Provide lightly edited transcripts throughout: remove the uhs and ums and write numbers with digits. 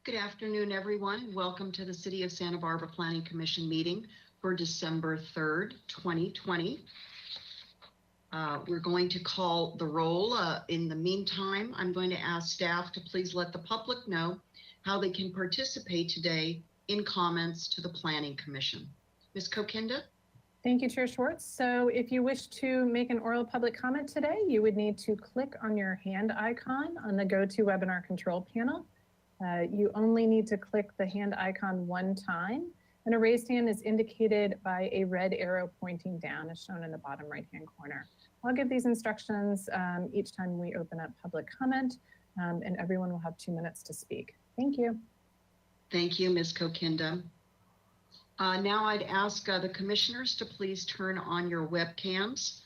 Good afternoon, everyone. Welcome to the City of Santa Barbara Planning Commission meeting for December 3rd, 2020. We're going to call the roll. In the meantime, I'm going to ask staff to please let the public know how they can participate today in comments to the Planning Commission. Ms. Kokinda? Thank you, Chair Schwartz. So if you wish to make an oral public comment today, you would need to click on your hand icon on the GoToWebinar control panel. You only need to click the hand icon one time, and a raised hand is indicated by a red arrow pointing down as shown in the bottom right-hand corner. I'll give these instructions each time we open up public comment, and everyone will have 2 minutes to speak. Thank you. Thank you, Ms. Kokinda. Now I'd ask the commissioners to please turn on your webcams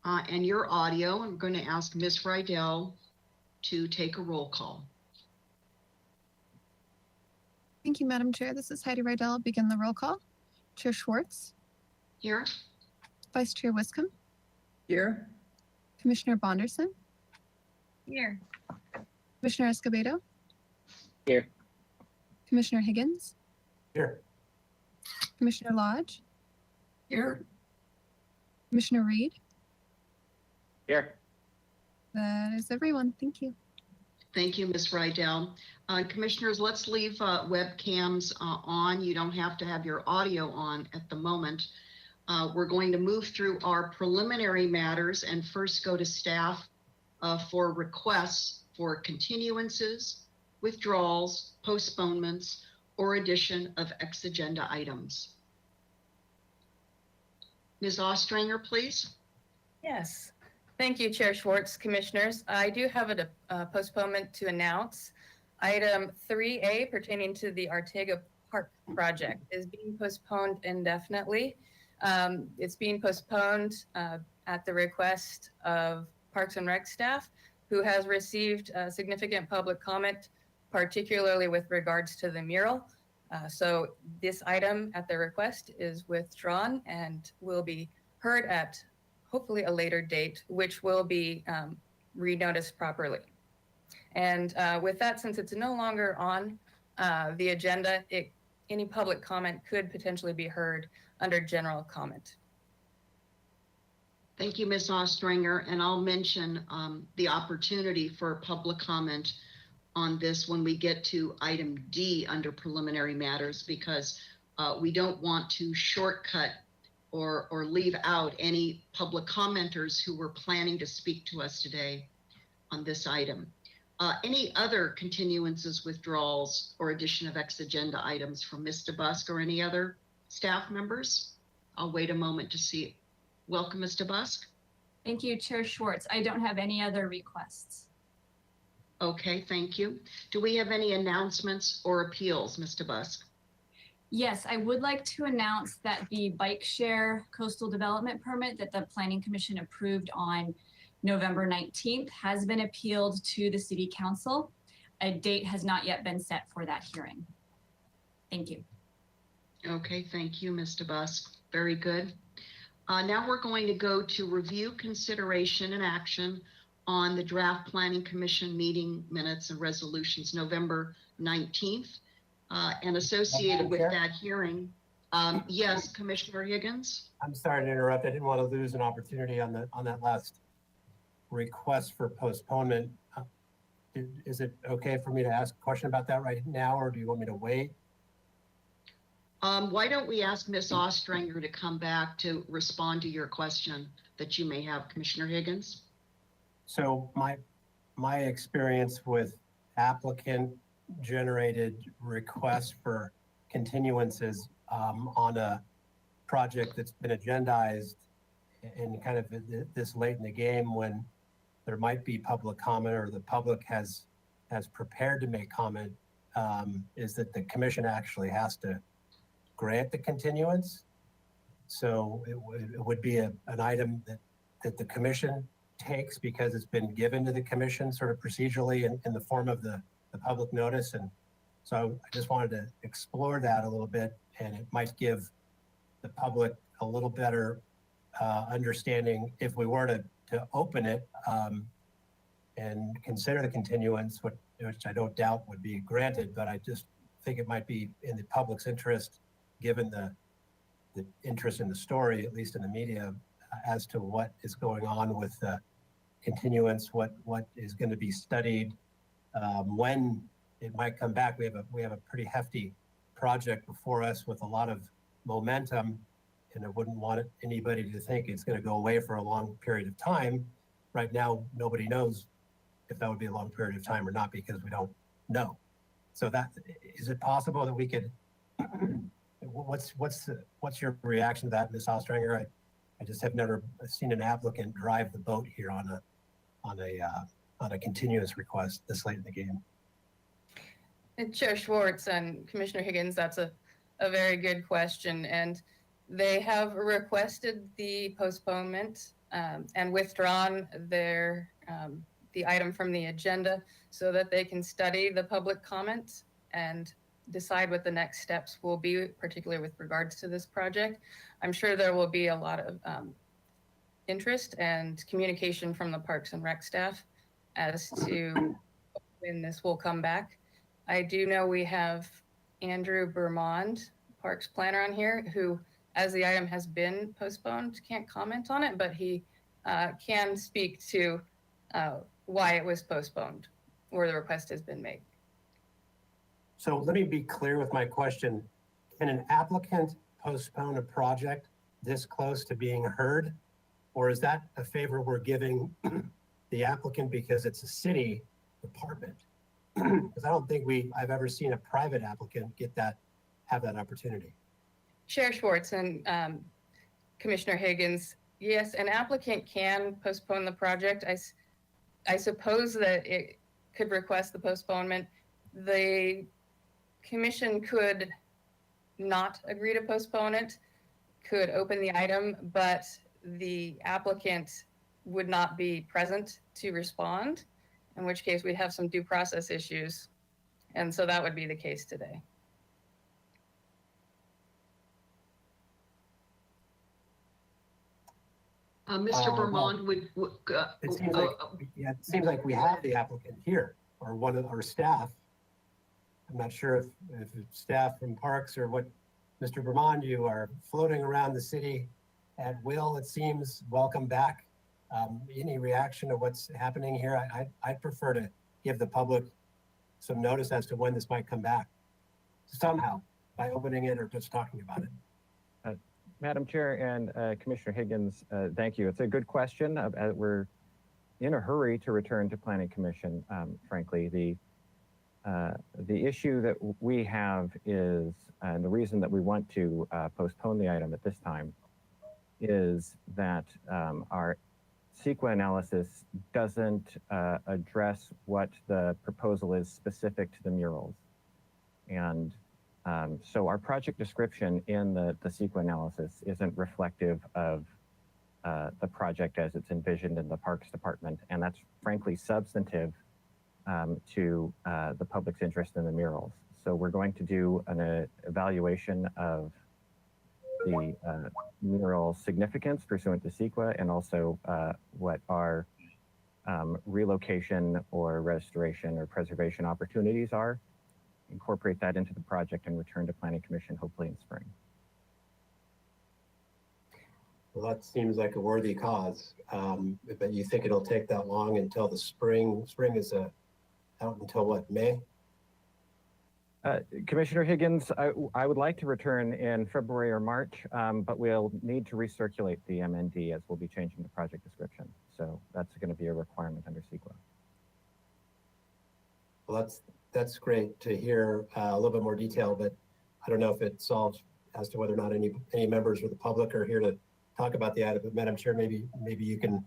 and your audio. I'm going to ask Ms. Rydell to take a roll call. Thank you, Madam Chair. This is Heidi Rydell. I'll begin the roll call. Chair Schwartz. Here. Vice Chair Wiscombe. Here. Commissioner Bonderson. Here. Commissioner Escobedo. Here. Commissioner Higgins. Here. Commissioner Lodge. Here. Commissioner Reed. Here. That is everyone. Thank you. Thank you, Ms. Rydell. Commissioners, let's leave webcams on. You don't have to have your audio on at the moment. We're going to move through our preliminary matters and first go to staff for requests for continuances, withdrawals, postponements, or addition of ex-agenda items. Ms. Ostranger, please. Yes. Thank you, Chair Schwartz, Commissioners. I do have a postponement to announce. Item 3A pertaining to the Arteaga Park project is being postponed indefinitely. It's being postponed at the request of Parks and Rec staff, who has received significant public comment, particularly with regards to the mural. So this item at the request is withdrawn and will be heard at hopefully a later date, which will be re-noticed properly. And with that, since it's no longer on the agenda, any public comment could potentially be heard under general comment. Thank you, Ms. Ostranger, and I'll mention the opportunity for public comment on this when we get to item D under preliminary matters, because we don't want to shortcut or leave out any public commenters who were planning to speak to us today on this item. Any other continuances, withdrawals, or addition of ex-agenda items from Ms. DeBusk or any other staff members? I'll wait a moment to see. Welcome, Ms. DeBusk. Thank you, Chair Schwartz. I don't have any other requests. Okay, thank you. Do we have any announcements or appeals, Ms. DeBusk? Yes, I would like to announce that the bike share coastal development permit that the Planning Commission approved on November 19th has been appealed to the City Council. A date has not yet been set for that hearing. Thank you. Okay, thank you, Ms. DeBusk. Very good. Now we're going to go to review, consideration, and action on the draft Planning Commission meeting minutes and resolutions November 19th. And associated with that hearing, yes, Commissioner Higgins. I'm sorry to interrupt. I didn't want to lose an opportunity on that last request for postponement. Is it okay for me to ask a question about that right now, or do you want me to wait? Why don't we ask Ms. Ostranger to come back to respond to your question that you may have, Commissioner Higgins? So my experience with applicant generated requests for continuances on a project that's been agendized and kind of this late in the game when there might be public comment or the public has prepared to make comment, is that the commission actually has to grant the continuance. So it would be an item that the commission takes because it's been given to the commission sort of procedurally in the form of the public notice. And so I just wanted to explore that a little bit, and it might give the public a little better understanding if we were to open it and consider the continuance, which I don't doubt would be granted, but I just think it might be in the public's interest, given the interest in the story, at least in the media, as to what is going on with the continuance, what is going to be studied, when it might come back. We have a pretty hefty project before us with a lot of momentum, and I wouldn't want anybody to think it's going to go away for a long period of time. Right now, nobody knows if that would be a long period of time or not, because we don't know. So is it possible that we could, what's your reaction to that, Ms. Ostranger? I just have never seen an applicant drive the boat here on a continuous request this late in the game. And Chair Schwartz and Commissioner Higgins, that's a very good question. And they have requested the postponement and withdrawn the item from the agenda so that they can study the public comment and decide what the next steps will be, particularly with regards to this project. I'm sure there will be a lot of interest and communication from the Parks and Rec staff as to when this will come back. I do know we have Andrew Bermond, Parks Planner, on here, who, as the item has been postponed, can't comment on it, but he can speak to why it was postponed or the request has been made. So let me be clear with my question. Can an applicant postpone a project this close to being heard? Or is that a favor we're giving the applicant because it's a city department? Because I don't think I've ever seen a private applicant have that opportunity. Chair Schwartz and Commissioner Higgins, yes, an applicant can postpone the project. I suppose that it could request the postponement. The commission could not agree to postpone it, could open the item, but the applicant would not be present to respond, in which case we'd have some due process issues. And so that would be the case today. Mr. Vermond It seems like we have the applicant here, or one of our staff. I'm not sure if it's staff from Parks or what. Mr. Vermond, you are floating around the city at will, it seems. Welcome back. Any reaction to what's happening here? I'd prefer to give the public some notice as to when this might come back, somehow, by opening it or just talking about it. Madam Chair and Commissioner Higgins, thank you. It's a good question. We're in a hurry to return to Planning Commission. Frankly, the issue that we have is, and the reason that we want to postpone the item at this time, is that our CEQA analysis doesn't address what the proposal is specific to the murals. And so our project description in the CEQA analysis isn't reflective of the project as it's envisioned in the Parks Department. And that's frankly substantive to the public's interest in the murals. So we're going to do an evaluation of the mural significance pursuant to CEQA, and also what our relocation or restoration or preservation opportunities are. Incorporate that into the project and return to Planning Commission hopefully in spring. Well, that seems like a worthy cause, but you think it'll take that long until the spring? Spring is out until what, May? Commissioner Higgins, I would like to return in February or March, but we'll need to recirculate the MND as we'll be changing the project description. So that's going to be a requirement under CEQA. Well, that's great to hear a little bit more detail, but I don't know if it solves as to whether or not any members of the public are here to talk about the item. But Madam Chair, maybe you can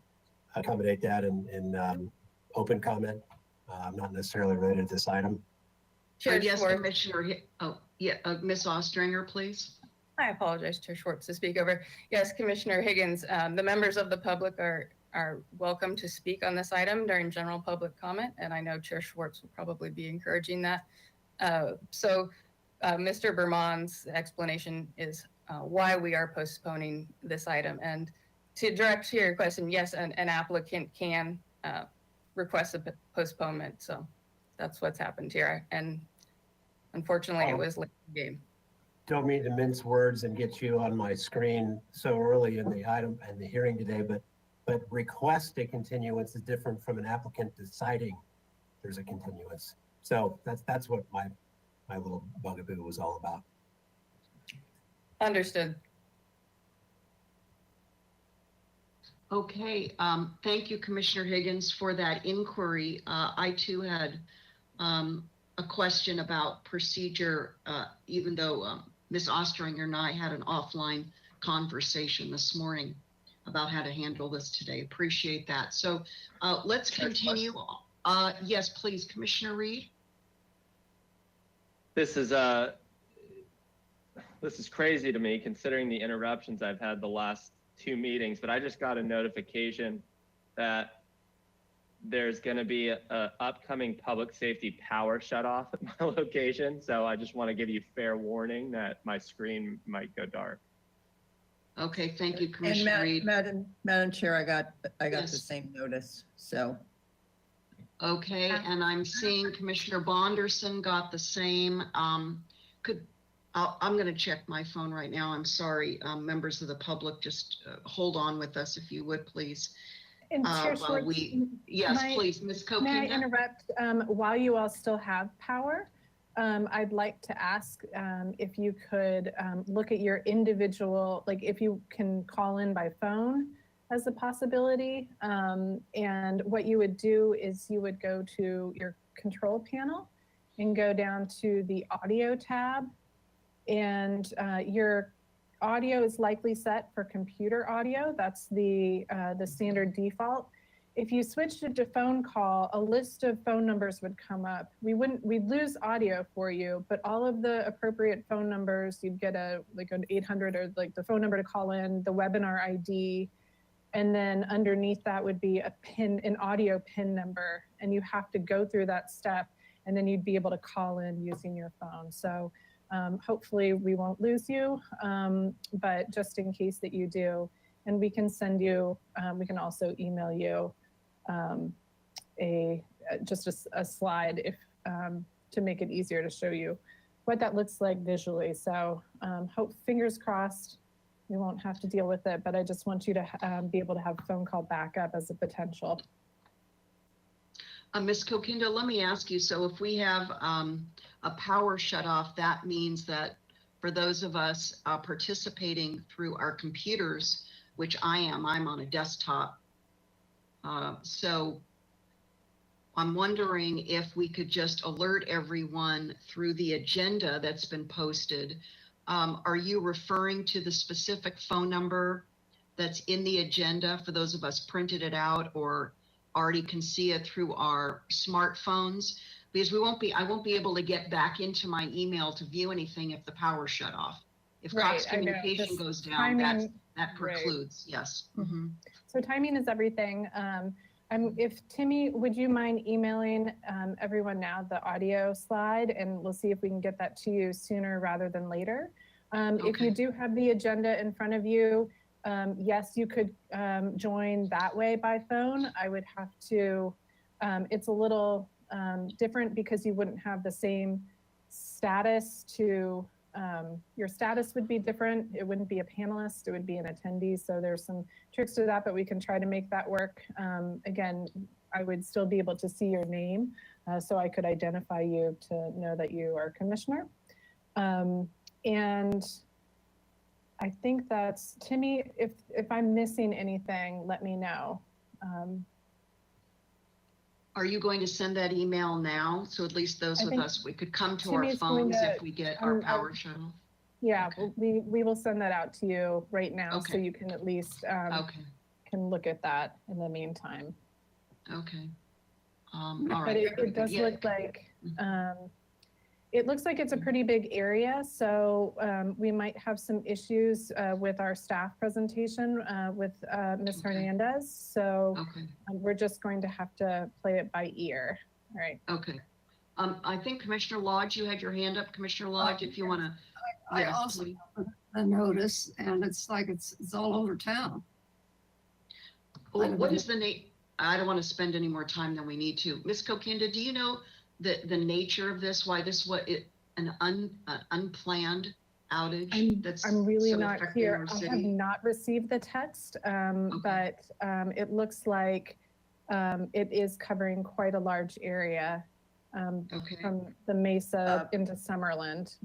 accommodate that in open comment, not necessarily related to this item. Chair yes, Schwartz. Commissioner. Ms. Ostranger, please. I apologize, Chair Schwartz, to speak over. Yes, Commissioner Higgins, the members of the public are welcome to speak on this item during general public comment, and I know Chair Schwartz will probably be encouraging that. So Mr. Bermond's explanation is why we are postponing this item. And to direct to your question, yes, an applicant can request a postponement. So that's what's happened here. And unfortunately, it was late in the game. Don't mean to mince words and get you on my screen so early in the item and the hearing today, but request a continuance is different from an applicant deciding there's a continuance. So that's what my little bugaboo was all about. Understood. Okay, thank you, Commissioner Higgins, for that inquiry. I too had a question about procedure, even though Ms. Ostringer and I had an offline conversation this morning about how to handle this today. Appreciate that. So let's continue. Yes, please, Commissioner Reed. This is crazy to me considering the interruptions I've had the last 2 meetings, but I just got a notification that there's going to be a upcoming public safety power shutoff at my location. So I just want to give you fair warning that my screen might go dark. Okay, thank you, Commissioner Reed. Madam Chair, I got Yes. the same notice, so. Okay, and I'm seeing Commissioner Bonderson got the same. I'm going to check my phone right now. I'm sorry, members of the public, just hold on with us if you would, please. And Chair while Schwartz, Yes, may- please, Ms. may I Kokinda. interrupt? While you all still have power, I'd like to ask if you could look at your individual, like if you can call in by phone as a possibility. And what you would do is you would go to your control panel and go down to the audio tab. And your audio is likely set for computer audio. That's the standard default. If you switched it to phone call, a list of phone numbers would come up. We'd lose audio for you, but all of the appropriate phone numbers, you'd get an 800 or like the phone number to call in, the webinar ID, and then underneath that would be an audio PIN number. And you have to go through that step, and then you'd be able to call in using your phone. So hopefully we won't lose you, but just in case that you do, and we can send you, we can also email you just a slide if to make it easier to show you what that looks like visually. So fingers crossed we won't have to deal with it, but I just want you to be able to have phone call backup as a potential. Ms. Kokinda, let me ask you, so if we have a power shutoff, that means that for those of us participating through our computers, which I'm on a desktop. So I'm wondering if we could just alert everyone through the agenda that's been posted. Are you referring to the specific phone number that's in the agenda for those of us printed it out or already can see it through our smartphones? Because I won't be able to get back into my email to view anything if the power shut off. If Cox I know. Communication Just goes down, that right. precludes, yes. Mhm. So timing is everything. If Timmy, would you mind emailing everyone now the audio slide, and we'll see if we can get that to you sooner rather than later. If you Okay. do have the agenda in front of you, yes, you could join that way by phone. I would have to, it's a little different because you wouldn't have the same status to, your status would be different. It wouldn't be a panelist, it would be an attendee. So there's some tricks to that, but we can try to make that work. Again, I would still be able to see your name, so I could identify you to know that you are commissioner. And I think that's, Timmy, if I'm missing anything, let me know. Are you going to send that email now? So at least those I of think us, we could come to our Timmy's going phones to- if we get our power shut off. Yeah, Okay. we will send that out to you right now, so Okay. you can at least Okay, can look at that in the meantime. okay. All But right. it does Yeah. look like, it looks like it's a pretty big area, so we might have some issues with our staff presentation with Ms. Okay. Hernandez. So Okay, we're just going to have to play it by ear. All right. okay. I think Commissioner Lodge, you had your hand up. Commissioner Lodge, if you want to. I also have a notice, and it's like it's all over town. What is the name? I don't want to spend any more time than we need to. Ms. Kokinda, do you know the nature of this, why this was an unplanned outage that's I'm really so not affecting clear. our I have city? not received the text, but it looks like it is covering quite a large area Okay, from the Mesa into Summerland.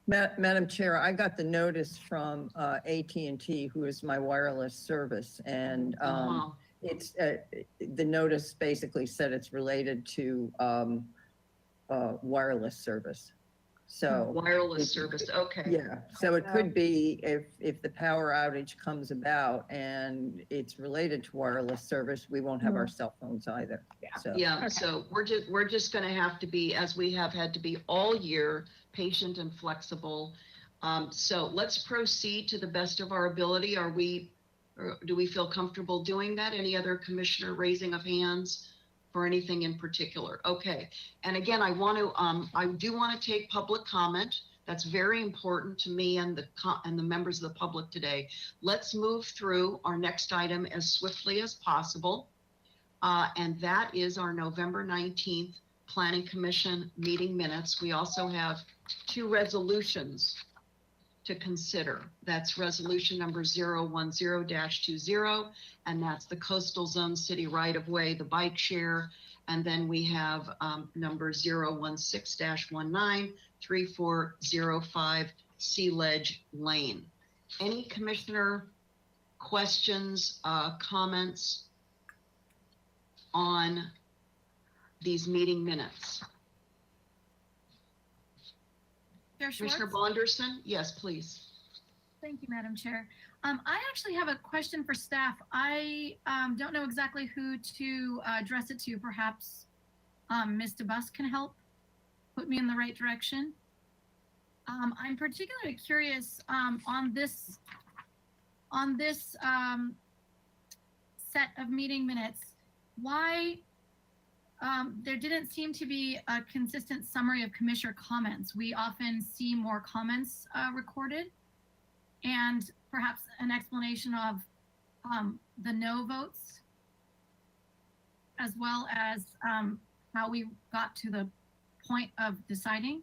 Madam Chair, I got the notice from AT&T, who is my wireless service, and uh-huh. it's the notice basically said it's related to wireless service. So Wireless service, okay. yeah, so it could be if the power outage comes about and it's related to wireless service, we won't have our cell phones either. Yeah. So Yeah, Okay. so we're just gonna have to be, as we have had to be all year, patient and flexible. So let's proceed to the best of our ability. Or do we feel comfortable doing that? Any other commissioner raising of hands for anything in particular? Okay, and again, I do want to take public comment. That's very important to me and the members of the public today. Let's move through our next item as swiftly as possible. And that is our November 19th Planning Commission meeting minutes. We also have 2 resolutions to consider. That's resolution number 010-20, and that's the coastal zone city right-of-way, the bike share. And then we have number 016-19, 3405 Sea Ledge Lane. Any commissioner questions, comments on these meeting minutes? Chair Schwartz? Commissioner Bonderson? Yes, please. Thank you, Madam Chair. I actually have a question for staff. I don't know exactly who to address it to. Perhaps Ms. DeBus can help put me in the right direction. I'm particularly curious on this set of meeting minutes, why there didn't seem to be a consistent summary of commissioner comments. We often see more comments recorded, and perhaps an explanation of the no votes, as well as how we got to the point of deciding.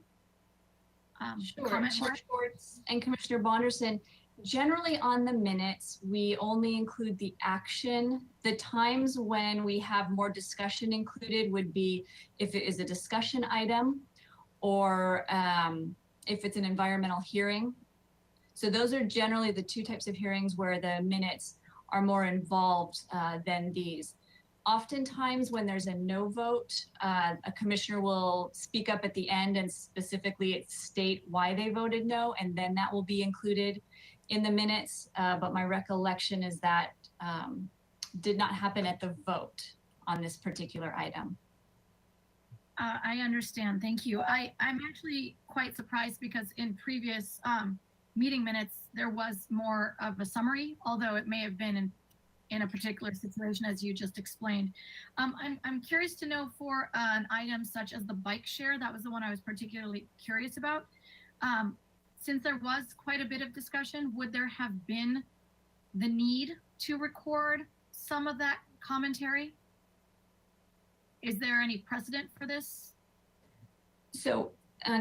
Sure, Comment Chair more? Schwartz and Commissioner Bonderson, generally on the minutes, we only include the action. The times when we have more discussion included would be if it is a discussion item or if it's an environmental hearing. So those are generally the 2 types of hearings where the minutes are more involved than these. Oftentimes when there's a no vote, a commissioner will speak up at the end and specifically state why they voted no, and then that will be included in the minutes. But my recollection is that did not happen at the vote on this particular item. I understand. Thank you. I'm actually quite surprised because in previous meeting minutes, there was more of a summary, although it may have been in a particular situation, as you just explained. I'm curious to know for an item such as the bike share, that was the one I was particularly curious about. Since there was quite a bit of discussion, would there have been the need to record some of that commentary? Is there any precedent for this? So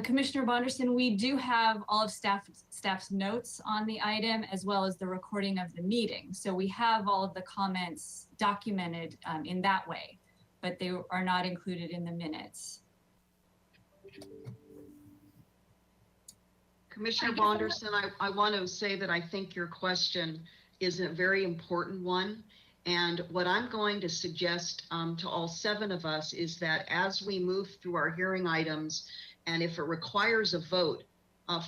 Commissioner Bonderson, we do have all of staff's notes on the item as well as the recording of the meeting. So we have all of the comments documented in that way, but they are not included in the minutes. Commissioner Bonderson, I want to say that I think your question is a very important one. And what I'm going to suggest to all 7 of us is that as we move through our hearing items, and if it requires a vote,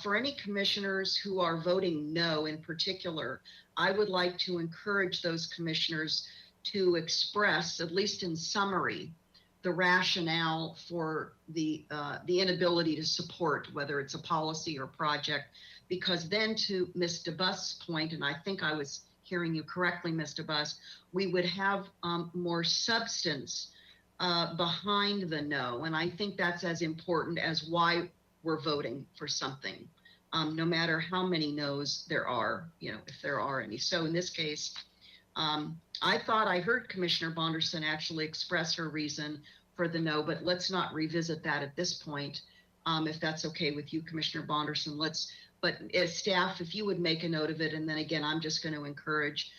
for any commissioners who are voting no in particular, I would like to encourage those commissioners to express, at least in summary, the rationale for the inability to support, whether it's a policy or project, because then to Ms. DeBus' point, and I think I was hearing you correctly, Ms. DeBus, we would have more substance behind the no. And I think that's as important as why we're voting for something, no matter how many no's there are, if there are any. So in this case, I thought I heard Commissioner Bonderson actually express her reason for the no, but let's not revisit that at this point. If that's okay with you, Commissioner Bonderson, but as staff, if you would make a note of it, and then again, I'm just going to encourage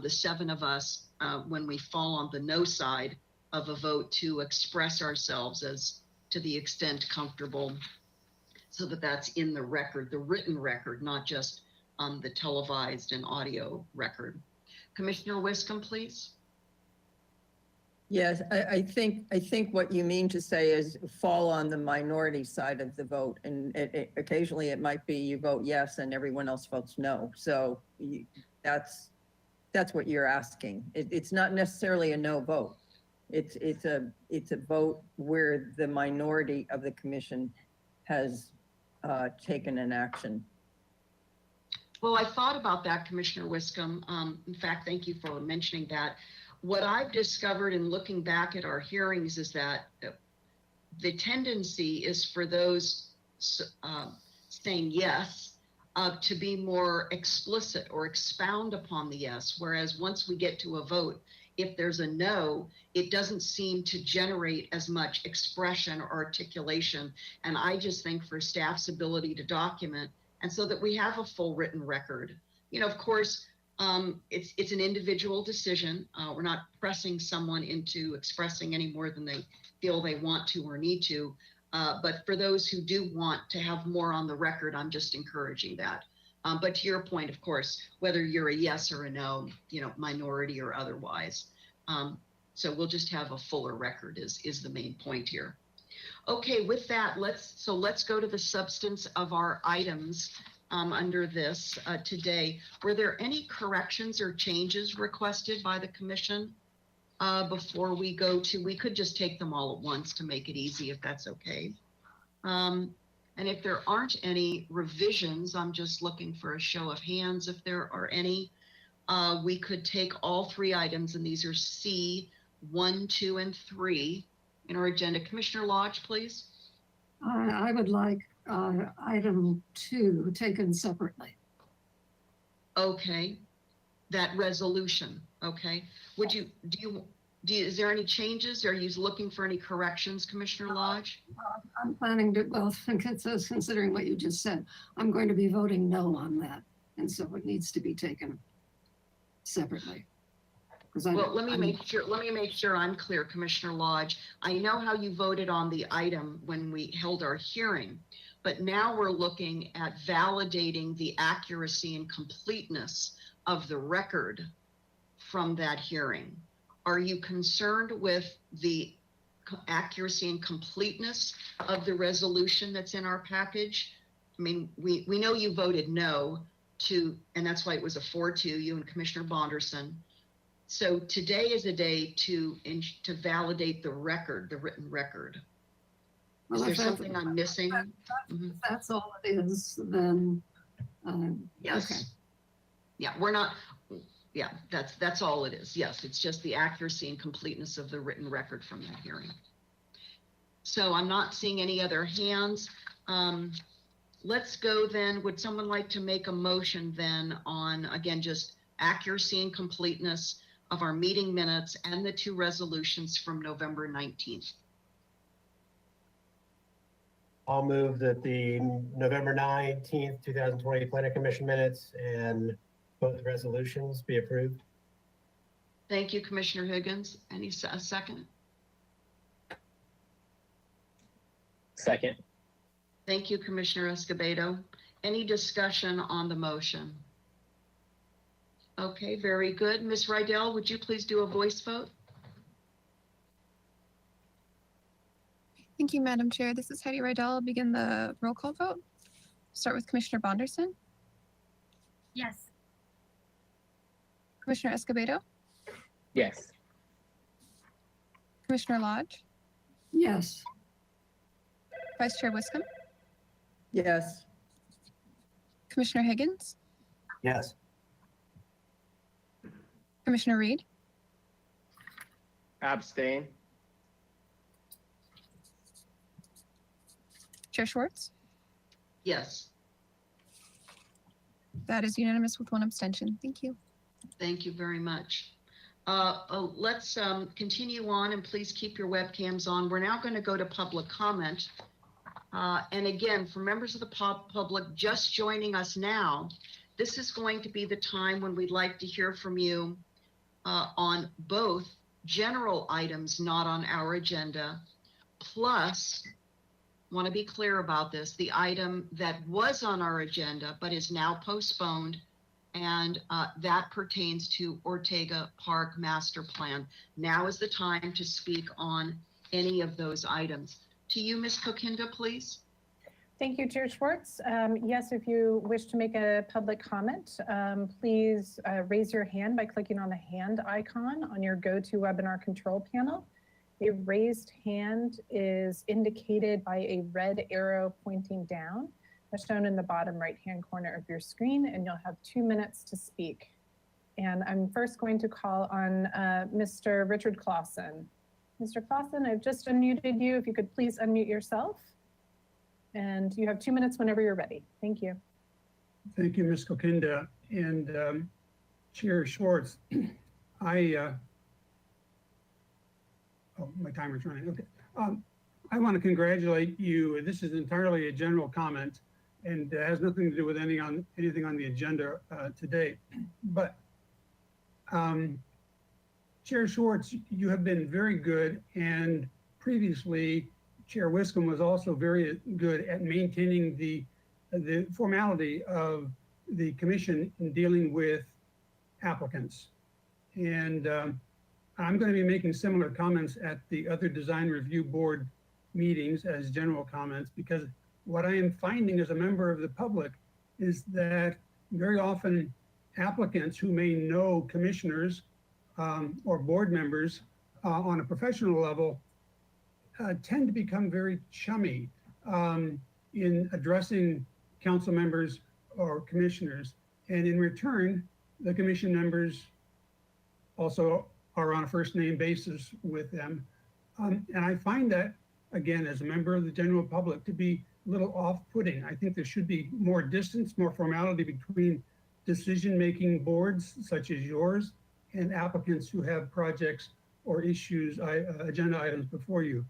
the 7 of us, when we fall on the no side of a vote, to express ourselves as to the extent comfortable, so that that's in the record, the written record, not just the televised and audio record. Commissioner Wiscombe, please. Yes, I think what you mean to say is fall on the minority side of the vote. And occasionally it might be you vote yes and everyone else votes no. So that's what you're asking. It's not necessarily a no vote. It's a vote where the minority of the commission has taken an action. Well, I thought about that, Commissioner Wiscombe. In fact, thank you for mentioning that. What I've discovered in looking back at our hearings is that the tendency is for those saying yes to be more explicit or expound upon the yes, whereas once we get to a vote, if there's a no, it doesn't seem to generate as much expression or articulation. And I just think for staff's ability to document, and so that we have a full written record, of course, it's an individual decision. We're not pressing someone into expressing any more than they feel they want to or need to. But for those who do want to have more on the record, I'm just encouraging that. But to your point, of course, whether you're a yes or a no, minority or otherwise. So we'll just have a fuller record is the main point here. Okay, with that, let's go to the substance of our items under this today. Were there any corrections or changes requested by the commission before we go to, we could just take them all at once to make it easy if that's okay. And if there aren't any revisions, I'm just looking for a show of hands. If there are any, we could take all 3 items, and these are C, 1, 2, and 3 in our agenda. Commissioner Lodge, please. I would like item 2 taken separately. Okay, that resolution. Okay, is there any changes? Are you looking for any corrections, Commissioner Lodge? I'm planning to, well, considering what you just said, I'm going to be voting no on that. And so it needs to be taken separately. Well, let me make sure I'm clear, Commissioner Lodge. I know how you voted on the item when we held our hearing, but now we're looking at validating the accuracy and completeness of the record from that hearing. Are you concerned with the accuracy and completeness of the resolution that's in our package? I mean, we know you voted no to, and that's why it was a 4-2, you and Commissioner Bonderson. So today is a day to validate the record, the written record. Well, is there something I'm missing? If that's all it is, then yes. Okay. Yeah, we're not. Yeah, that's all it is. Yes, it's just the accuracy and completeness of the written record from that hearing. So I'm not seeing any other hands. Let's go then. Would someone like to make a motion then on, again, just accuracy and completeness of our meeting minutes and the 2 resolutions from November 19th? I'll move that the November 19th, 2020 Planning Commission minutes and both resolutions be approved. Thank you, Commissioner Higgins. A second? Second. Thank you, Commissioner Escobedo. Any discussion on the motion? Okay, very good. Ms. Rydell, would you please do a voice vote? Thank you, Madam Chair. This is Heidi Rydell. I'll begin the roll call vote. Start with Commissioner Bonderson, Yes. Commissioner Escobedo, Yes. Commissioner Lodge, yes. Vice Chair Wiscombe, Yes. Commissioner Higgins, Yes. Commissioner Reed, Abstain. Chair Schwartz. Yes, That is unanimous with 1 abstention. Thank you. thank you very much. Let's continue on, and please keep your webcams on. We're now going to go to public comment. And again, for members of the public just joining us now, this is going to be the time when we'd like to hear from you on both general items not on our agenda, plus, want to be clear about this, the item that was on our agenda but is now postponed, and that pertains to Ortega Park Master Plan. Now is the time to speak on any of those items. To you, Ms. Kokinda, please. Thank you, Chair Schwartz. Yes, if you wish to make a public comment, please raise your hand by clicking on the hand icon on your GoToWebinar control panel. A raised hand is indicated by a red arrow pointing down, as shown in the bottom right-hand corner of your screen, and you'll have 2 minutes to speak. And I'm first going to call on Mr. Richard Clausen. Mr. Clausen, I've just unmuted you. If you could please unmute yourself. And you have 2 minutes whenever you're ready. Thank you. Thank you, Ms. Kokinda. And Chair Schwartz, oh, my timer's running. Okay. I want to congratulate you. This is entirely a general comment and has nothing to do with anything on the agenda today. But Chair Schwartz, you have been very good, and previously Chair Wiscombe was also very good at maintaining the formality of the commission in dealing with applicants. And I'm going to be making similar comments at the other design review board meetings as general comments, because what I am finding as a member of the public is that very often applicants who may know commissioners or board members on a professional level tend to become very chummy in addressing council members or commissioners. And in return, the commission members also are on a first name basis with them. And I find that, again, as a member of the general public, to be a little off-putting. I think there should be more distance, more formality between decision-making boards such as yours and applicants who have projects or issues, agenda items before you.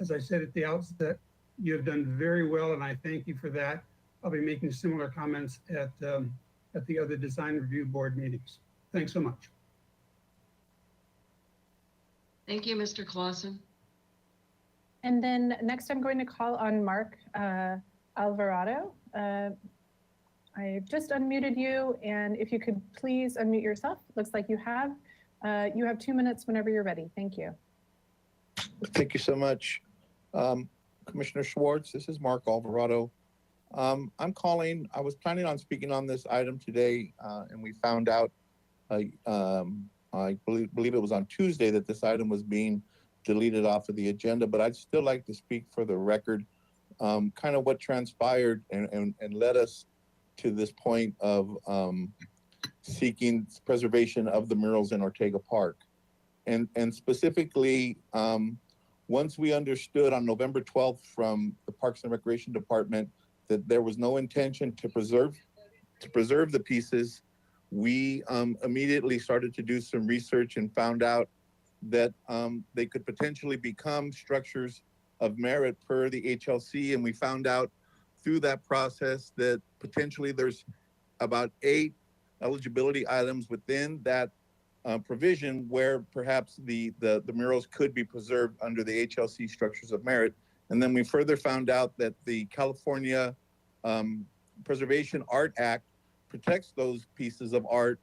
As I said at the outset, you have done very well, and I thank you for that. I'll be making similar comments at the other design review board meetings. Thanks so much. Thank you, Mr. Clausen. And then next I'm going to call on Mark Alvarado. I just unmuted you, and if you could please unmute yourself. Looks like you have 2 minutes whenever you're ready. Thank you. Thank you so much. Commissioner Schwartz, this is Mark Alvarado. I'm calling, I was planning on speaking on this item today, and we found out, I believe it was on Tuesday, that this item was being deleted off of the agenda, but I'd still like to speak for the record, kind of what transpired and led us to this point of seeking preservation of the murals in Ortega Park. And specifically, once we understood on November 12th from the Parks and Recreation Department that there was no intention to preserve the pieces, we immediately started to do some research and found out that they could potentially become structures of merit per the HLC. And we found out through that process that potentially there's about 8 eligibility items within that provision where perhaps the murals could be preserved under the HLC structures of merit. And then we further found out that the California Preservation Art Act protects those pieces of art,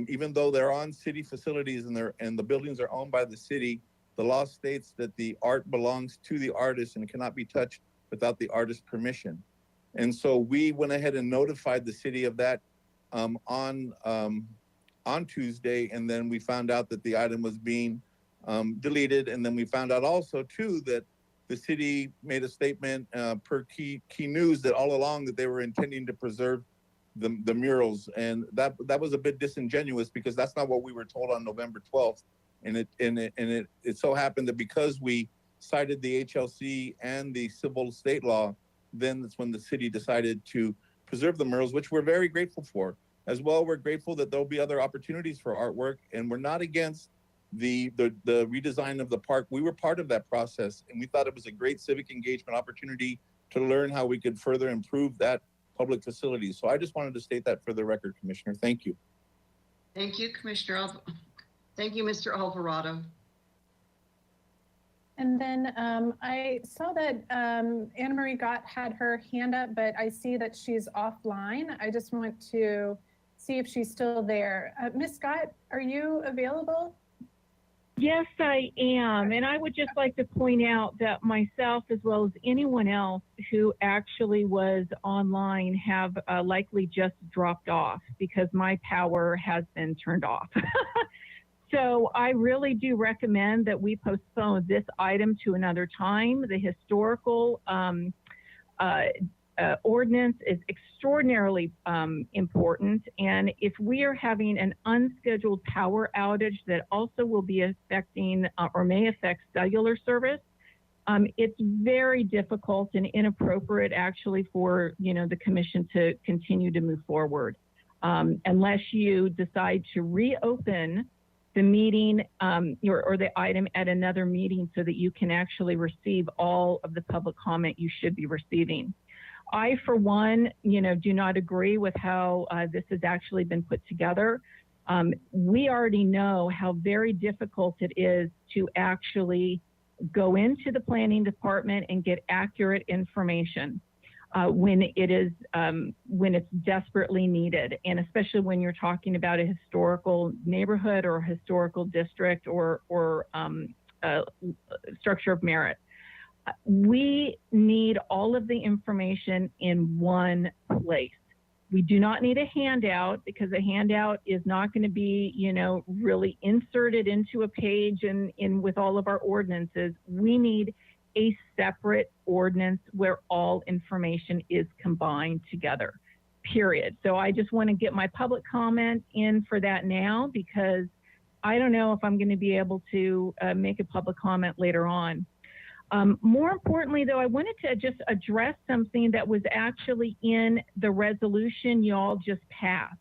even though they're on city facilities and the buildings are owned by the city. The law states that the art belongs to the artist and cannot be touched without the artist's permission. And so we went ahead and notified the city of that on Tuesday, and then we found out that the item was being deleted. And then we found out also too that the city made a statement per Key News that all along that they were intending to preserve the murals, and that was a bit disingenuous because that's not what we were told on November 12th. And it so happened that because we cited the HLC and the civil state law, then that's when the city decided to preserve the murals, which we're very grateful for. As well, we're grateful that there'll be other opportunities for artwork, and we're not against the redesign of the park. We were part of that process, and we thought it was a great civic engagement opportunity to learn how we could further improve that public facility. So I just wanted to state that for the record, Commissioner. Thank you. Thank you, Thank you, Mr. Alvarado. And then I saw that Anna Marie Gott had her hand up, but I see that she's offline. I just want to see if she's still there. Ms. Gott, are you available? Yes, I am. And I would just like to point out that myself, as well as anyone else who actually was online, have likely just dropped off because my power has been turned off. So I really do recommend that we postpone this item to another time. The historical ordinance is extraordinarily important. And if we are having an unscheduled power outage that also will be affecting or may affect cellular service, it's very difficult and inappropriate actually for, the commission to continue to move forward unless you decide to reopen the meeting or the item at another meeting so that you can actually receive all of the public comment you should be receiving. I, for one, do not agree with how this has actually been put together. We already know how very difficult it is to actually go into the planning department and get accurate information when it's desperately needed, and especially when you're talking about a historical neighborhood or a historical district or structure of merit. We need all of the information in one place. We do not need a handout because a handout is not going to be, really inserted into a page and in with all of our ordinances. We need a separate ordinance where all information is combined together, period. So I just want to get my public comment in for that now because I don't know if I'm going to be able to make a public comment later on. More importantly, though, I wanted to just address something that was actually in the resolution y'all just passed.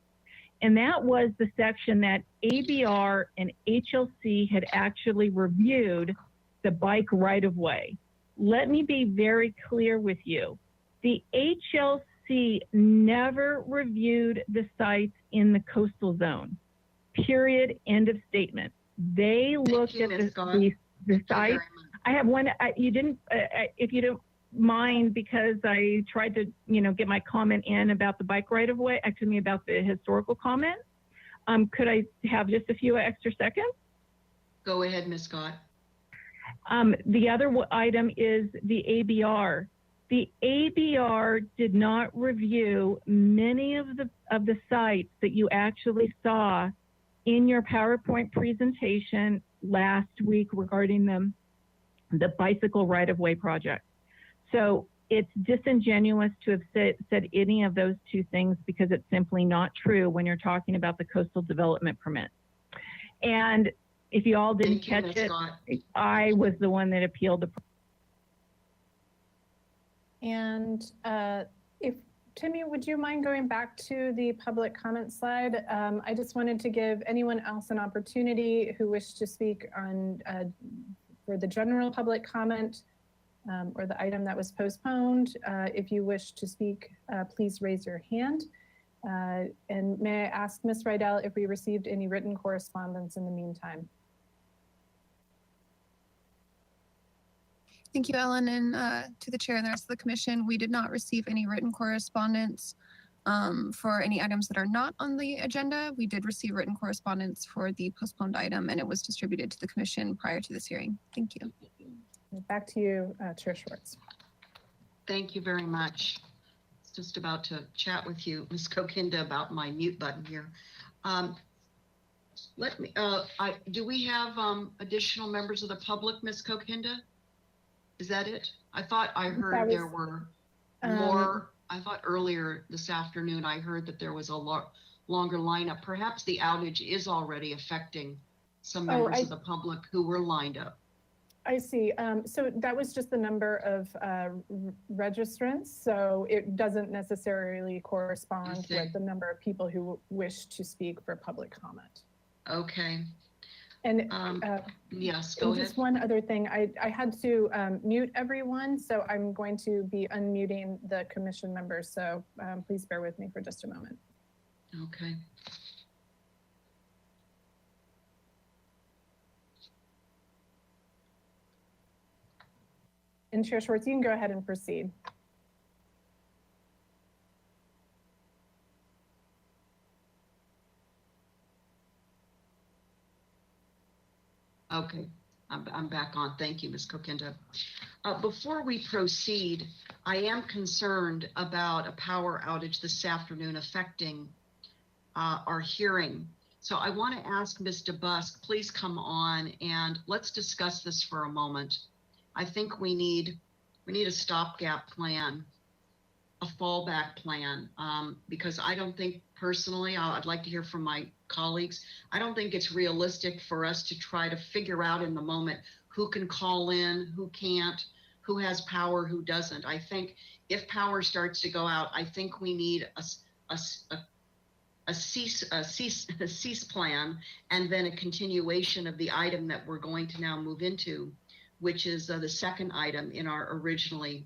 And that was the section that ABR and HLC had actually reviewed the bike right-of-way. Let me be very clear with you. The HLC never reviewed the sites in the coastal zone. Period. End of statement. They looked at the sites. I have one, you didn't, if you don't mind, because I tried to, get my comment in about the bike right-of-way, about the historical comment. Could I have just a few extra seconds? Go ahead, Ms. Scott. The other item is the ABR. The ABR did not review many of the sites that you actually saw in your PowerPoint presentation last week regarding the bicycle right-of-way project. So it's disingenuous to have said any of those two things because it's simply not true when you're talking about the coastal development permit. And if you all didn't catch it, I was the one that appealed the. And if Timmy, would you mind going back to the public comment slide? I just wanted to give anyone else an opportunity who wished to speak on for the general public comment or the item that was postponed. If you wish to speak, please raise your hand. And may I ask Ms. Rydell if we received any written correspondence in the meantime? Thank you, Ellen, and to the chair and the rest of the commission. We did not receive any written correspondence for any items that are not on the agenda. We did receive written correspondence for the postponed item, and it was distributed to the commission prior to this hearing. Thank you. Back to you, Chair Schwartz. Thank you very much. Just about to chat with you, Ms. Kokinda, about my mute button here. Do we have additional members of the public, Ms. Kokinda? Is that it? I thought I heard there were more. I thought earlier this afternoon, I heard that there was a longer lineup. Perhaps the outage is already affecting some members of the public who were lined up. I see. So that was just the number of registrants. So it doesn't necessarily correspond see. with the number of people who wish to speak for public comment. Okay, And yes, go and ahead. just one other thing, I had to mute everyone, so I'm going to be unmuting the commission members. So please bear with me for just a moment. Okay. And Chair Schwartz, you can go ahead and proceed. Okay, I'm back on. Thank you, Ms. Kokinda. Before we proceed, I am concerned about a power outage this afternoon affecting our hearing. So I want to ask Ms. DeBusk, please come on and let's discuss this for a moment. I think we need a stopgap plan, a fallback plan, because I don't think personally, I'd like to hear from my colleagues. I don't think it's realistic for us to try to figure out in the moment who can call in, who can't, who has power, who doesn't. I think if power starts to go out, I think we need a cease plan, and then a continuation of the item that we're going to now move into, which is the second item in our originally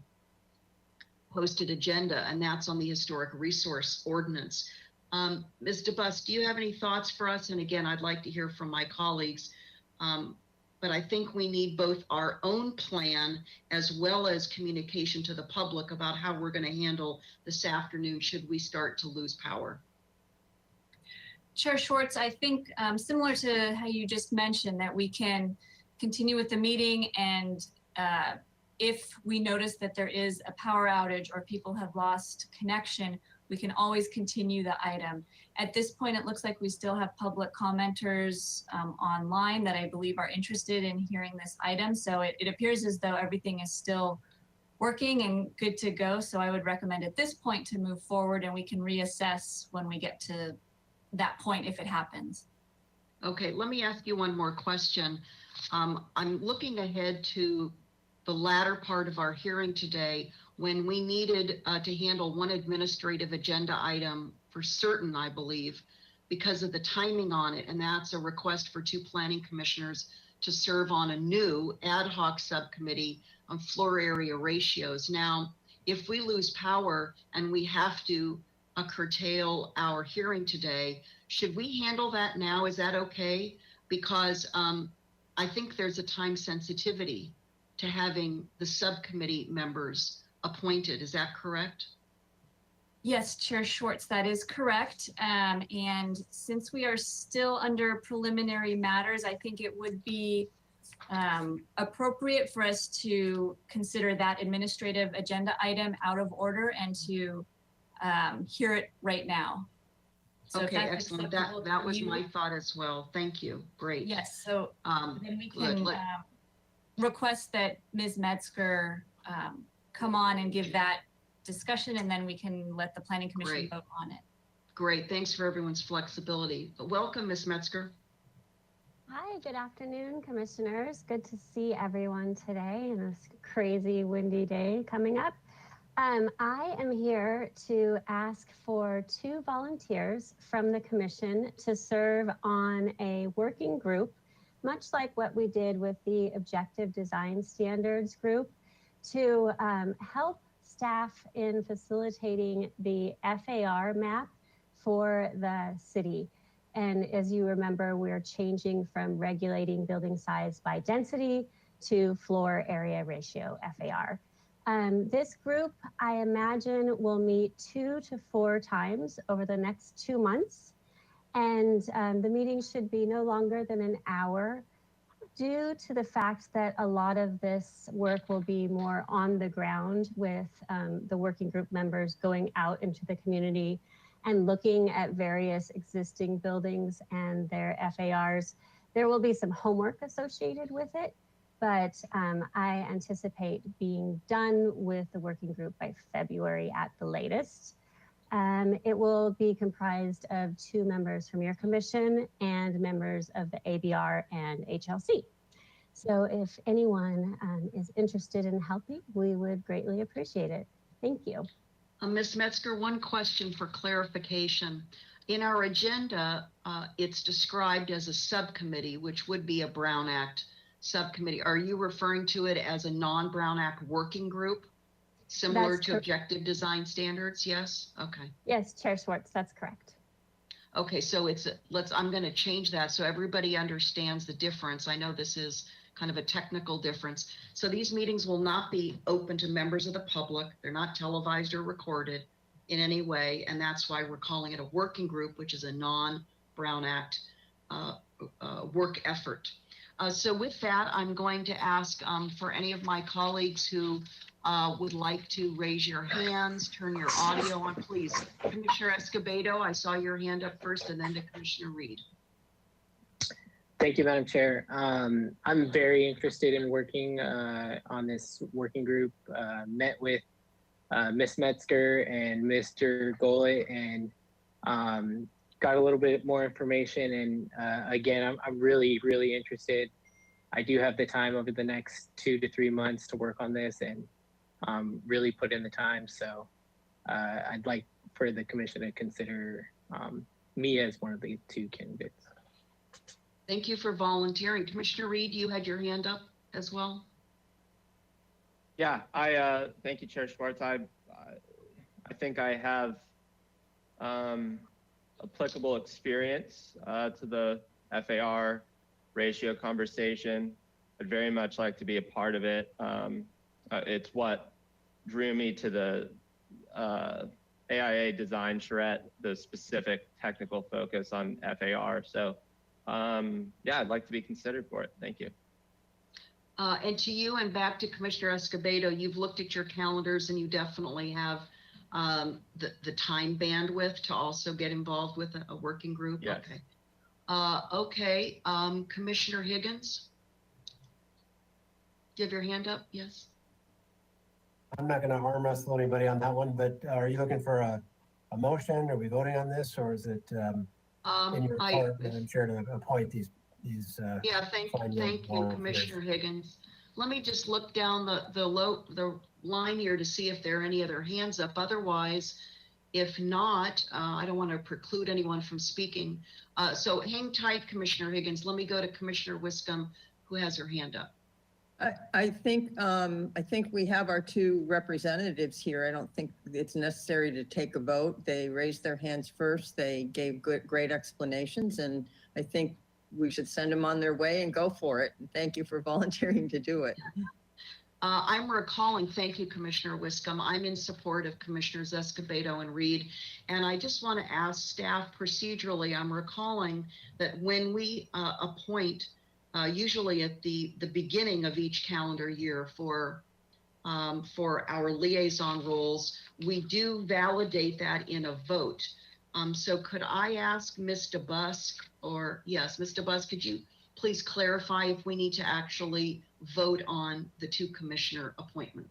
posted agenda, and that's on the historic resource ordinance. Ms. DeBusk, do you have any thoughts for us? And again, I'd like to hear from my colleagues. But I think we need both our own plan as well as communication to the public about how we're going to handle this afternoon should we start to lose power. Chair Schwartz, I think similar to how you just mentioned, that we can continue with the meeting, and if we notice that there is a power outage or people have lost connection, we can always continue the item. At this point, it looks like we still have public commenters online that I believe are interested in hearing this item. So it appears as though everything is still working and good to go. So I would recommend at this point to move forward, and we can reassess when we get to that point if it happens. Okay, let me ask you one more question. I'm looking ahead to the latter part of our hearing today, when we needed to handle one administrative agenda item for certain, I believe, because of the timing on it, and that's a request for 2 planning commissioners to serve on a new ad hoc subcommittee on floor area ratios. Now, if we lose power and we have to curtail our hearing today, should we handle that now? Is that okay? Because I think there's a time sensitivity to having the subcommittee members appointed. Is that correct? Yes, Chair Schwartz, that is correct. And since we are still under preliminary matters, I think it would be appropriate for us to consider that administrative agenda item out of order and to hear it right now. So okay, excellent. That was my thought as well. Thank you. Great. Yes, so then we can request that Ms. Metzger come on and give that discussion, and then we can let the Planning Commission vote on it. Great. Thanks for everyone's flexibility. Welcome, Ms. Metzger. Hi, good afternoon, commissioners. Good to see everyone today in this crazy windy day coming up. I am here to ask for 2 volunteers from the commission to serve on a working group, much like what we did with the Objective Design Standards group, to help staff in facilitating the FAR map for the city. And as you remember, we're changing from regulating building size by density to floor area ratio, FAR. This group, I imagine, will meet 2 to 4 times over the next 2 months. And the meeting should be no longer than an hour, due to the fact that a lot of this work will be more on the ground with the working group members going out into the community and looking at various existing buildings and their FARs. There will be some homework associated with it, but I anticipate being done with the working group by February at the latest. It will be comprised of 2 members from your commission and members of the ABR and HLC. So if anyone is interested in helping, we would greatly appreciate it. Thank you. Ms. Metzger, one question for clarification. In our agenda, it's described as a subcommittee, which would be a Brown Act subcommittee. Are you referring to it as a non-Brown Act working group, similar That's to objective design standards? Yes? Okay. Yes, Chair Schwartz, that's correct. Okay, so I'm going to change that so everybody understands the difference. I know this is kind of a technical difference. So these meetings will not be open to members of the public. They're not televised or recorded in any way. And that's why we're calling it a working group, which is a non-Brown Act work effort. So with that, I'm going to ask for any of my colleagues who would like to raise your hands, turn your audio on, please. Commissioner Escobedo, I saw your hand up first, and then to Commissioner Reed. Thank you, Madam Chair. I'm very interested in working on this working group. Met with Ms. Metzger and Mr. Golet and got a little bit more information. And again, I'm really, really interested. I do have the time over the next 2 to 3 months to work on this and really put in the time. So I'd like for the commission to consider me as one of the 2 candidates. Thank you for volunteering. Commissioner Reed, you had your hand up as well. Yeah, thank you, Chair Schwartz. I think I have applicable experience to the FAR ratio conversation. I'd very much like to be a part of it. It's what drew me to the AIA design charrette, the specific technical focus on FAR. So yeah, I'd like to be considered for it. Thank you. And to you and back to Commissioner Escobedo, you've looked at your calendars and you definitely have the time bandwidth to also get involved with a working group. Yes. Okay. Commissioner Higgins, do you have your hand up? Yes. I'm not going to arm wrestle anybody on that one, but are you looking for a motion? Are we voting on this, or is it in your part, Madam Chair, to appoint these? Yeah, thank you, Commissioner Higgins. Let me just look down the line here to see if there are any other hands up. Otherwise, if not, I don't want to preclude anyone from speaking. So hang tight, Commissioner Higgins. Let me go to Commissioner Wiscombe, who has her hand up. I think we have our 2 representatives here. I don't think it's necessary to take a vote. They raised their hands first. They gave great explanations, and I think we should send them on their way and go for it. And thank you for volunteering to do it. I'm recalling, thank you, Commissioner Wiscombe. I'm in support of Commissioners Escobedo and Reed. And I just want to ask staff procedurally, I'm recalling that when we appoint, usually at the beginning of each calendar year for our liaison roles, we do validate that in a vote. So could I ask Ms. DeBusk, or yes, Ms. DeBusk, could you please clarify if we need to actually vote on the 2 commissioner appointments?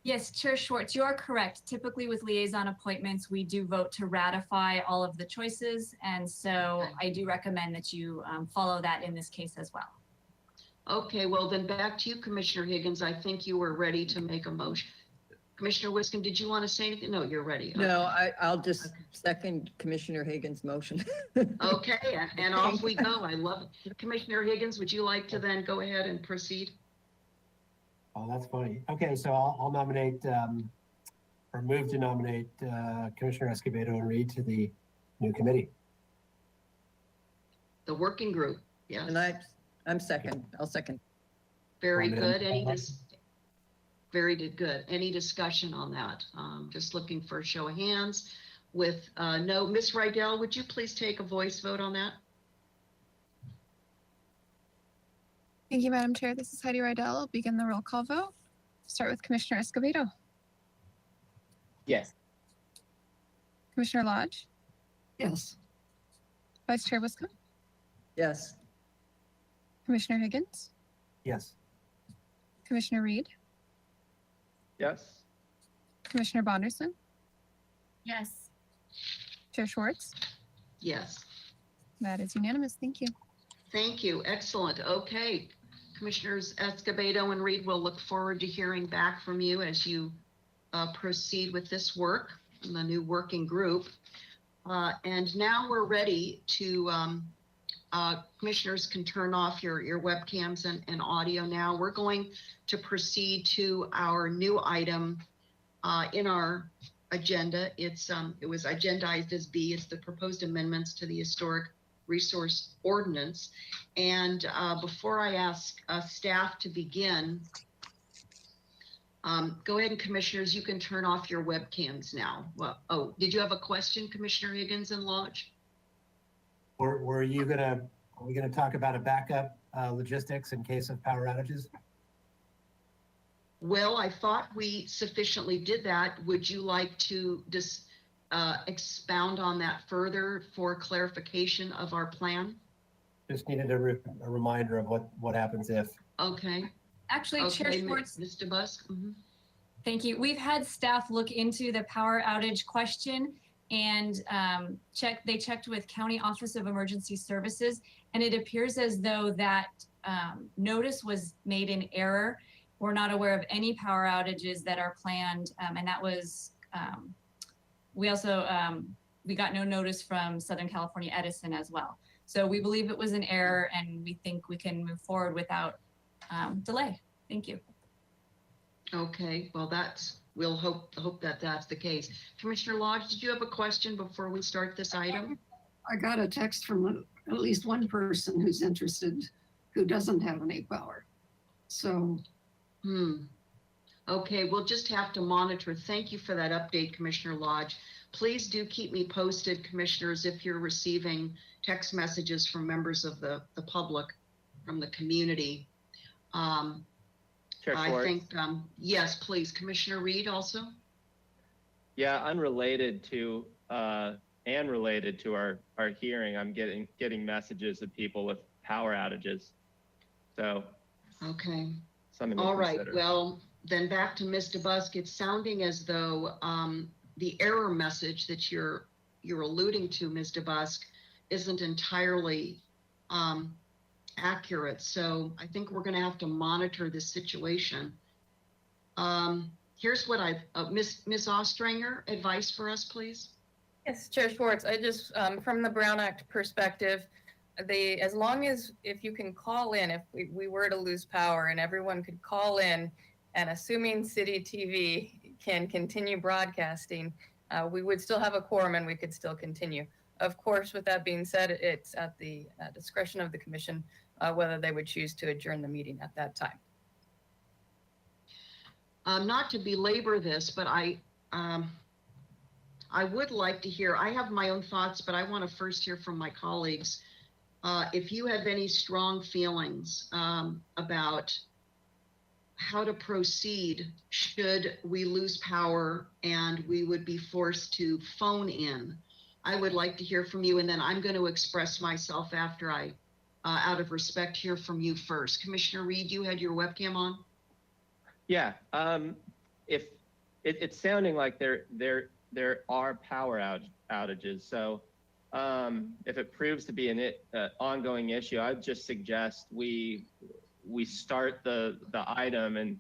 Yes, Chair Schwartz, you are correct. Typically with liaison appointments, we do vote to ratify all of the choices. And so I do recommend that you follow that in this case as well. Okay, well then back to you, Commissioner Higgins. I think you were ready to make a motion. Commissioner Wiscombe, did you want to say anything? No, you're ready. Okay. No, I'll just second Commissioner Higgins' motion. Okay, and off we go. I love it. Commissioner Higgins, would you like to then go ahead and proceed? Oh, that's funny. Okay, so I'll nominate, or move to nominate Commissioner Escobedo and Reed to the new committee. The working group, yes. And I'm second. I'll second. Very good. Very good. Any discussion on that? Just looking for a show of hands. With no, Ms. Rydell, would you please take a voice vote on that? Thank you, Madam Chair. This is Heidi Rydell. I'll begin the roll call vote. Start with Commissioner Escobedo. Yes. Commissioner Lodge. Yes. Vice Chair Wiscombe. Yes. Commissioner Higgins. Yes. Commissioner Reed. Yes. Commissioner Bonderson. Yes. Chair Schwartz. Yes. That is unanimous. Thank you. Thank you. Excellent. Okay. Commissioners Escobedo and Reed, we'll look forward to hearing back from you as you proceed with this work in the new working group. And now we're ready to, commissioners can turn off your webcams and audio now. We're going to proceed to our new item in our agenda. It was agendized as B. It's the proposed amendments to the Historic Resource Ordinance. And before I ask staff to begin, go ahead and commissioners, you can turn off your webcams now. Well, oh, did you have a question, Commissioner Higgins and Lodge? Are we gonna talk about a backup logistics in case of power outages? Well, I thought we sufficiently did that. Would you like to just expound on that further for clarification of our plan? Just needed a reminder of what happens if. Okay. Actually, Chair Schwartz, Mr. Busk. Mhm. thank you. We've had staff look into the power outage question and they checked with County Office of Emergency Services, and it appears as though that notice was made in error. We're not aware of any power outages that are planned, and that was, we also, we got no notice from Southern California Edison as well. So we believe it was an error, and we think we can move forward without delay. Thank you. Okay, well, we'll hope that that's the case. Commissioner Lodge, did you have a question before we start this item? I got a text from at least one person who's interested, who doesn't have any power. So. Okay, we'll just have to monitor. Thank you for that update, Commissioner Lodge. Please do keep me posted, commissioners, if you're receiving text messages from members of the public, from the community. Chair I Schwartz. think, yes, please. Commissioner Reed also? Yeah, unrelated to and related to our hearing, I'm getting messages of people with power outages. So okay. Something to All right, consider. well, then back to Mr. Busk. It's sounding as though the error message that you're alluding to, Mr. Busk, isn't entirely accurate. So I think we're going to have to monitor this situation. Here's what Ms. Ostranger, advice for us, please. Yes, Chair Schwartz, I just, from the Brown Act perspective, as long as if you can call in, if we were to lose power and everyone could call in, and assuming City TV can continue broadcasting, we would still have a quorum and we could still continue. Of course, with that being said, it's at the discretion of the commission whether they would choose to adjourn the meeting at that time. Not to belabor this, but I would like to hear, I have my own thoughts, but I want to first hear from my colleagues. If you have any strong feelings about how to proceed should we lose power and we would be forced to phone in, I would like to hear from you, and then I'm going to express myself after I, out of respect, hear from you first. Commissioner Reed, you had your webcam on? Yeah, if it's sounding like there are power outages, so if it proves to be an ongoing issue, I'd just suggest we start the item and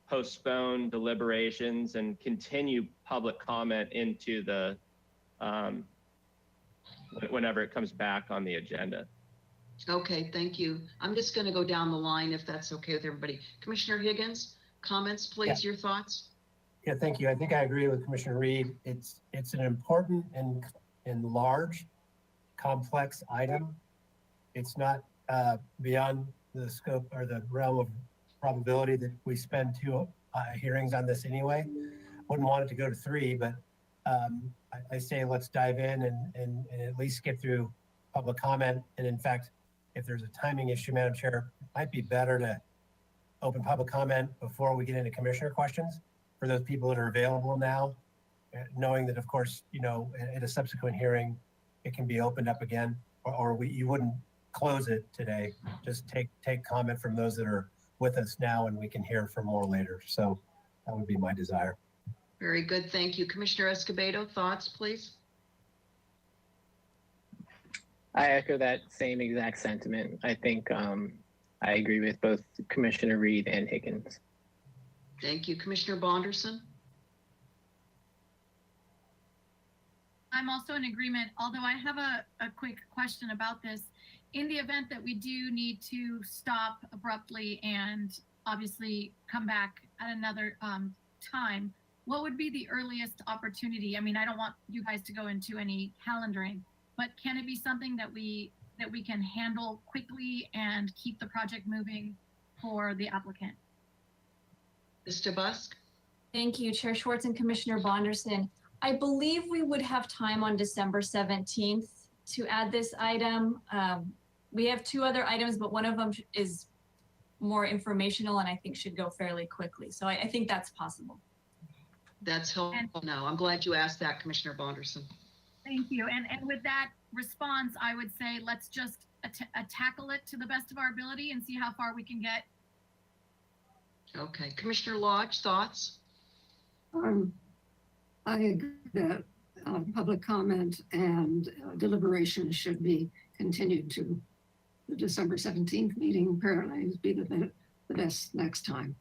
postpone deliberations and continue public comment into the whenever it comes back on the agenda. Okay, thank you. I'm just going to go down the line if that's okay with everybody. Commissioner Higgins, comments, please, your thoughts? Yeah, thank you. I think I agree with Commissioner Reed. It's an important and large, complex item. It's not beyond the scope or the realm of probability that we spend 2 hearings on this anyway. Wouldn't want it to go to 3, but I say let's dive in and at least get through public comment. And in fact, if there's a timing issue, Madam Chair, it might be better to open public comment before we get into commissioner questions for those people that are available now, knowing that, of course, at a subsequent hearing, it can be opened up again, or you wouldn't close it today. Just take comment from those that are with us now, and we can hear from more later. So that would be my desire. Very good, thank you. Commissioner Escobedo, thoughts, please? I echo that same exact sentiment. I think I agree with both Commissioner Reed and Higgins. Thank you. Commissioner Bonderson? I'm also in agreement, although I have a quick question about this. In the event that we do need to stop abruptly and obviously come back at another time, what would be the earliest opportunity? I mean, I don't want you guys to go into any calendaring, but can it be something that we can handle quickly and keep the project moving for the applicant? Mr. Busk? Thank you, Chair Schwartz and Commissioner Bonderson. I believe we would have time on December 17th to add this item. We have two other items, but one of them is more informational and I think should go fairly quickly. So I think that's possible. That's helpful. No, I'm glad you asked that, Commissioner Bonderson. Thank you. And with that response, I would say let's just tackle it to the best of our ability and see how far we can get. Okay. Commissioner Lodge, thoughts? I agree that public comment and deliberation should be continued to the December 17th meeting. Apparently, would be the best next time.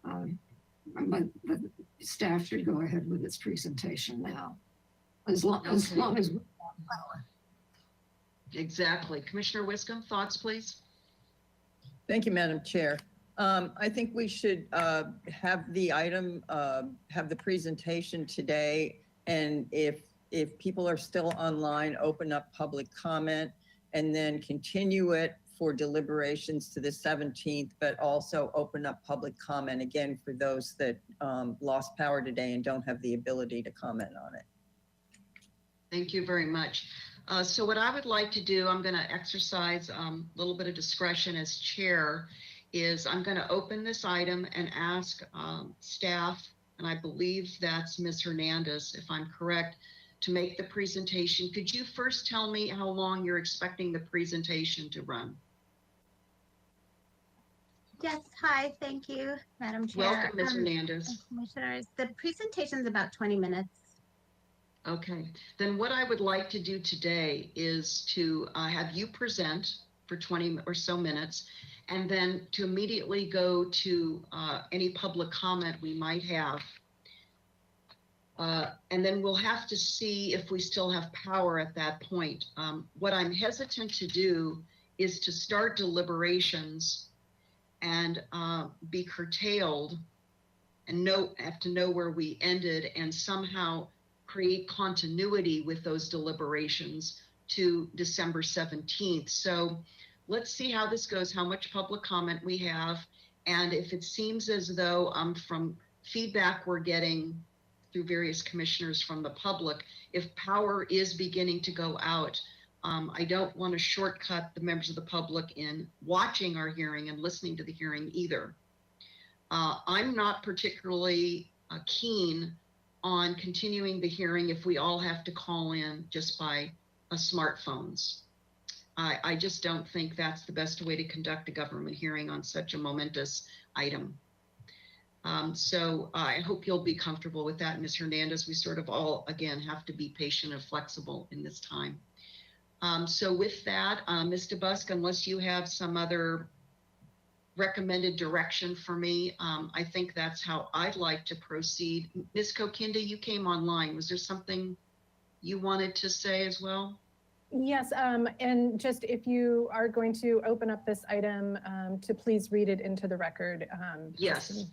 But the staff should go ahead with its presentation now, as long as we have power. Exactly. Commissioner Wiscombe, thoughts, please? Thank you, Madam Chair. I think we should have the item, have the presentation today, and if people are still online, open up public comment, and then continue it for deliberations to the 17th, but also open up public comment again for those that lost power today and don't have the ability to comment on it. Thank you very much. So what I would like to do, I'm going to exercise a little bit of discretion as chair, is I'm going to open this item and ask staff, and I believe that's Ms. Hernandez, if I'm correct, to make the presentation. Could you first tell me how long you're expecting the presentation to run? Yes, hi, thank you, Madam Chair. Welcome, Ms. Hernandez. Commissioners, the presentation is about 20 minutes. Okay, then what I would like to do today is to have you present for 20 or so minutes, and then to immediately go to any public comment we might have. And then we'll have to see if we still have power at that point. What I'm hesitant to do is to start deliberations and be curtailed and have to know where we ended and somehow create continuity with those deliberations to December 17th. So let's see how this goes, how much public comment we have. And if it seems as though from feedback we're getting through various commissioners from the public, if power is beginning to go out, I don't want to shortcut the members of the public in watching our hearing and listening to the hearing either. I'm not particularly keen on continuing the hearing if we all have to call in just by smartphones. I just don't think that's the best way to conduct a government hearing on such a momentous item. So I hope you'll be comfortable with that, Ms. Hernandez. We sort of all, again, have to be patient and flexible in this time. So with that, Mr. Busk, unless you have some other recommended direction for me, I think that's how I'd like to proceed. Ms. Kokinda, you came online. Was there something you wanted to say as well? Yes, and just if you are going to open up this item, to please read it into the record. Yes.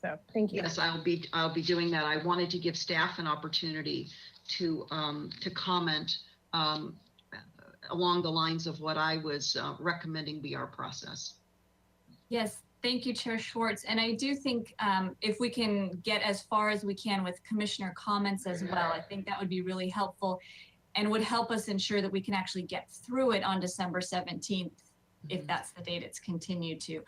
So thank you. Yes, I'll be doing that. I wanted to give staff an opportunity to comment along the lines of what I was recommending be our process. Yes, thank you, Chair Schwartz. And I do think if we can get as far as we can with commissioner comments as well, I think that would be really helpful and would help us ensure that we can actually get through it on December 17th, if that's the date it's continued to.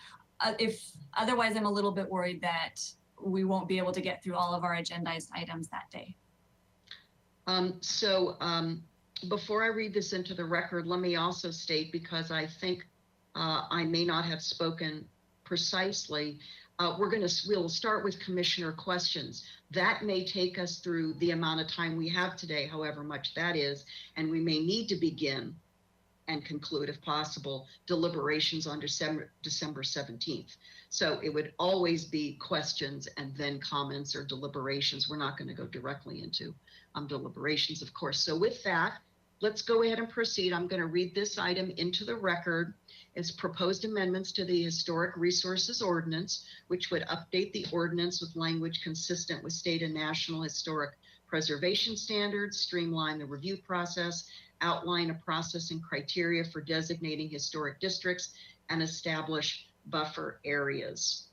If otherwise, I'm a little bit worried that we won't be able to get through all of our agendized items that day. Before I read this into the record, let me also state, because I think I may not have spoken precisely, we'll start with commissioner questions. That may take us through the amount of time we have today, however much that is, and we may need to begin and conclude, if possible, deliberations on December 17th. So it would always be questions and then comments or deliberations. We're not going to go directly into deliberations, of course. So with that, let's go ahead and proceed. I'm going to read this item into the record. It's proposed amendments to the Historic Resources Ordinance, which would update the ordinance with language consistent with state and national historic preservation standards, streamline the review process, outline a process and criteria for designating historic districts, and establish buffer areas.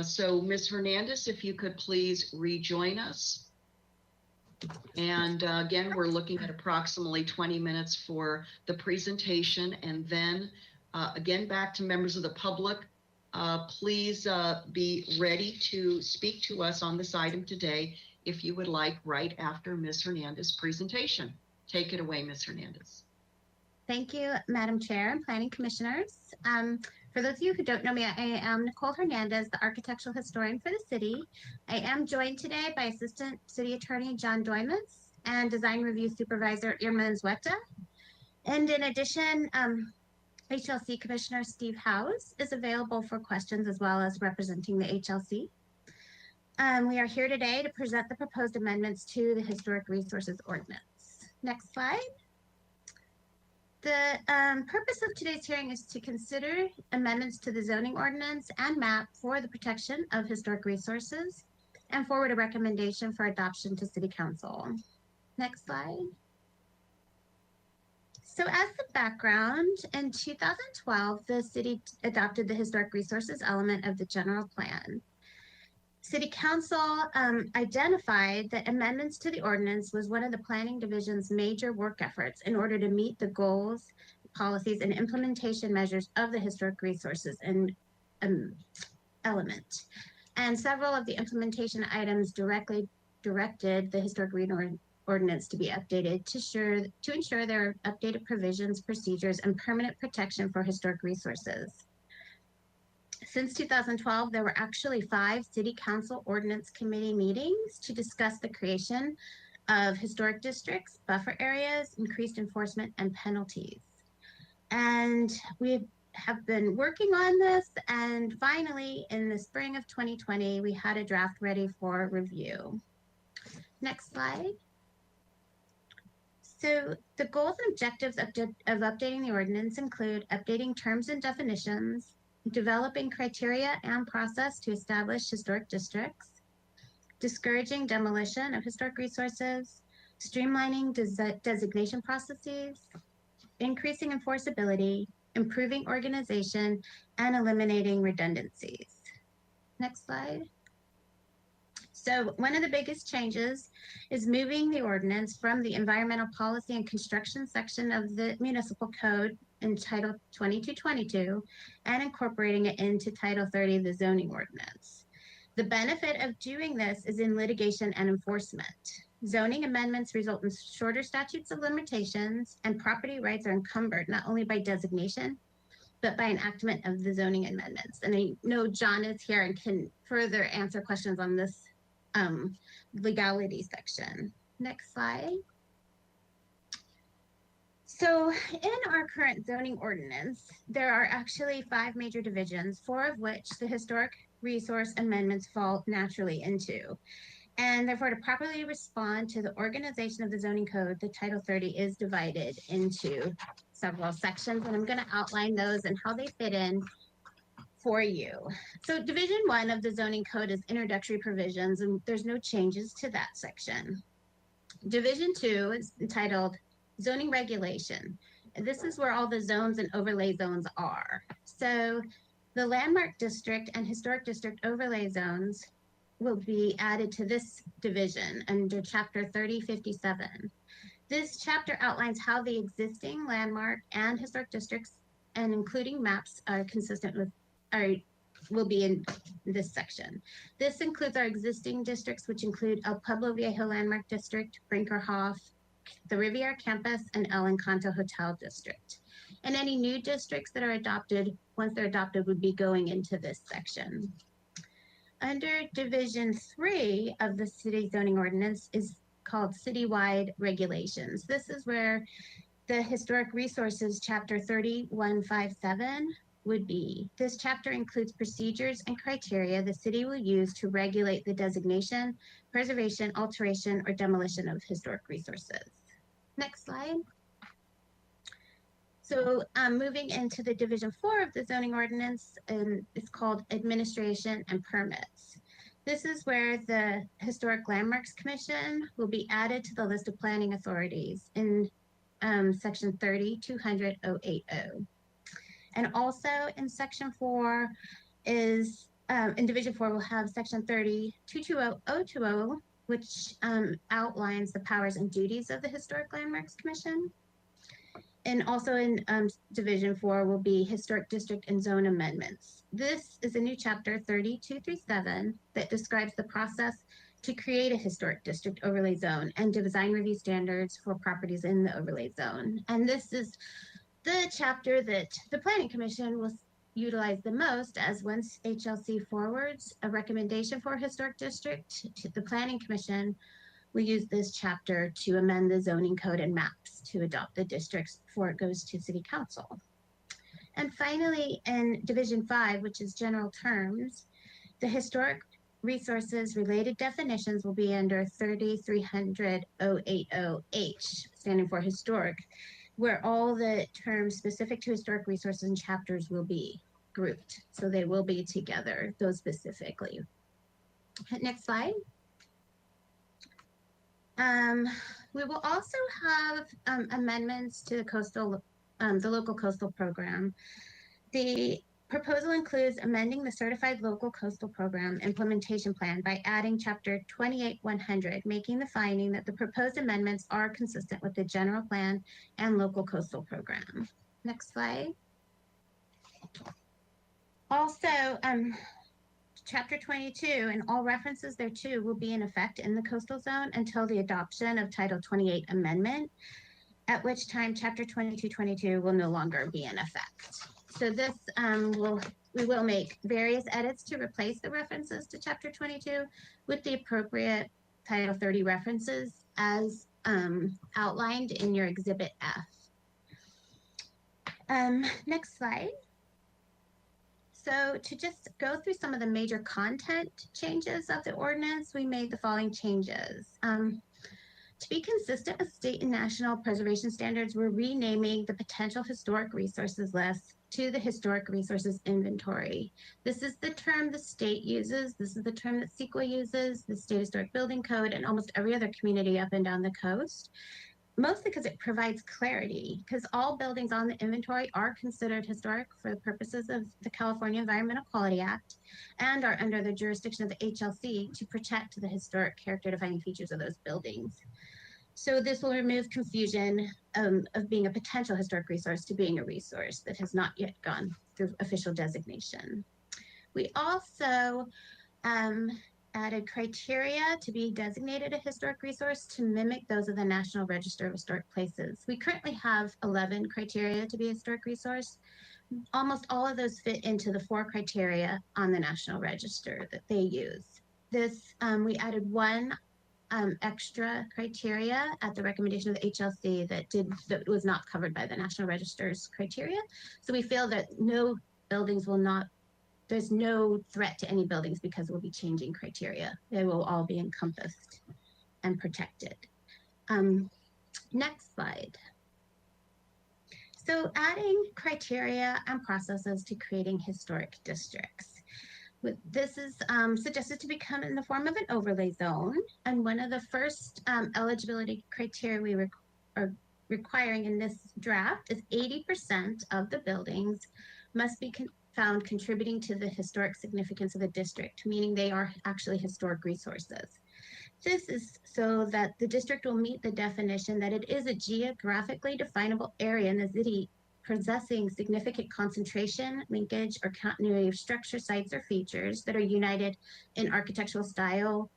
So Ms. Hernandez, if you could please rejoin us. And again, we're looking at approximately 20 minutes for the presentation. And then again, back to members of the public, please be ready to speak to us on this item today if you would like, right after Ms. Hernandez's presentation. Take it away, Ms. Hernandez. Thank you, Madam Chair and Planning Commissioners. For those of you who don't know me, I am Nicole Hernandez, the architectural historian for the city. I am joined today by Assistant City Attorney John Doymus and Design Review Supervisor Irma Nzweta. And in addition, HLC Commissioner Steve Howes is available for questions as well as representing the HLC. We are here today to present the proposed amendments to the Historic Resources Ordinance. Next slide. The purpose of today's hearing is to consider amendments to the zoning ordinance and map for the protection of historic resources and forward a recommendation for adoption to City Council. Next slide. So as the background, in 2012, the city adopted the historic resources element of the general plan. City Council identified that amendments to the ordinance was one of the Planning Division's major work efforts in order to meet the goals, policies, and implementation measures of the historic resources and element. And several of the implementation items directly directed the historic ordinance to be updated to ensure there are updated provisions, procedures, and permanent protection for historic resources. Since 2012, there were actually 5 City Council Ordinance Committee meetings to discuss the creation of historic districts, buffer areas, increased enforcement, and penalties. And we have been working on this, and finally, in the spring of 2020, we had a draft ready for review. Next slide. So the goals and objectives of updating the ordinance include updating terms and definitions, developing criteria and process to establish historic districts, discouraging demolition of historic resources, streamlining designation processes, increasing enforceability, improving organization, and eliminating redundancies. Next slide. So one of the biggest changes is moving the ordinance from the environmental policy and construction section of the municipal code in Title 2222 and incorporating it into Title 30 of the zoning ordinance. The benefit of doing this is in litigation and enforcement. Zoning amendments result in shorter statutes of limitations, and property rights are encumbered not only by designation, but by enactment of the zoning amendments. And I know John is here and can further answer questions on this legality section. Next slide. So in our current zoning ordinance, there are actually 5 major divisions, 4 of which the historic resource amendments fall naturally into. And therefore, to properly respond to the organization of the zoning code, the Title 30 is divided into several sections, and I'm going to outline those and how they fit in for you. So Division 1 of the zoning code is introductory provisions, and there's no changes to that section. Division 2 is entitled zoning regulation. And this is where all the zones and overlay zones are. So the landmark district and historic district overlay zones will be added to this division under Chapter 3057. This chapter outlines how the existing landmark and historic districts, and including maps, are consistent with will be in this section. This includes our existing districts, which include El Pueblo Viejo Landmark District, Brinkerhoff, the Riviera Campus, and El Encanto Hotel District. And any new districts that are adopted, once they're adopted, would be going into this section. Under Division 3 of the city zoning ordinance is called citywide regulations. This is where the Historic Resources, Chapter 3157 would be, this chapter includes procedures and criteria the city will use to regulate the designation, preservation, alteration, or demolition of historic resources. Next slide. So moving into the Division 4 of the zoning ordinance, it's called Administration and Permits. This is where the Historic Landmarks Commission will be added to the list of planning authorities in section 30-200-080. And also in section 4 is, in Division 4, we'll have section 30-220-020, which outlines the powers and duties of the Historic Landmarks Commission. And also in Division 4 will be Historic District and Zone Amendments. This is a new chapter 3237 that describes the process to create a historic district overlay zone and design review standards for properties in the overlay zone. And this is the chapter that the Planning Commission will utilize the most, as once HLC forwards a recommendation for a historic district to the Planning Commission, we use this chapter to amend the zoning code and maps to adopt the districts before it goes to City Council. And finally, in Division 5, which is general terms, the historic resources related definitions will be under 3300-080H, standing for historic, where all the terms specific to historic resources and chapters will be grouped. So they will be together, those specifically. Next slide. We will also have amendments to the coastal, the local coastal program. The proposal includes amending the Certified Local Coastal Program Implementation Plan by adding Chapter 28-100, making the finding that the proposed amendments are consistent with the general plan and local coastal program. Next slide. Also, Chapter 22 and all references thereto will be in effect in the coastal zone until the adoption of Title 28 amendment, at which time Chapter 2222 will no longer be in effect. So this we will make various edits to replace the references to Chapter 22 with the appropriate Title 30 references as outlined in your Exhibit F. Next slide. So to just go through some of the major content changes of the ordinance, we made the following changes. To be consistent with state and national preservation standards, we're renaming the potential historic resources list to the historic resources inventory. This is the term the state uses. This is the term that CEQA uses, the State Historic Building Code, and almost every other community up and down the coast. Mostly because it provides clarity, because all buildings on the inventory are considered historic for the purposes of the California Environmental Quality Act and are under the jurisdiction of the HLC to protect the historic character defining features of those buildings. So this will remove confusion of being a potential historic resource to being a resource that has not yet gone through official designation. We also added criteria to be designated a historic resource to mimic those of the National Register of Historic Places. We currently have 11 criteria to be a historic resource. Almost all of those fit into the 4 criteria on the National Register that they use. This, we added one extra criteria at the recommendation of the HLC that was not covered by the National Register's criteria. So we feel that no buildings will not, there's no threat to any buildings because we'll be changing criteria. They will all be encompassed and protected. Next slide. So adding criteria and processes to creating historic districts. This is suggested to become in the form of an overlay zone. And one of the first eligibility criteria we are requiring in this draft is 80% of the buildings must be found contributing to the historic significance of the district, meaning they are actually historic resources. This is so that the district will meet the definition that it is a geographically definable area in the city possessing significant concentration, linkage, or continuity of structure, sites, or features that are united in architectural style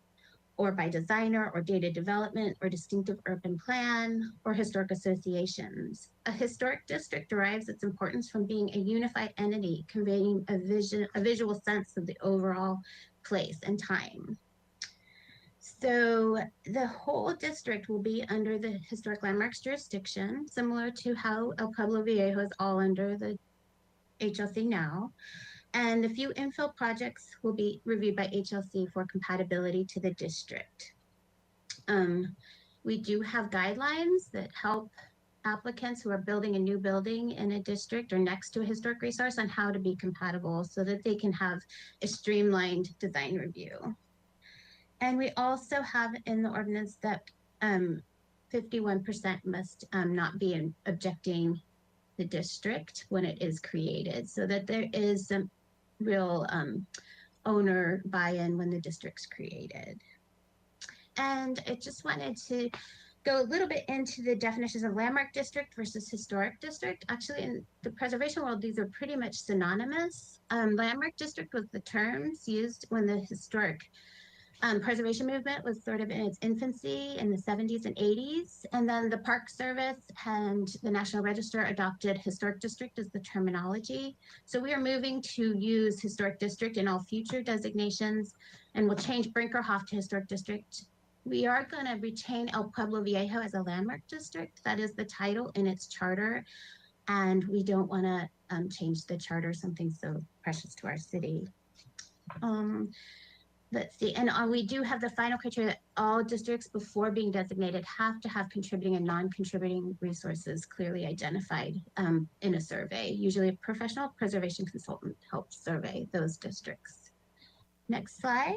or by designer or data development or distinctive urban plan or historic associations. A historic district derives its importance from being a unified entity conveying a visual sense of the overall place and time. So the whole district will be under the historic landmarks jurisdiction, similar to how El Pueblo Viejo is all under the HLC now. And a few infill projects will be reviewed by HLC for compatibility to the district. We do have guidelines that help applicants who are building a new building in a district or next to a historic resource on how to be compatible so that they can have a streamlined design review. And we also have in the ordinance that 51% must not be objecting the district when it is created, so that there is some real owner buy-in when the district's created. And I just wanted to go a little bit into the definitions of landmark district versus historic district. Actually, in the preservation world, these are pretty much synonymous. Landmark district was the terms used when the historic preservation movement was sort of in its infancy in the 70s and 80s. And then the Park Service and the National Register adopted historic district as the terminology. So we are moving to use historic district in all future designations, and we'll change Brinkerhoff to historic district. We are going to retain El Pueblo Viejo as a landmark district. That is the title in its charter. And we don't want to change the charter, something so precious to our city. Let's see, and we do have the final criteria that all districts before being designated have to have contributing and non-contributing resources clearly identified in a survey. Usually a professional preservation consultant helps survey those districts. Next slide.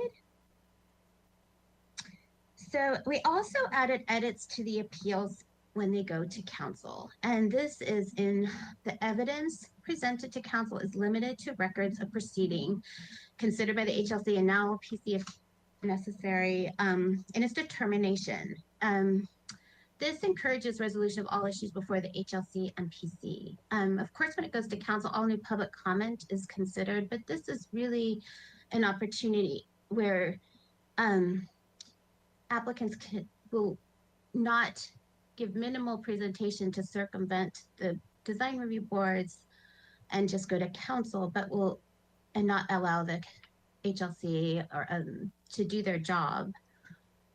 So we also added edits to the appeals when they go to council. And this is in the evidence presented to council is limited to records of proceeding considered by the HLC and now PC if necessary in its determination. This encourages resolution of all issues before the HLC and PC. Of course, when it goes to council, all new public comment is considered, but this is really an opportunity where applicants will not give minimal presentation to circumvent the design review boards and just go to council, but will and not allow the HLC or to do their job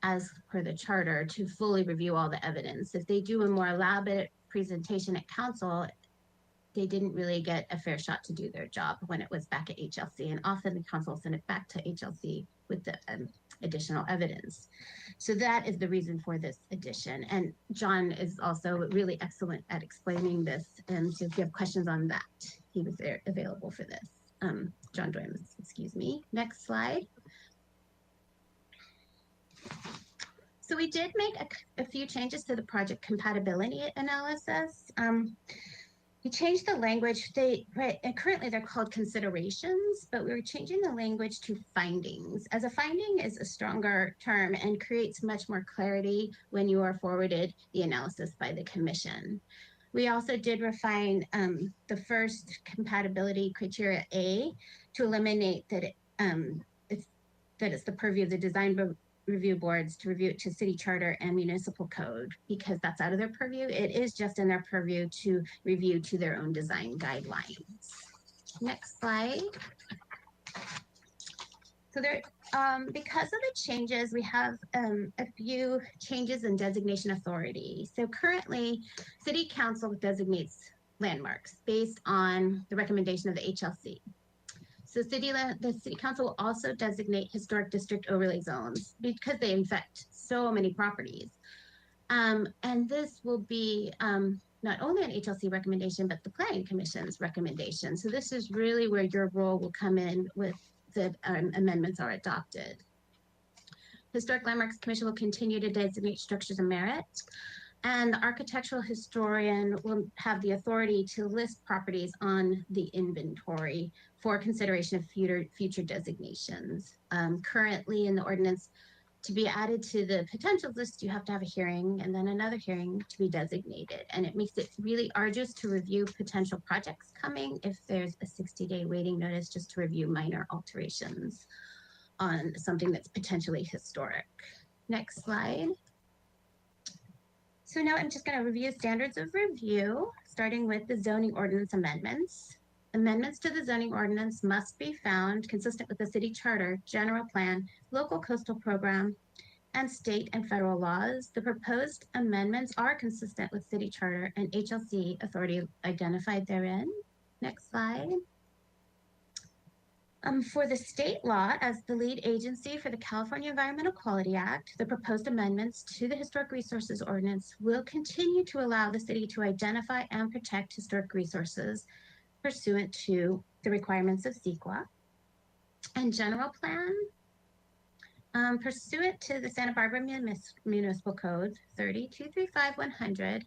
as per the charter to fully review all the evidence. If they do a more elaborate presentation at council, they didn't really get a fair shot to do their job when it was back at HLC, and often the council sent it back to HLC with the additional evidence. So that is the reason for this addition. And John is also really excellent at explaining this. And so if you have questions on that, he was there available for this. John Doymus, excuse me. Next slide. So we did make a few changes to the project compatibility analysis. We changed the language. Currently they're called considerations, but we were changing the language to findings, as a finding is a stronger term and creates much more clarity when you are forwarded the analysis by the commission. We also did refine the first compatibility criteria A to eliminate that it's the purview of the design review boards to review it to city charter and municipal code, because that's out of their purview. It is just in their purview to review to their own design guidelines. Next slide. So there, because of the changes, we have a few changes in designation authority. So currently, City Council designates landmarks based on the recommendation of the HLC. So the City Council will also designate historic district overlay zones because they infect so many properties. And this will be not only an HLC recommendation, but the Planning Commission's recommendation. So this is really where your role will come in with the amendments are adopted. Historic Landmarks Commission will continue to designate structures of merit, and the architectural historian will have the authority to list properties on the inventory for consideration of future designations. Currently in the ordinance, to be added to the potential list, you have to have a hearing and then another hearing to be designated. And it makes it really arduous to review potential projects coming if there's a 60-day waiting notice just to review minor alterations on something that's potentially historic. Next slide. So now I'm just going to review standards of review, starting with the zoning ordinance amendments. Amendments to the zoning ordinance must be found consistent with the city charter, general plan, local coastal program, and state and federal laws. The proposed amendments are consistent with city charter and HLC authority identified therein. Next slide. For the state law, as the lead agency for the California Environmental Quality Act, the proposed amendments to the Historic Resources Ordinance will continue to allow the city to identify and protect historic resources pursuant to the requirements of CEQA. And general plan, pursuant to the Santa Barbara Municipal Code 3235100,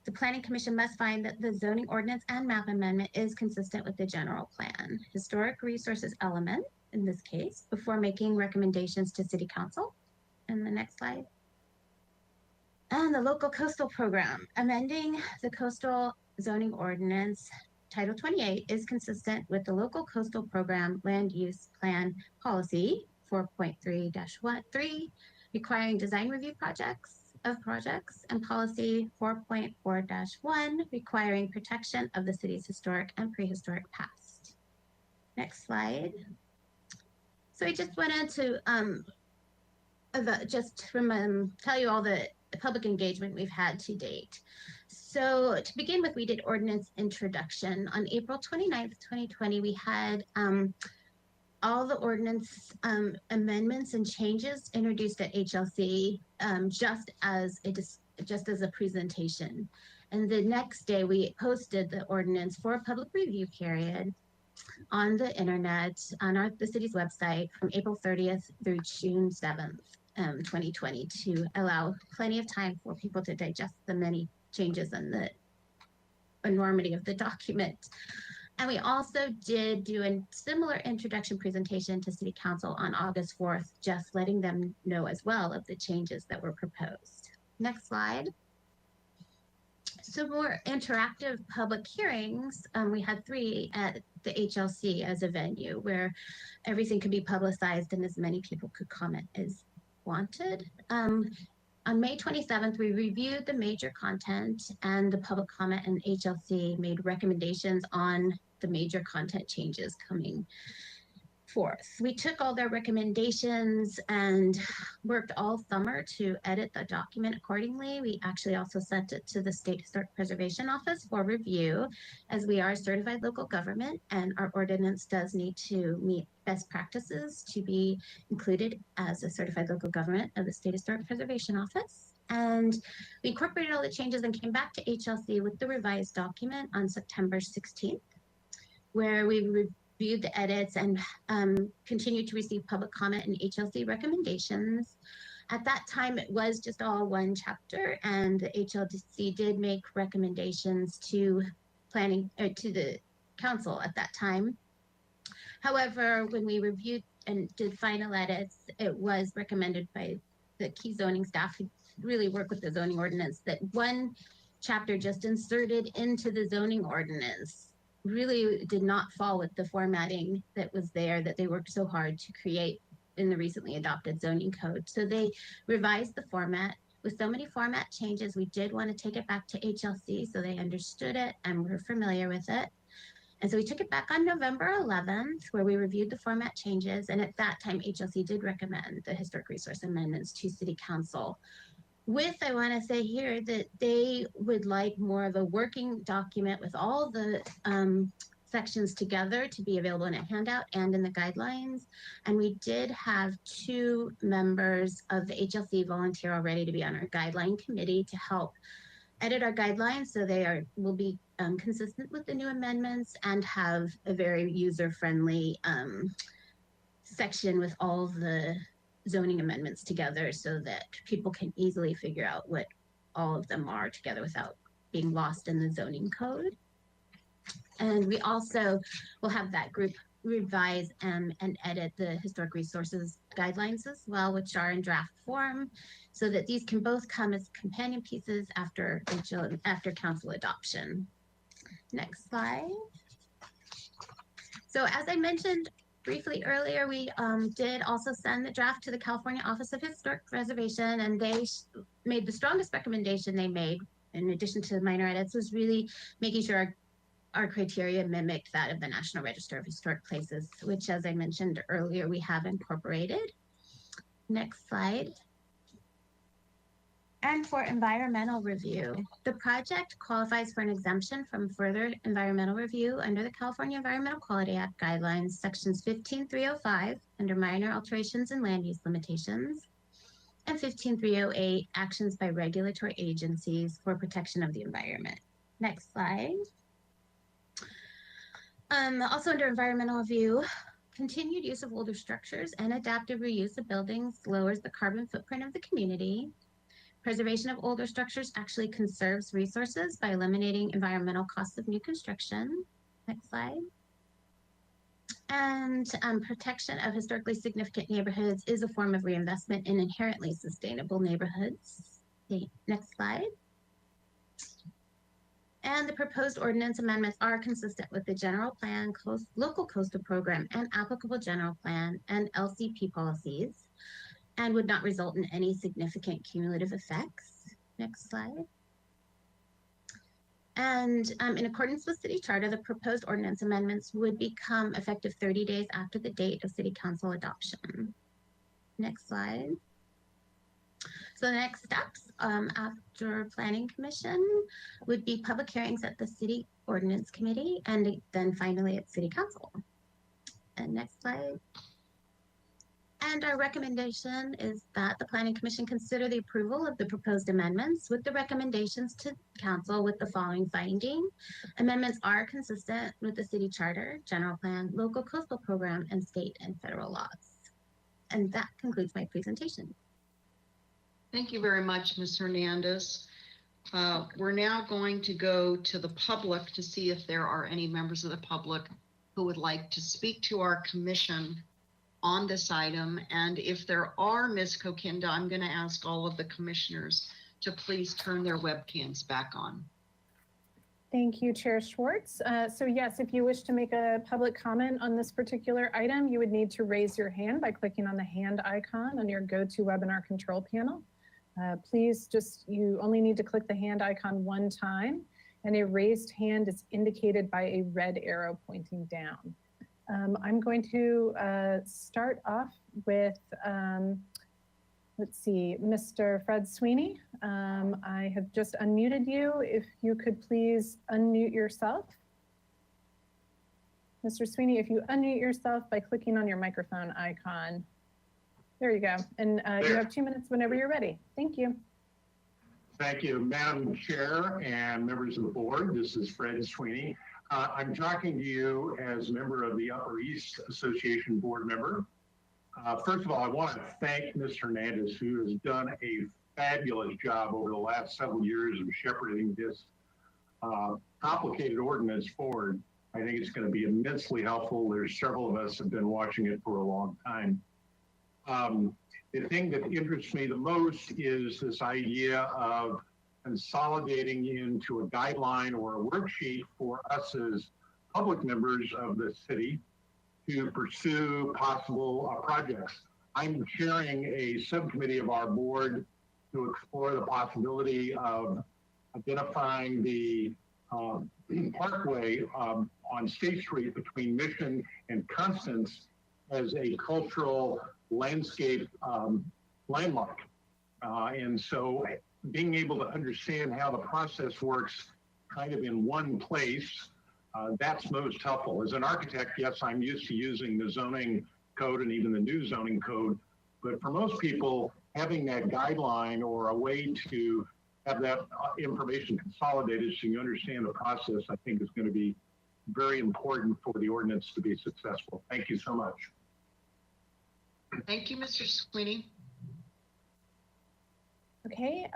the Planning Commission must find that the zoning ordinance and map amendment is consistent with the general plan, historic resources element, in this case, before making recommendations to City Council. And the next slide. And the local coastal program, amending the coastal zoning ordinance, Title 28 is consistent with the local coastal program land use plan policy 4.3-3, requiring design review projects, and policy 4.4-1, requiring protection of the city's historic and prehistoric past. Next slide. So I just wanted to tell you all the public engagement we've had to date. So to begin with, we did ordinance introduction. On April 29th, 2020, we had all the ordinance amendments and changes introduced at HLC just as a presentation. And the next day we posted the ordinance for a public review period on the internet on the city's website from April 30th through June 7th, 2020, to allow plenty of time for people to digest the many changes and the enormity of the document. And we also did do a similar introduction presentation to City Council on August 4th, just letting them know as well of the changes that were proposed. Next slide. So more interactive public hearings, we had 3 at the HLC as a venue where everything could be publicized and as many people could comment as wanted. On May 27th, we reviewed the major content and the public comment, and HLC made recommendations on the major content changes coming forth. We took all their recommendations and worked all summer to edit the document accordingly. We actually also sent it to the State Historic Preservation Office for review, as we are a certified local government and our ordinance does need to meet best practices to be included as a certified local government of the State Historic Preservation Office. And we incorporated all the changes and came back to HLC with the revised document on September 16th, where we reviewed the edits and continued to receive public comment and HLC recommendations. At that time, it was just all one chapter, and the HLC did make recommendations to to the council at that time. However, when we reviewed and did final edits, it was recommended by the key zoning staff who really work with the zoning ordinance that one chapter just inserted into the zoning ordinance really did not fall with the formatting that was there that they worked so hard to create in the recently adopted zoning code. So they revised the format. With so many format changes, we did want to take it back to HLC so they understood it and were familiar with it. And so we took it back on November 11th, where we reviewed the format changes. And at that time, HLC did recommend the historic resource amendments to City Council. I want to say here that they would like more of a working document with all the sections together to be available in a handout and in the guidelines. And we did have 2 members of the HLC volunteer already to be on our guideline committee to help edit our guidelines so they will be consistent with the new amendments and have a very user-friendly section with all the zoning amendments together so that people can easily figure out what all of them are together without being lost in the zoning code. And we also will have that group revise and edit the historic resources guidelines as well, which are in draft form, so that these can both come as companion pieces after council adoption. Next slide. So as I mentioned briefly earlier, we did also send the draft to the California Office of Historic Preservation, and they made the strongest recommendation they made, in addition to the minor edits, was really making sure our criteria mimicked that of the National Register of Historic Places, which, as I mentioned earlier, we have incorporated. Next slide. And for environmental review, the project qualifies for an exemption from further environmental review under the California Environmental Quality Act guidelines, sections 15305 under minor alterations and land use limitations, and 15308 actions by regulatory agencies for protection of the environment. Next slide. Also under environmental review, continued use of older structures and adaptive reuse of buildings lowers the carbon footprint of the community. Preservation of older structures actually conserves resources by eliminating environmental costs of new construction. Next slide. And protection of historically significant neighborhoods is a form of reinvestment in inherently sustainable neighborhoods. Okay, next slide. And the proposed ordinance amendments are consistent with the general plan, local coastal program, and applicable general plan and LCP policies, and would not result in any significant cumulative effects. Next slide. And in accordance with City Charter, the proposed ordinance amendments would become effective 30 days after the date of City Council adoption. Next slide. So the next steps after Planning Commission would be public hearings at the City Ordinance Committee and then finally at City Council. And next slide. And our recommendation is that the Planning Commission consider the approval of the proposed amendments with the recommendations to Council with the following finding. Amendments are consistent with the City Charter, General Plan, Local Coastal Program, and state and federal laws. And that concludes my presentation. Thank you very much, Ms. Hernandez. We're now going to go to the public to see if there are any members of the public who would like to speak to our commission on this item. And if there are, Ms. Kokinda, I'm going to ask all of the commissioners to please turn their webcams back on. Thank you, Chair Schwartz. So yes, if you wish to make a public comment on this particular item, you would need to raise your hand by clicking on the hand icon on your GoToWebinar control panel. Please you only need to click the hand icon one time, and a raised hand is indicated by a red arrow pointing down. I'm going to start off with, let's see, Mr. Fred Sweeney. I have just unmuted you. If you could please unmute yourself. Mr. Sweeney, if you unmute yourself by clicking on your microphone icon. There you go. And you have 2 minutes whenever you're ready. Thank you. Thank you, Madam Chair and members of the board. This is Fred Sweeney. I'm talking to you as a member of the Upper East Association board member. First of all, I want to thank Ms. Hernandez, who has done a fabulous job over the last several years of shepherding this complicated ordinance forward. I think it's going to be immensely helpful. There's several of us have been watching it for a long time. The thing that interests me the most is this idea of consolidating into a guideline or a worksheet for us as public members of the city to pursue possible projects. I'm chairing a subcommittee of our board to explore the possibility of identifying the parkway on State Street between Mission and Constance as a cultural landscape landmark. And so being able to understand how the process works kind of in one place, that's most helpful. As an architect, yes, I'm used to using the zoning code and even the new zoning code, but for most people, having that guideline or a way to have that information consolidated so you understand the process, I think is going to be very important for the ordinance to be successful. Thank you so much. Thank you, Mr. Sweeney. Okay,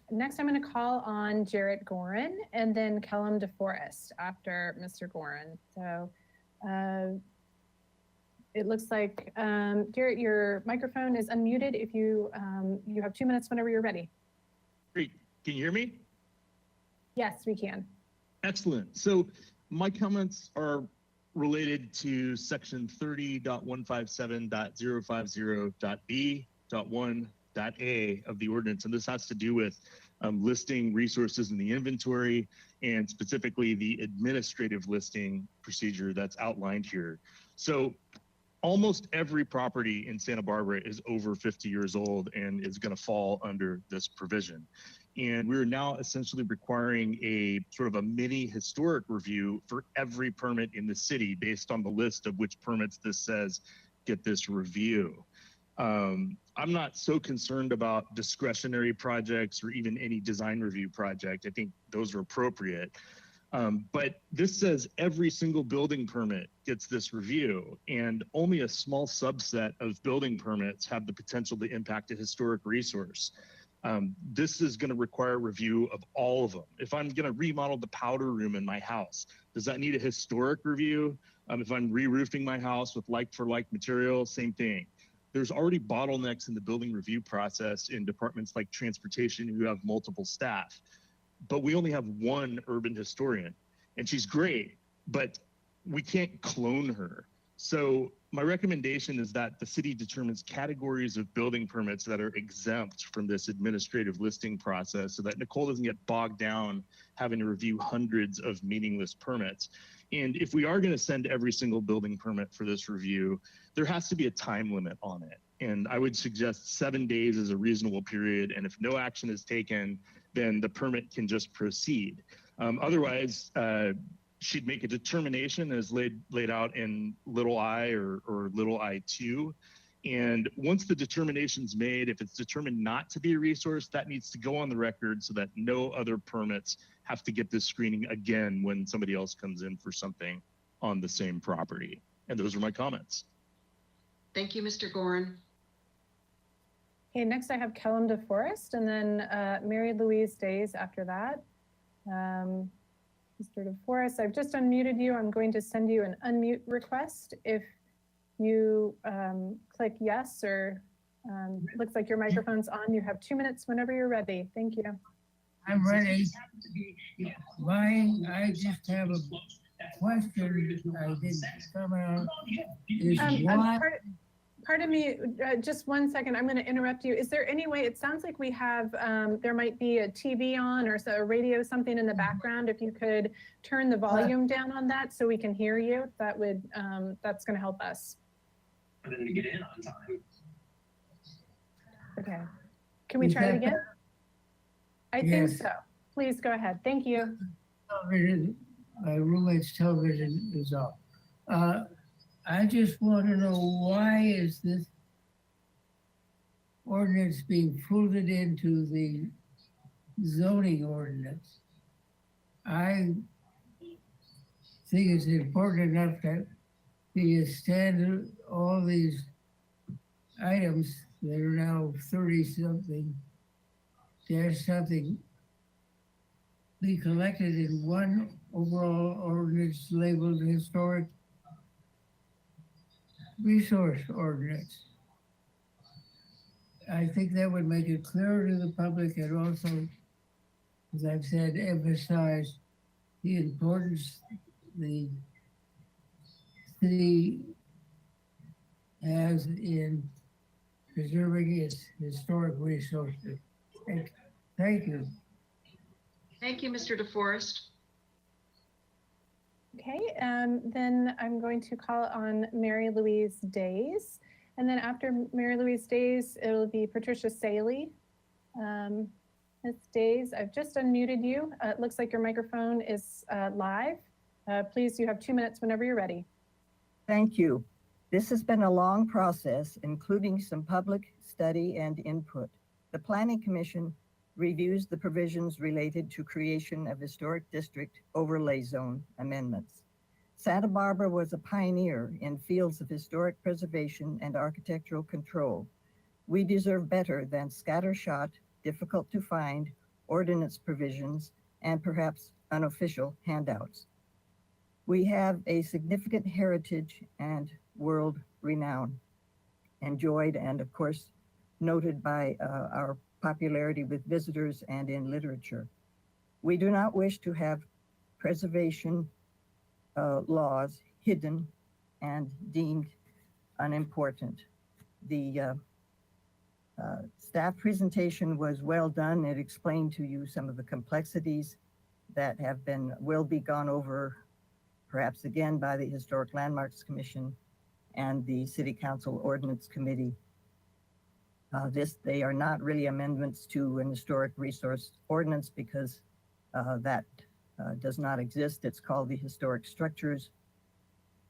next I'm going to call on Jarrett Gorin and then Kellum DeForest after Mr. Gorin. So it looks like, Jarrett, your microphone is unmuted. If you have 2 minutes whenever you're ready. Great. Can you hear me? Yes, we can. Excellent. So my comments are related to section 30.157.050.b.1.a of the ordinance. And this has to do with listing resources in the inventory and specifically the administrative listing procedure that's outlined here. So almost every property in Santa Barbara is over 50 years old and is going to fall under this provision. And we're now essentially requiring a sort of a mini historic review for every permit in the city based on the list of which permits this says get this review. I'm not so concerned about discretionary projects or even any design review project. I think those are appropriate. But this says every single building permit gets this review, and only a small subset of building permits have the potential to impact a historic resource. This is going to require review of all of them. If I'm going to remodel the powder room in my house, does that need a historic review? If I'm re-roofing my house with like-for-like material, same thing. There's already bottlenecks in the building review process in departments like transportation who have multiple staff. But we only have one urban historian, and she's great, but we can't clone her. So my recommendation is that the city determines categories of building permits that are exempt from this administrative listing process so that Nicole doesn't get bogged down having to review hundreds of meaningless permits. And if we are going to send every single building permit for this review, there has to be a time limit on it. And I would suggest 7 days is a reasonable period. And if no action is taken, then the permit can just proceed. Otherwise, she'd make a determination as laid out in little I or little I2. And once the determination's made, if it's determined not to be a resource, that needs to go on the record so that no other permits have to get this screening again when somebody else comes in for something on the same property. And those are my comments. Thank you, Mr. Gorin. Okay, next I have Kellum DeForest, and then Mary Louise Days after that. Mr. DeForest, I've just unmuted you. I'm going to send you an unmute request. If you click yes, or looks like your microphone's on, you have 2 minutes whenever you're ready. Thank you. I'm ready. Ryan, I just have a question. I didn't come out. Is why? Pardon me, just 1 second. I'm going to interrupt you. Is there any way, it sounds like we have, there might be a TV on or a radio, something in the background. If you could turn the volume down on that so we can hear you, that would, that's going to help us. For them to get in on time. Okay. Can we try it again? I think so. Please go ahead. Thank you. Television, my roommate's television is off. I just want to know, why is this ordinance being folded into the zoning ordinance? I think it's important enough that the standard, all these items that are now 30-something, there's something, be collected in one overall ordinance labeled historic resource ordinance. I think that would make it clearer to the public, and also, as I've said, emphasize the importance the city has in preserving its historic resources. Thank you. Thank you, Mr. DeForest. Okay, then I'm going to call on Mary Louise Days. And then after Mary Louise Days, it'll be Patricia Saley. Ms. Days, I've just unmuted you. It looks like your microphone is live. Please, you have 2 minutes whenever you're ready. Thank you. This has been a long process, including some public study and input. The Planning Commission reviews the provisions related to creation of historic district overlay zone amendments. Santa Barbara was a pioneer in fields of historic preservation and architectural control. We deserve better than scattershot, difficult to find ordinance provisions and perhaps unofficial handouts. We have a significant heritage and world renown, enjoyed and of course noted by our popularity with visitors and in literature. We do not wish to have preservation laws hidden and deemed unimportant. The staff presentation was well done. It explained to you some of the complexities that will be gone over perhaps again by the Historic Landmarks Commission and the City Council Ordinance Committee. They are not really amendments to an historic resource ordinance because that does not exist. It's called the Historic Structures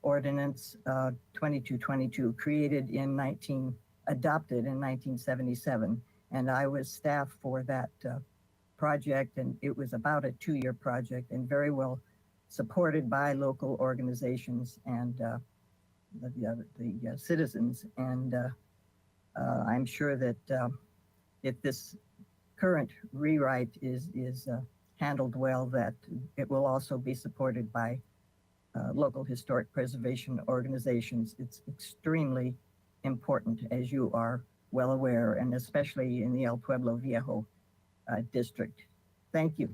Ordinance 2222, adopted in 1977. And I was staff for that project, and it was about a 2-year project and very well supported by local organizations and the citizens. And I'm sure that if this current rewrite is handled well, that it will also be supported by local historic preservation organizations. It's extremely important, as you are well aware, and especially in the El Pueblo Viejo district. Thank you.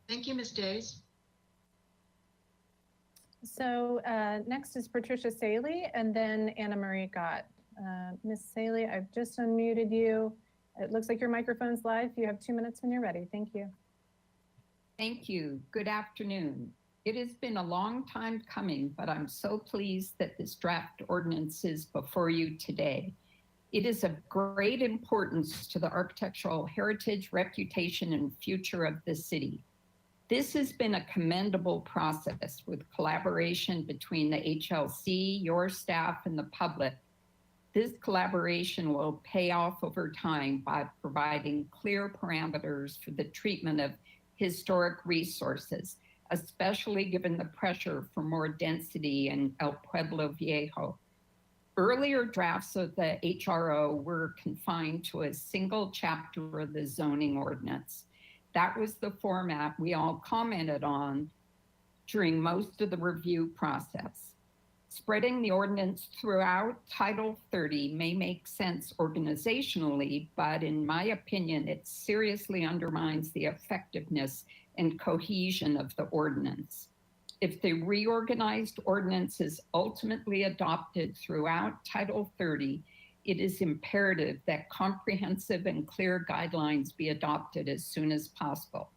Thank you, Ms. Days. So next is Patricia Saley and then Anna Marie Gott. Ms. Saley, I've just unmuted you. It looks like your microphone's live. You have 2 minutes when you're ready. Thank you. Thank you. Good afternoon. It has been a long time coming, but I'm so pleased that this draft ordinance is before you today. It is of great importance to the architectural heritage, reputation, and future of the city. This has been a commendable process with collaboration between the HLC, your staff, and the public. This collaboration will pay off over time by providing clear parameters for the treatment of historic resources, especially given the pressure for more density in El Pueblo Viejo. Earlier drafts of the HRO were confined to a single chapter of the zoning ordinance. That was the format we all commented on during most of the review process. Spreading the ordinance throughout Title 30 may make sense organizationally, but in my opinion, it seriously undermines the effectiveness and cohesion of the ordinance. If the reorganized ordinance is ultimately adopted throughout Title 30, it is imperative that comprehensive and clear guidelines be adopted as soon as possible.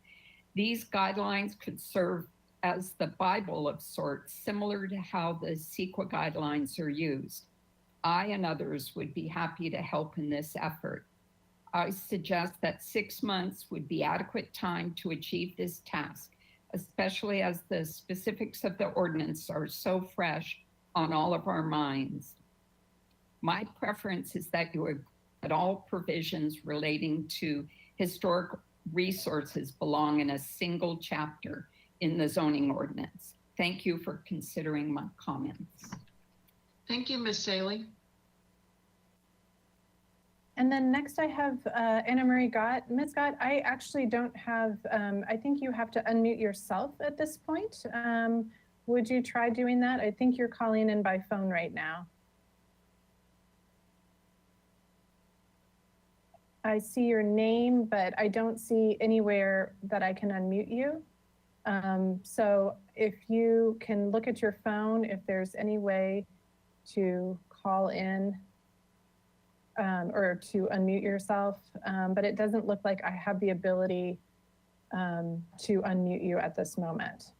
These guidelines could serve as the Bible of sorts, similar to how the CEQA guidelines are used. I and others would be happy to help in this effort. I suggest that 6 months would be adequate time to achieve this task, especially as the specifics of the ordinance are so fresh on all of our minds. My preference is that you agree that all provisions relating to historic resources belong in a single chapter in the zoning ordinance. Thank you for considering my comments. Thank you, Ms. Saley. And then next I have Anna Marie Gott. Ms. Gott, I actually don't have, I think you have to unmute yourself at this point. Would you try doing that? I think you're calling in by phone right now. I see your name, but I don't see anywhere that I can unmute you. So if you can look at your phone, if there's any way to call in or to unmute yourself, but it doesn't look like I have the ability to unmute you at this moment.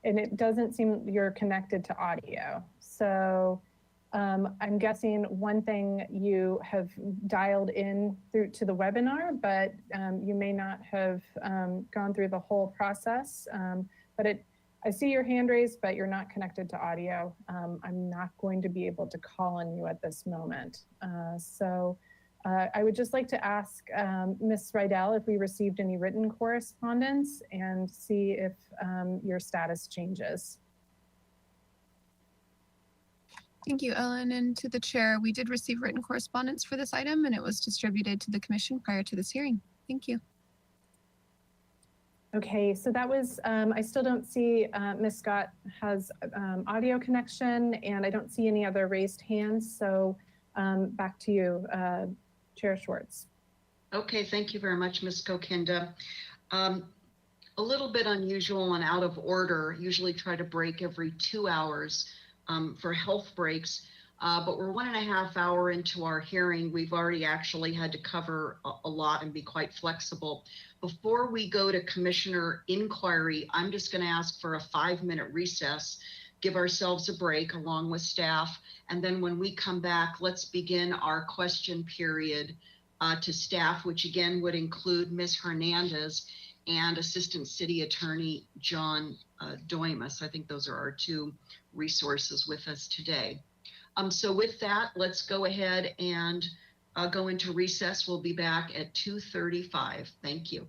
And it doesn't seem you're connected to audio. So I'm guessing one thing, you have dialed in through to the webinar, but you may not have gone through the whole process. But I see your hand raised, but you're not connected to audio. I'm not going to be able to call on you at this moment. So I would just like to ask Ms. Rydell if we received any written correspondence and see if your status changes. Thank you, Ellen, and to the chair. We did receive written correspondence for this item, and it was distributed to the commission prior to this hearing. Thank you. Okay, so that was, I still don't see Ms. Scott has audio connection, and I don't see any other raised hands. So back to you, Chair Schwartz. Okay, thank you very much, Ms. Kokinda. A little bit unusual and out of order. Usually try to break every 2 hours for health breaks, but we're 1.5 hours into our hearing. We've already actually had to cover a lot and be quite flexible. Before we go to commissioner inquiry, I'm just going to ask for a 5-minute recess, give ourselves a break along with staff. And then when we come back, let's begin our question period to staff, which again would include Ms. Hernandez and Assistant City Attorney John Doimus. I think those are our two resources with us today. So with that, let's go ahead and go into recess. We'll be back at 2:35. Thank you.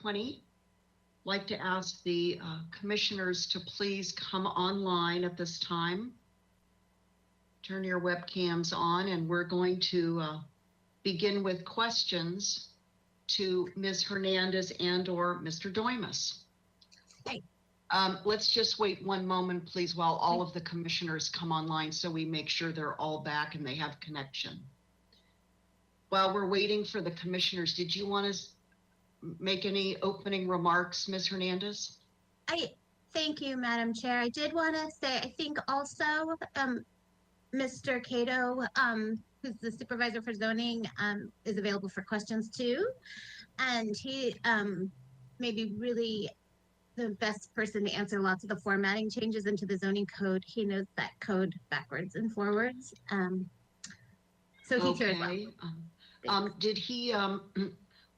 6:20. Like to ask the commissioners to please come online at this time. Turn your webcams on, and we're going to begin with questions to Ms. Hernandez and/or Mr. Doimus. Let's just wait one moment, please, while all of the commissioners come online so we make sure they're all back and they have connection. While we're waiting for the commissioners, did you want to make any opening remarks, Ms. Hernandez? Thank you, Madam Chair. I did want to say, I think also Mr. Cato, who's the supervisor for zoning, is available for questions too. And he may be really the best person to answer lots of the formatting changes into the zoning code. He knows that code backwards and forwards. So he's here as well. Did he,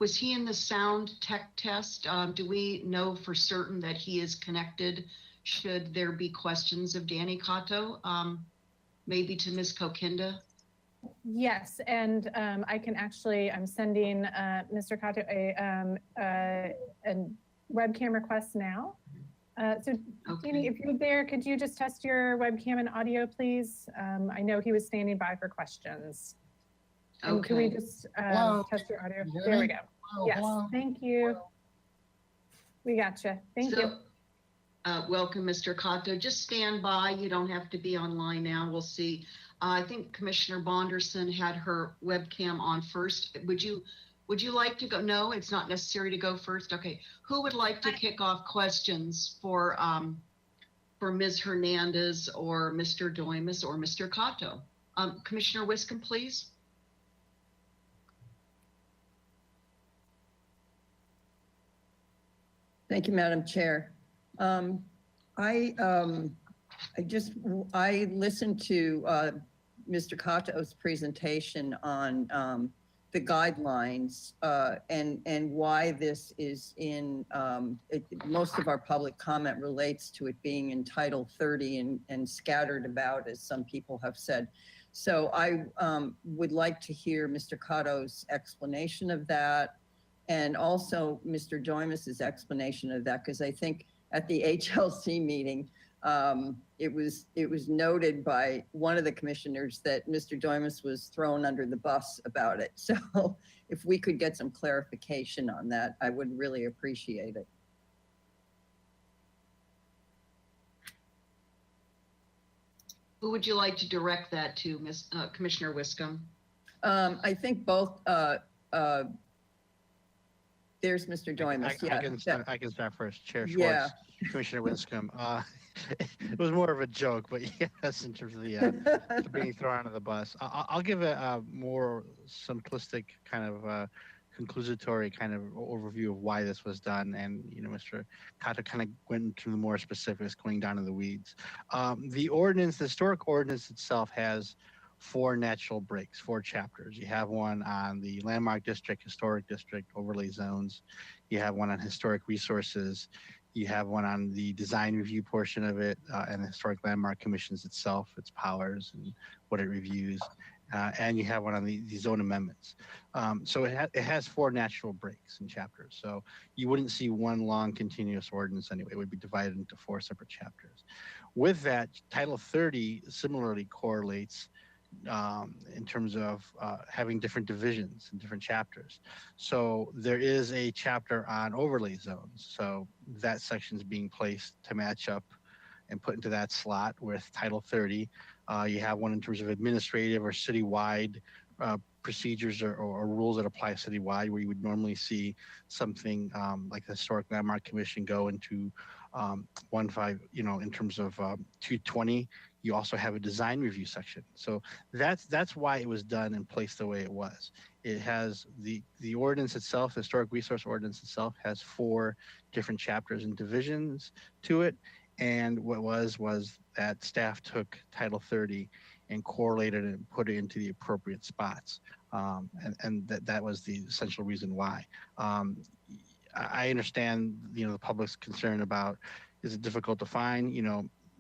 was he in the sound tech test? Do we know for certain that he is connected? Should there be questions of Danny Cato, maybe to Ms. Kokinda? Yes, and I can actually, I'm sending Mr. Cato a webcam request now. So Danny, if you're there, could you just test your webcam and audio, please? I know he was standing by for questions. And can we just test your audio? There we go. Yes, thank you. We got you. Thank you. Welcome, Mr. Cato. Just stand by. You don't have to be online now. We'll see. I think Commissioner Bonderson had her webcam on first. Would you like to go? No, it's not necessary to go first. Okay. Who would like to kick off questions for Ms. Hernandez or Mr. Doimus or Mr. Cato? Commissioner Wiscombe, please. Thank you, Madam Chair. I listened to Mr. Cato's presentation on the guidelines and why this is in, most of our public comment relates to it being in Title 30 and scattered about, as some people have said. So I would like to hear Mr. Cato's explanation of that, and also Mr. Doimus's explanation of that, because I think at the HLC meeting, it was noted by one of the commissioners that Mr. Doimus was thrown under the bus about it. So if we could get some clarification on that, I would really appreciate it. Who would you like to direct that to, Commissioner Wiscombe? I think both, there's Mr. Doimus. I can start first. Chair Schwartz, Yeah. Commissioner Wiscombe. It was more of a joke, but yes, in terms of the being thrown under the bus. I'll give a more simplistic kind of conclusatory kind of overview of why this was done. And, Mr. Cato kind of went into the more specifics, going down to the weeds. The historic ordinance itself has 4 natural breaks, 4 chapters. You have one on the landmark district, historic district, overlay zones. You have one on historic resources. You have one on the design review portion of it, and the Historic Landmark Commissions itself, its powers and what it reviews. And you have one on the zone amendments. So it has 4 natural breaks and chapters. So you wouldn't see one long continuous ordinance anyway. It would be divided into 4 separate chapters. With that, Title 30 similarly correlates in terms of having different divisions and different chapters. So there is a chapter on overlay zones. So that section is being placed to match up and put into that slot with Title 30. You have one in terms of administrative or citywide procedures or rules that apply citywide, where you would normally see something like the Historic Landmark Commission go into 1.5, in terms of 220. You also have a design review section. So that's why it was done and placed the way it was. It has the ordinance itself, the historic resource ordinance itself, has 4 different chapters and divisions to it. And what was that staff took Title 30 and correlated it and put it into the appropriate spots. And that was the essential reason why. I understand, the public's concern about, is it difficult to find?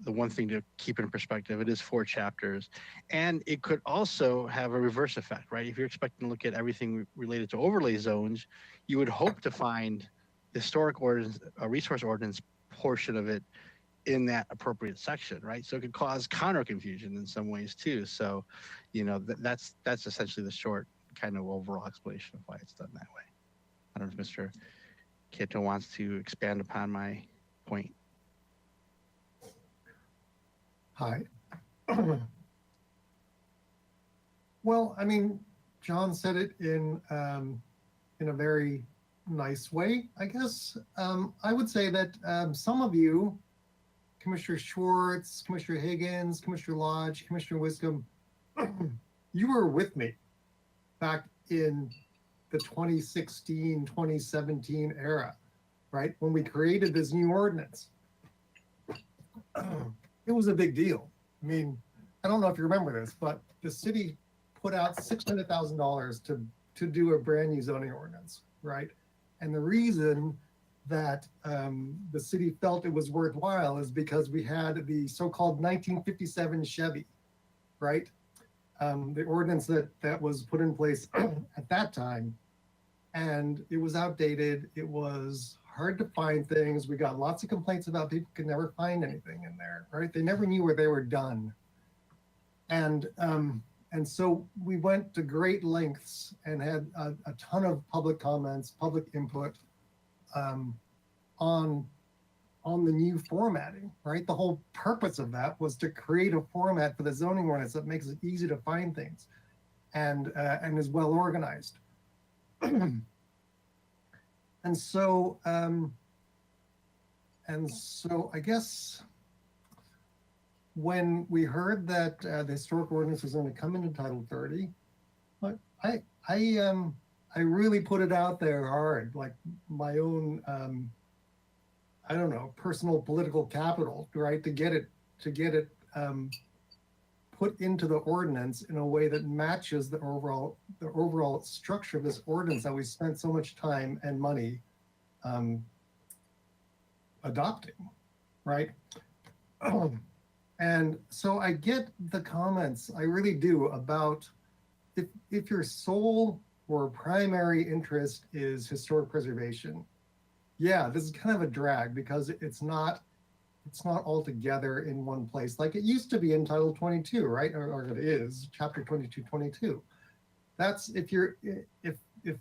The one thing to keep in perspective, it is 4 chapters, and it could also have a reverse effect, right? If you're expecting to look at everything related to overlay zones, you would hope to find historic ordinance, resource ordinance portion of it in that appropriate section, right? So it could cause counter confusion in some ways too. So, you know, that's essentially the short kind of overall explanation of why it's done that way. I don't know if Mr. Cato wants to expand upon my point. Hi. Well, I mean, John said it in a very nice way, I guess. I would say that some of you, Commissioner Schwartz, Commissioner Higgins, Commissioner Lodge, Commissioner Wiscombe, you were with me back in the 2016, 2017 era, right? When we created this new ordinance. It was a big deal. I mean, I don't know if you remember this, but the city put out $600,000 to do a brand new zoning ordinance, right? And the reason that the city felt it was worthwhile is because we had the so-called 1957 Chevy, right? The ordinance that was put in place at that time, and it was outdated. It was hard to find things. We got lots of complaints about people could never find anything in there, right? They never knew where they were done. And so we went to great lengths and had a ton of public comments, public input on the new formatting, right? The whole purpose of that was to create a format for the zoning ordinance that makes it easy to find things and is well organized. And so I guess when we heard that the historic ordinance was going to come into Title 30, but I really put it out there hard, like my own I don't know, personal political capital, right, to get it put into the ordinance in a way that matches the overall structure of this ordinance that we spent so much time and money adopting, right? And so I get the comments, I really do, about if your sole or primary interest is historic preservation, yeah, this is kind of a drag because it's not all together in one place like it used to be in Title 22, right? Or it is Chapter 2222. That's if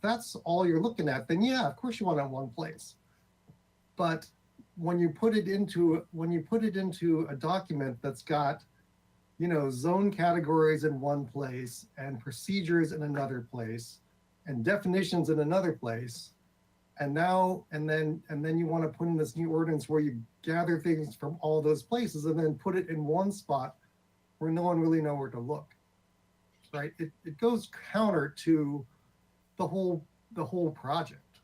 that's all you're looking at, then yeah, of course you want it in one place. But when you put it into a document that's got, you know, zone categories in one place and procedures in another place and definitions in another place, and then you want to put in this new ordinance where you gather things from all those places and then put it in one spot where no one really knows where to look, right? It goes counter to the whole project,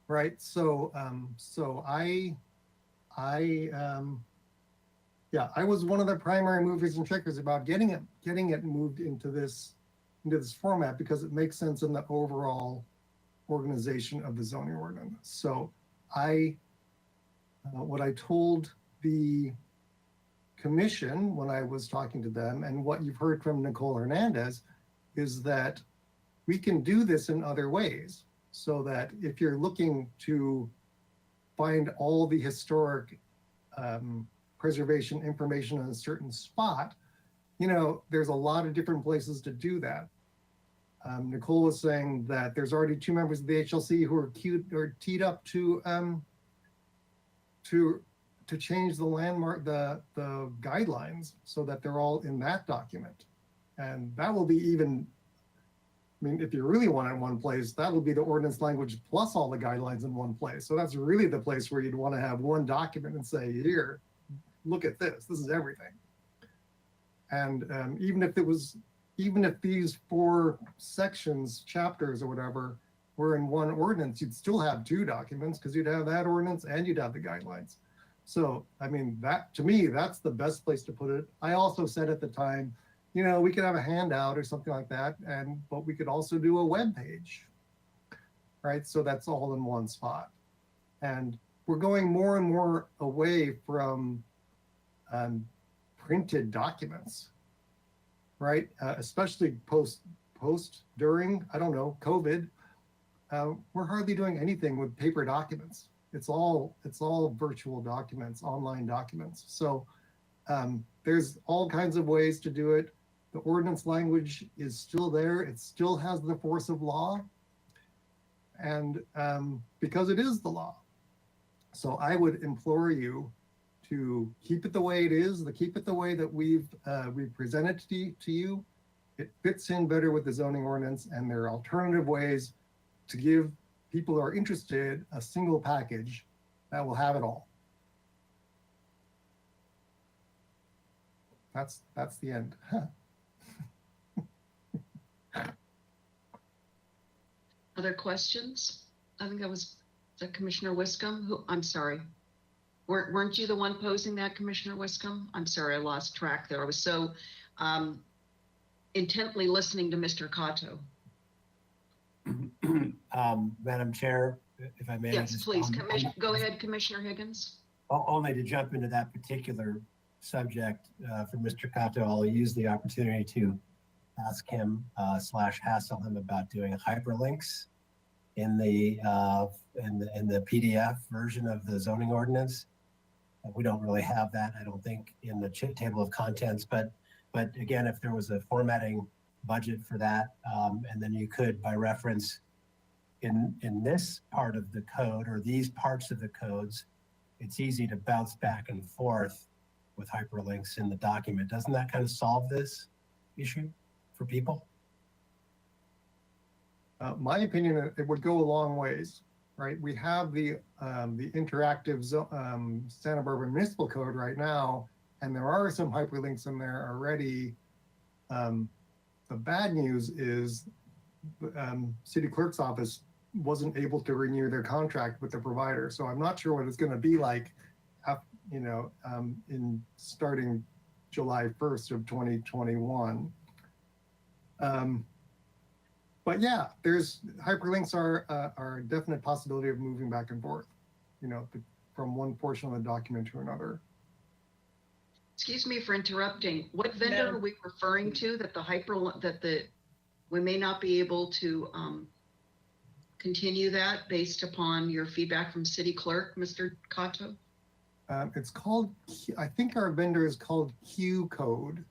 right? So I was one of the primary movers and shakers about getting it moved into this format because it makes sense in the overall organization of the zoning ordinance. So what I told the commission when I was talking to them, and what you've heard from Nicole Hernandez, is that we can do this in other ways. So that if you're looking to find all the historic preservation information in a certain spot, you know, there's a lot of different places to do that. Nicole was saying that there's already 2 members of the HLC who are teed up to change the landmark, the guidelines so that they're all in that document. And that will be even, I mean, if you really want it in one place, that will be the ordinance language plus all the guidelines in one place. So that's really the place where you'd want to have one document and say, here, look at this, this is everything. And even if these 4 sections, chapters or whatever, were in one ordinance, you'd still have 2 documents because you'd have that ordinance and you'd have the guidelines. So, I mean, that to me, that's the best place to put it. I also said at the time, you know, we could have a handout or something like that, but we could also do a web page, right? So that's all in one spot. And we're going more and more away from printed documents, right? Especially during, I don't know, COVID. we're hardly doing anything with paper documents. It's all virtual documents, online documents. So there's all kinds of ways to do it. The ordinance language is still there. It still has the force of law. And because it is the law. So I would implore you to keep it the way it is, keep it the way that we've presented to you. It fits in better with the zoning ordinance, and there are alternative ways to give people who are interested a single package that will have it all. That's the end. Other questions? I think is that Commissioner Wiscombe? Who, I'm sorry. Weren't you the one posing that, Commissioner Wiscombe? I'm sorry, I lost track there. I was so intently listening to Mr. Cato. Madam Chair, if I may. Yes, just please. Go ahead, Commissioner Higgins. Only to jump into that particular subject for Mr. Cato, I'll use the opportunity to ask him / hassle him about doing hyperlinks in the PDF version of the zoning ordinance. We don't really have that, I don't think, in the table of contents, but again, if there was a formatting budget for that, and then you could, by reference, in this part of the code or these parts of the codes, it's easy to bounce back and forth with hyperlinks in the document. Doesn't that kind of solve this issue for people? My opinion, it would go a long ways, right? We have the interactive Santa Barbara Municipal Code right now, and there are some hyperlinks in there already. The bad news is City Clerk's office wasn't able to renew their contract with the provider. So I'm not sure what it's going to be like, in starting July 1st of 2021. But yeah, hyperlinks are a definite possibility of moving back and forth, from one portion of the document to another. Excuse me for interrupting. What vendor are we referring to that we may not be able to continue that based upon your feedback from City Clerk, Mr. Cato? It's called, I think our vendor is called Q Code.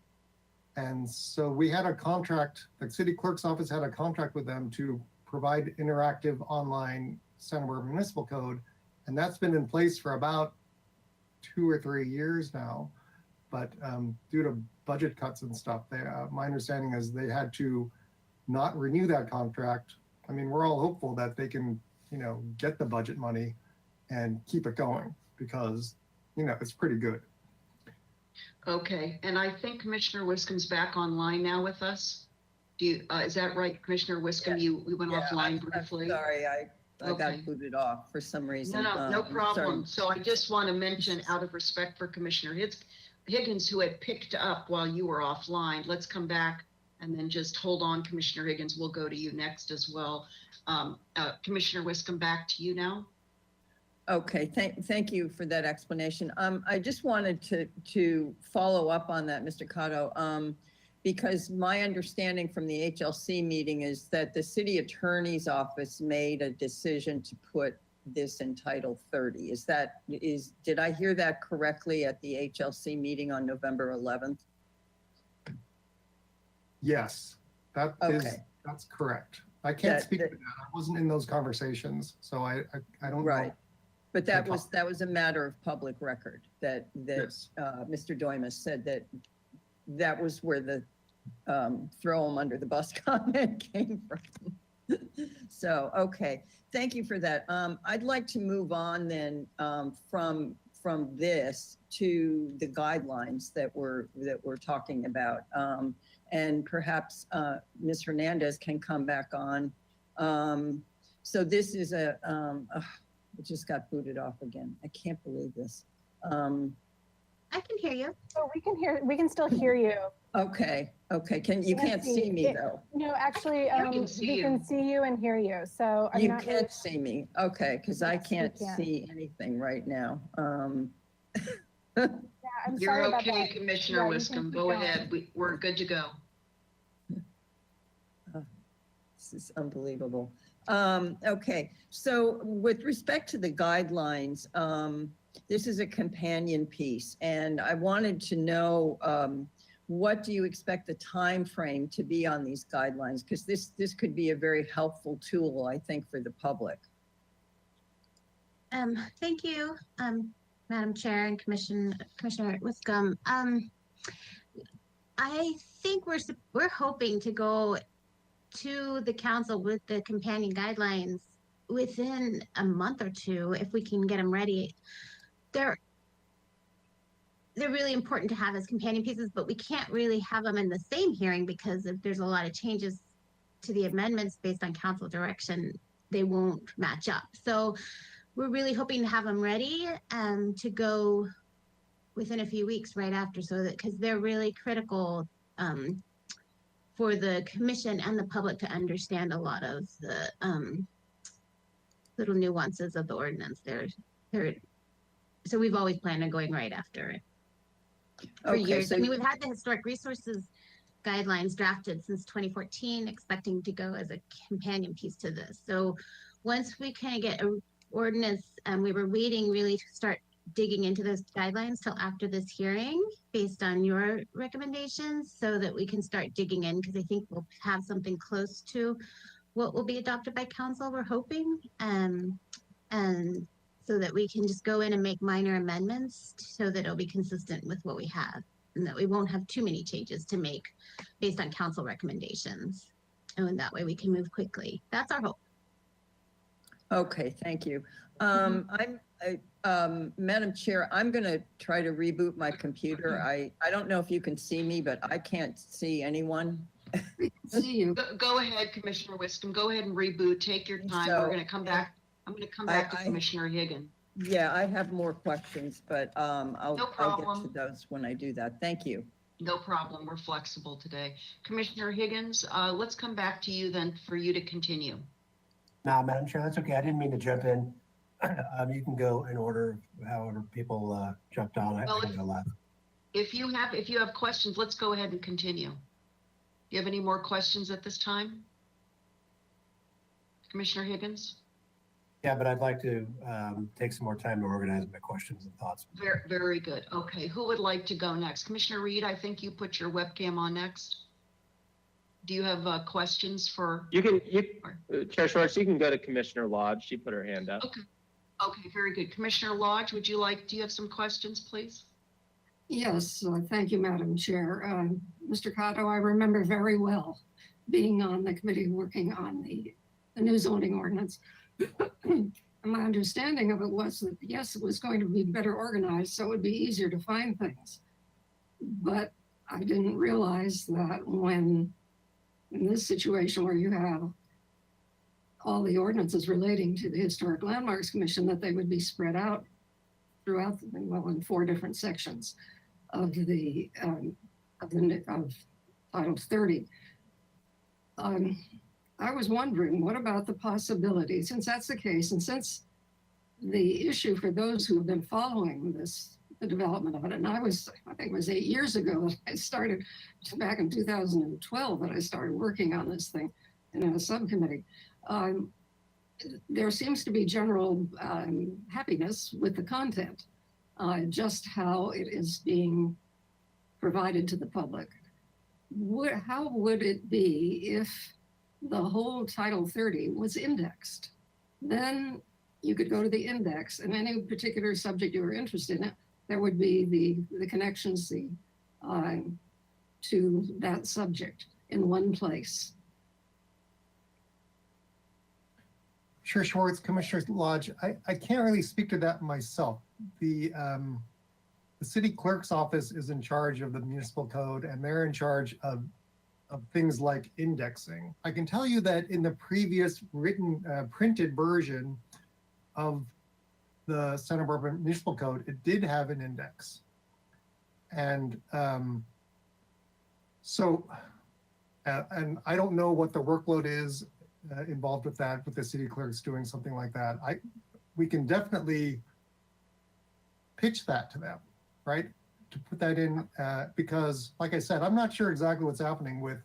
And so we had a contract, the City Clerk's office had a contract with them to provide interactive online Santa Barbara Municipal Code. And that's been in place for about 2 or 3 years now. But due to budget cuts and stuff, my understanding is they had to not renew that contract. I mean, we're all hopeful that they can, get the budget money and keep it going because, it's pretty good. Okay, and I think Commissioner Wiscombe's back online now with us. Is that right, Commissioner Wiscombe? Yeah. You went offline briefly. I'm sorry, I Okay. got booted off for some reason. No problem. Sorry. So I just want to mention, out of respect for Commissioner Higgins, who had picked up while you were offline, let's come back and then just hold on, Commissioner Higgins. We'll go to you next as well. Commissioner Wiscombe, back to you now. Okay, thank you for that explanation. I just wanted to follow up on that, Mr. Cato, because my understanding from the HLC meeting is that the city attorney's office made a decision to put this in Title 30. Did I hear that correctly at the HLC meeting on November 11th? Yes, that's correct. I can't speak to that. I wasn't in those conversations, so I don't know. But that was a matter of public record that Yes. Mr. Doimus said that was where the throw him under the bus comment came from. So, okay, thank you for that. I'd like to move on then from this to the guidelines that we're talking about. And perhaps Ms. Hernandez can come back on. So this is it just got booted off again. I can't believe this. I can hear you. Oh, we can still hear you. Okay. You can't see me though. No, actually, We can we see can see you and hear you. So I'm You not can't see me. Okay, because I Yes, we can't can. see anything right now. Yeah, I'm You're sorry about okay, that. Commissioner Yeah, you can Wiscombe. keep Go going. ahead. We're good to go. This is unbelievable. Okay, so with respect to the guidelines, this is a companion piece, and I wanted to know, what do you expect the time frame to be on these guidelines? Because this could be a very helpful tool, I think, for the public. Thank you, Madam Chair and Commissioner Wiscombe. I think we're hoping to go to the council with the companion guidelines within a month or two, if we can get them ready. They're really important to have as companion pieces, but we can't really have them in the same hearing because if there's a lot of changes to the amendments based on council direction, they won't match up. So we're really hoping to have them ready to go within a few weeks right after, so that because they're really critical for the commission and the public to understand a lot of the little nuances of the ordinance. So we've always planned on going right after it for years. I mean, we've had the historic resources guidelines drafted since 2014, expecting to go as a companion piece to this. So once we kind of get an ordinance, we were waiting really to start digging into those guidelines till after this hearing based on your recommendations so that we can start digging in, because I think we'll have something close to what will be adopted by council, we're hoping, and so that we can just go in and make minor amendments so that it'll be consistent with what we have and that we won't have too many changes to make based on council recommendations. And that way we can move quickly. That's our hope. Okay, thank you. Madam Chair, I'm going to try to reboot my computer. I don't know if you can see me, but I can't see anyone. See you. Go ahead, Commissioner Wiscombe. Go ahead and reboot. Take your time. We're going to come back. I'm going to come back to Commissioner Higgins. Yeah, I have more questions, but I'll get problem. to those when I do that. Thank you. No problem. We're flexible today. Commissioner Higgins, let's come back to you then for you to continue. No, Madam Chair, that's okay. I didn't mean to jump in. You can go in order, however people jumped on. Well, I can go last. If you have questions, let's go ahead and continue. Do you have any more questions at this time? Commissioner Higgins? Yeah, but I'd like to take some more time to organize my questions and thoughts. Very, very good. Okay, who would like to go next? Commissioner Reed, I think you put your webcam on next. Do you have questions for? Chair Schwartz, you can go to Commissioner Lodge. She put her hand up. Okay. Okay, very good. Commissioner Lodge, do you have some questions, please? Yes, thank you, Madam Chair. Mr. Cotto, I remember very well being on the committee working on the new zoning ordinance. My understanding of it was that, yes, it was going to be better organized, so it would be easier to find things. But I didn't realize that when, in this situation where you have all the ordinances relating to the Historic Landmarks Commission, that they would be spread out throughout, in 4 different sections of the of Title 30. I was wondering, what about the possibility, since that's the case, and since the issue for those who have been following the development of it, and I think it was 8 years ago that I started, back in 2012, that I started working on this thing in a subcommittee. There seems to be general happiness with the content, just how it is being provided to the public. How would it be if the whole Title 30 was indexed? Then you could go to the index, and any particular subject you were interested in, there would be the connections to that subject in one place. Chair Schwartz, Commissioner Lodge, I can't really speak to that myself. The city clerk's office is in charge of the municipal code, and they're in charge of things like indexing. I can tell you that in the previous printed version of the Santa Barbara Municipal Code, it did have an index. And and I don't know what the workload is involved with that, with the city clerks doing something like that. We can definitely pitch that to them, right? To put that in, because like I said, I'm not sure exactly what's happening with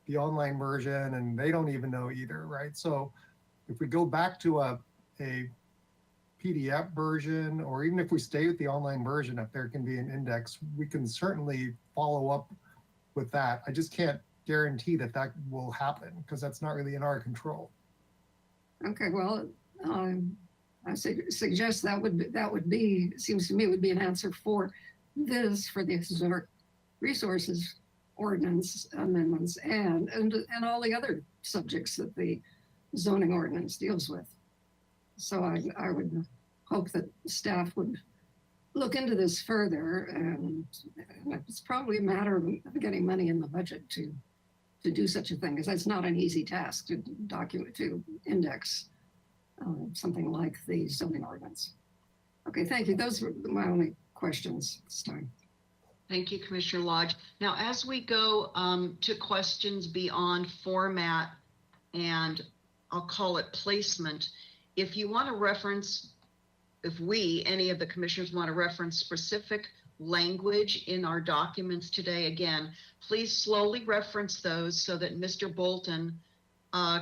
the online version, and they don't even know either, right? So if we go back to a PDF version, or even if we stay with the online version, if there can be an index, we can certainly follow up with that. I just can't guarantee that that will happen because that's not really in our control. Okay, well, I suggest that would be, seems to me would be an answer for this, for the historic resources ordinance amendments and all the other subjects that the zoning ordinance deals with. So I would hope that staff would look into this further, and it's probably a matter of getting money in the budget to do such a thing, because that's not an easy task to document, to index something like the zoning ordinance. Okay, thank you. Those were my only questions this time. Thank you, Commissioner Lodge. Now, as we go to questions beyond format and I'll call it placement, if you want to reference, if any of the commissioners want to reference specific language in our documents today, again, please slowly reference those so that Mr. Bolton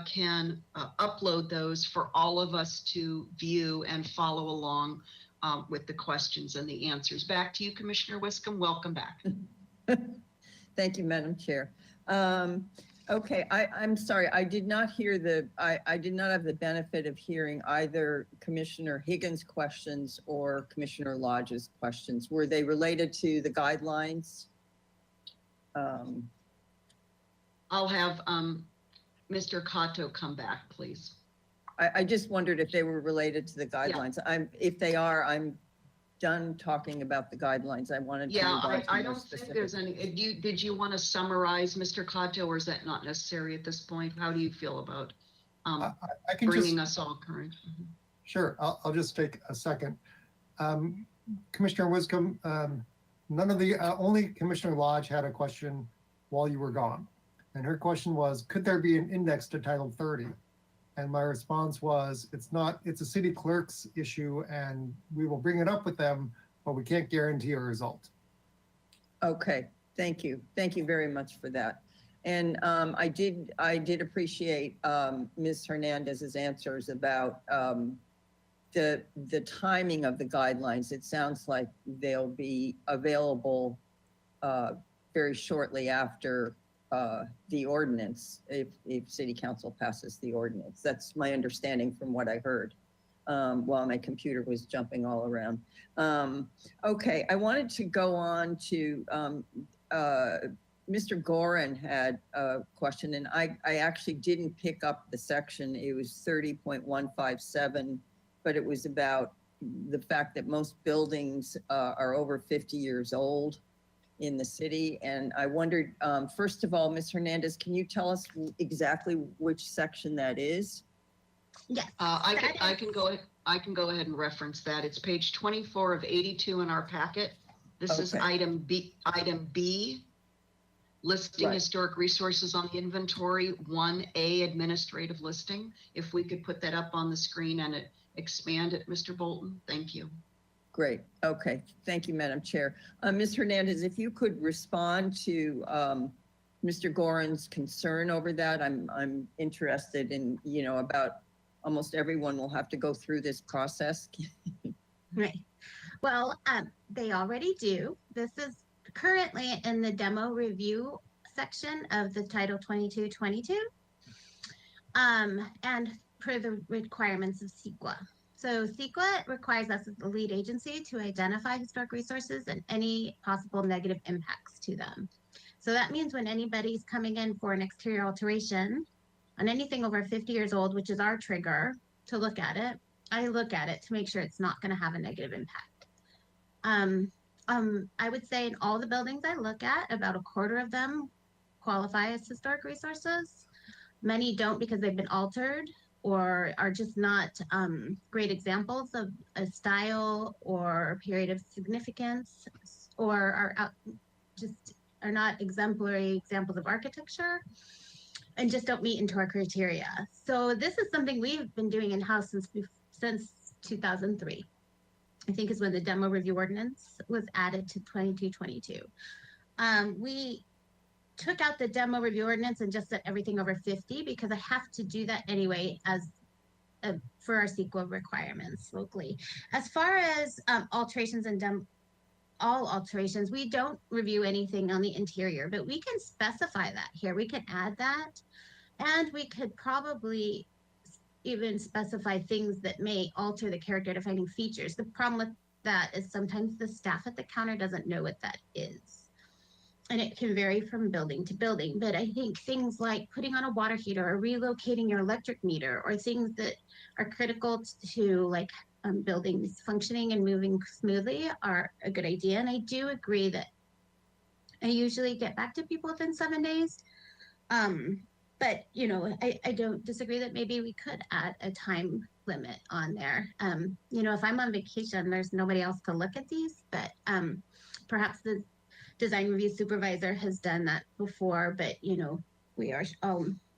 can upload those for all of us to view and follow along with the questions and the answers. Back to you, Commissioner Wiscombe. Welcome back. Thank you, Madam Chair. Okay, I'm sorry, I did not hear I did not have the benefit of hearing either Commissioner Higgins' questions or Commissioner Lodge's questions. Were they related to the guidelines? I'll have Mr. Cato come back, please. I just wondered if they were related to the guidelines. If they are, I'm done talking about the guidelines. I wanted to. Yeah, move on to I more don't think specific. there's any. Did you want to summarize, Mr. Cato, or is that not necessary at this point? How do you feel about I can bringing just, us all current? sure, I'll just take a second. Commissioner Wiscombe, none of the, only Commissioner Lodge had a question while you were gone. And her question was, could there be an index to Title 30? And my response was, it's not, it's a city clerk's issue and we will bring it up with them, but we can't guarantee a result. Okay, thank you. Thank you very much for that. And I did appreciate Ms. Hernandez's answers about the timing of the guidelines. It sounds like they'll be available very shortly after the ordinance, if City Council passes the ordinance. That's my understanding from what I heard while my computer was jumping all around. Okay, I wanted to go on to Mr. Gorin had a question, and I actually didn't pick up the section. It was 30.157, but it was about the fact that most buildings are over 50 years old in the city. And I wondered, first of all, Ms. Hernandez, can you tell us exactly which section that is? Yes. I can go ahead and reference that. It's page 24 of 82 in our packet. This is Okay. item B, listing Right. historic resources on the inventory, 1A administrative listing. If we could put that up on the screen and expand it, Mr. Bolton, thank you. Great. Okay. Thank you, Madam Chair. Ms. Hernandez, if you could respond to Mr. Gorin's concern over that, I'm interested in, about almost everyone will have to go through this process. Right. Well, they already do. This is currently in the demo review section of the Title 2222, and per the requirements of CEQA. So CEQA requires us as the lead agency to identify historic resources and any possible negative impacts to them. So that means when anybody's coming in for an exterior alteration on anything over 50 years old, which is our trigger to look at it, I look at it to make sure it's not going to have a negative impact. I would say in all the buildings I look at, about a quarter of them qualify as historic resources. Many don't because they've been altered or are just not great examples of a style or period of significance, or are not exemplary examples of architecture, and just don't meet into our criteria. So this is something we've been doing in-house since 2003. I think is when the demo review ordinance was added to 2222. We took out the demo review ordinance and just set everything over 50 because I have to do that anyway as for our CEQA requirements locally. As far as alterations and all alterations, we don't review anything on the interior, but we can specify that here. We can add that, and we could probably even specify things that may alter the character defining features. The problem with that is sometimes the staff at the counter doesn't know what that is. And it can vary from building to building. But I think things like putting on a water heater or relocating your electric meter, or things that are critical to like buildings functioning and moving smoothly, are a good idea. And I do agree that I usually get back to people within 7 days. But, you know, I don't disagree that maybe we could add a time limit on there. You know, if I'm on vacation, there's nobody else to look at these, but perhaps the design review supervisor has done that before, but, you know, we are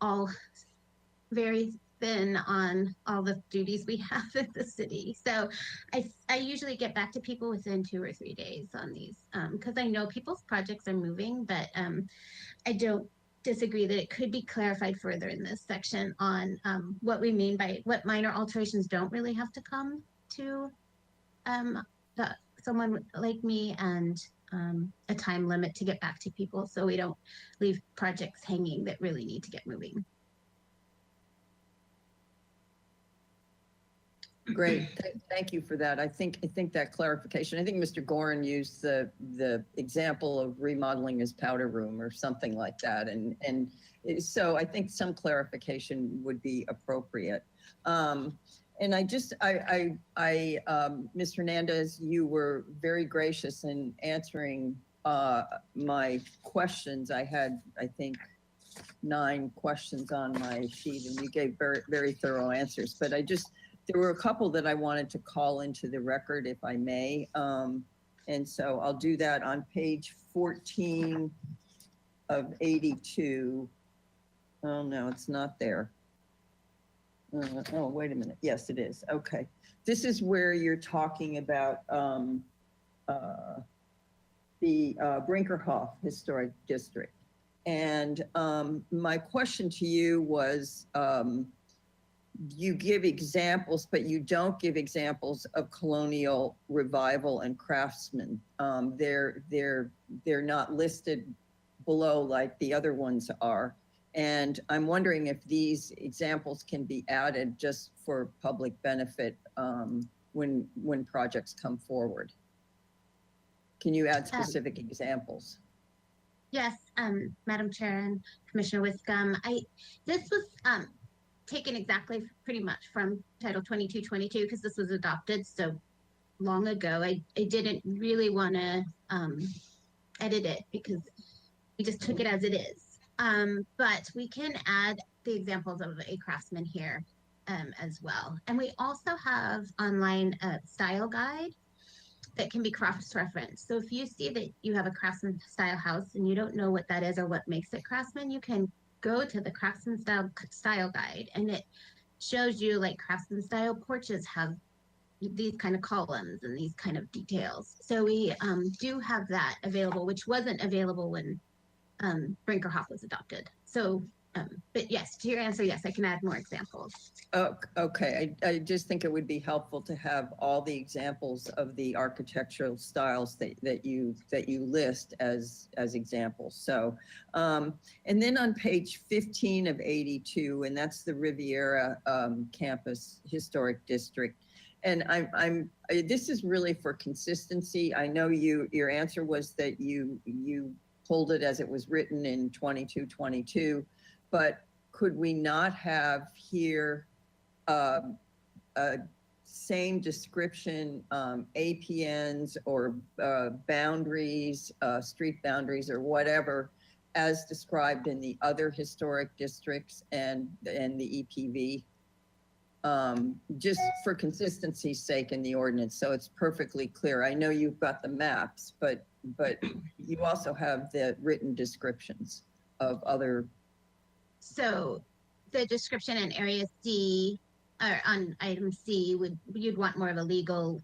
all very thin on all the duties we have in the city. So I usually get back to people within 2 or 3 days on these, because I know people's projects are moving, but I don't disagree that it could be clarified further in this section on what we mean by what minor alterations don't really have to come to someone like me, and a time limit to get back to people so we don't leave projects hanging that really need to get moving. Great, thank you for that. I think that clarification. I think Mr. Gorin used the example of remodeling his powder room or something like that, and so I think some clarification would be appropriate. And Ms. Hernandez, you were very gracious in answering my questions. I had, I think, 9 questions on my sheet, and you gave very, very thorough answers. But there were a couple that I wanted to call into the record, if I may. And so I'll do that on page 14 of 82. Oh, no, it's not there. Oh, wait a minute. Yes, it is. Okay. This is where you're talking about the Brinkerhoff Historic District. And my question to you was, you give examples, but you don't give examples of colonial revival and craftsmen. They're not listed below like the other ones are. And I'm wondering if these examples can be added just for public benefit when projects come forward. Can you add specific examples? Yes, Madam Chair and Commissioner Wiscombe. This was taken exactly pretty much from Title 2222 because this was adopted so long ago. I didn't really want to edit it because we just took it as it is. But we can add the examples of a craftsman here as well. And we also have online a style guide that can be cross-referenced. So if you see that you have a craftsman style house and you don't know what that is or what makes it craftsman, you can go to the craftsman style guide, and it shows you like craftsman style porches have these kind of columns and these kind of details. So we do have that available, which wasn't available when Brinkerhoff was adopted. So, but yes, to your answer, yes, I can add more examples. Oh, okay, I just think it would be helpful to have all the examples of the architectural styles that you list as examples. So, and then on page 15 of 82, and that's the Riviera Campus Historic District. And this is really for consistency. I know your answer was that you pulled it as it was written in 2222, but could we not have here same description, APNs or boundaries, street boundaries or whatever, as described in the other historic districts and the EPV? Just for consistency's sake in the ordinance, so it's perfectly clear. I know you've got the maps, but you also have the written descriptions of other. So the description in area C or on item C you'd want more of a legal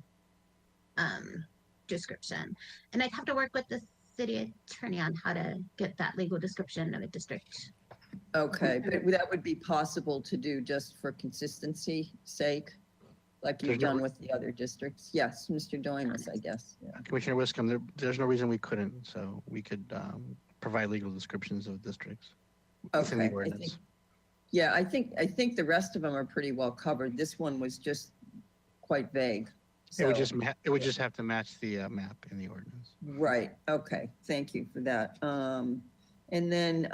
description. And I'd have to work with the city attorney on how to get that legal description of a district. Okay, but that would be possible to do just for consistency sake, like you've There's no done re- with the other districts? Yes, Mr. Doimus, I guess. Yeah. Commissioner Wiscombe, there's no reason we couldn't, so we could provide legal descriptions of districts within Okay, the ordinance. Yeah, I think the rest of them are pretty well covered. This one was just quite vague. It would So- just it would just have to match the map in the ordinance. Right, okay, thank you for that. And then,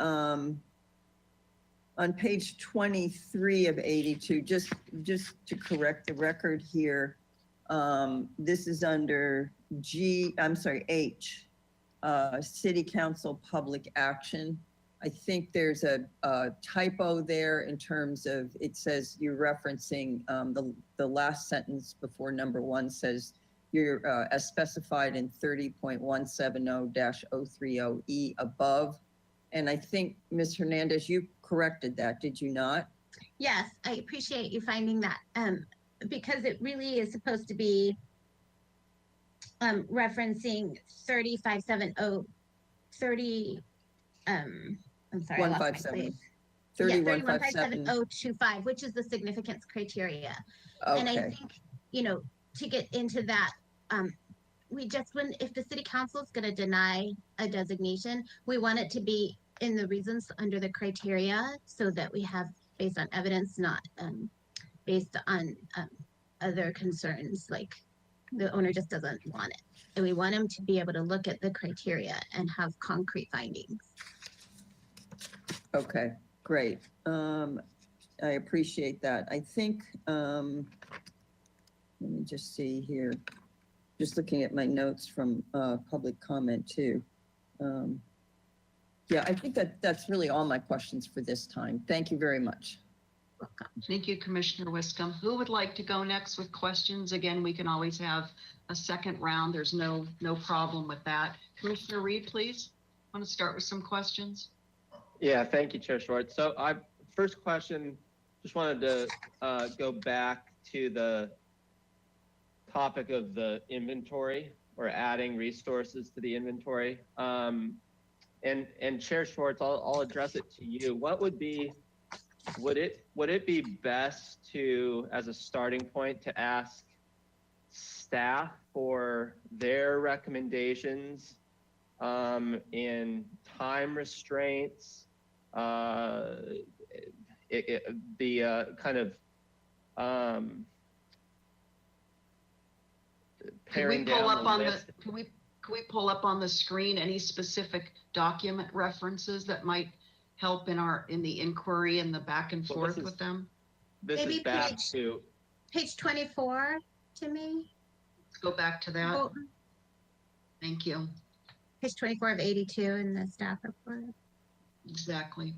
on page 23 of 82, just to correct the record here, this is under H, City Council Public Action. I think there's a typo there in terms of, it says you're referencing, the last sentence before number 1 says you're, as specified in 30.170-030E above. And I think, Ms. Hernandez, you corrected that, did you not? Yes, I appreciate you finding that, because it really is supposed to be referencing 30, I'm sorry, I lost my 157. place. 3157. 3157.025, which is the significance criteria. And I Okay, think, to get into that, if the city council is going to deny a designation, we want it to be in the reasons under the criteria so that we have based on evidence, not based on other concerns, like the owner just doesn't want it. And we want him to be able to look at the criteria and have concrete findings. okay, great. I appreciate that. I think, let me just see here. Just looking at my notes from public comment too. Yeah, I think that's really all my questions for this time. Thank you very much. Thank you, Commissioner Wiscombe. Who would like to go next with questions? Again, we can always have a second round. There's no problem with that. Commissioner Reed, please. Want to start with some questions? Yeah, thank you, Chair Schwartz. So first question, just wanted to go back to the topic of the inventory or adding resources to the inventory. And Chair Schwartz, I'll address it to you. What would it be best to, as a starting point, to ask staff for their recommendations in time restraints, the kind of paring down the list? Can we pull up on the screen any specific document references that might help in the inquiry and the back and Well, forth with them? This Maybe is back page- to, Page 24 to me. Let's go back to that. Oh, Thank you. Page 24 of 82 in the staff report. Exactly.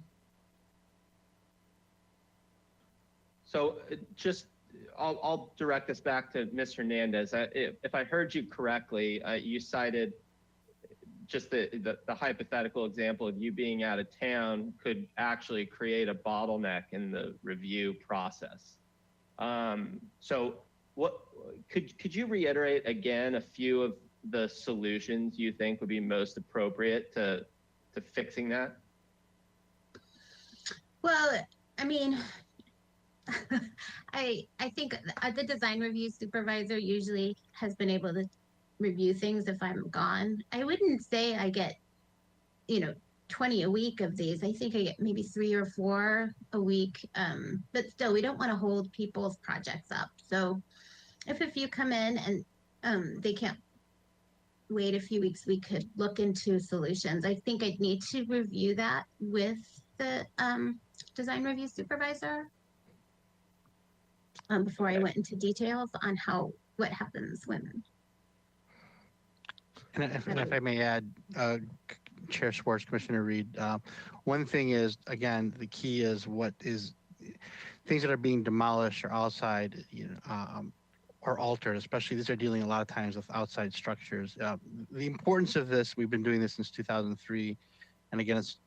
so I'll direct this back to Ms. Hernandez. If I heard you correctly, you cited just the hypothetical example of you being out of town could actually create a bottleneck in the review process. So what could you reiterate again a few of the solutions you think would be most appropriate to fixing that? Well, I mean, I think the design review supervisor usually has been able to review things if I'm gone. I wouldn't say I get, 20 a week of these. I think I get maybe 3 or 4 a week. But still, we don't want to hold people's projects up. So if a few come in and they can't wait a few weeks, we could look into solutions. I think I'd need to review that with the design review supervisor before I went into details on what happens when. And if I may add, Chair Schwartz, Commissioner Reed, one thing is, again, the key is things that are being demolished or outside, or altered, especially these are dealing a lot of times with outside structures. The importance of this, we've been doing this since 2003, and again, it's,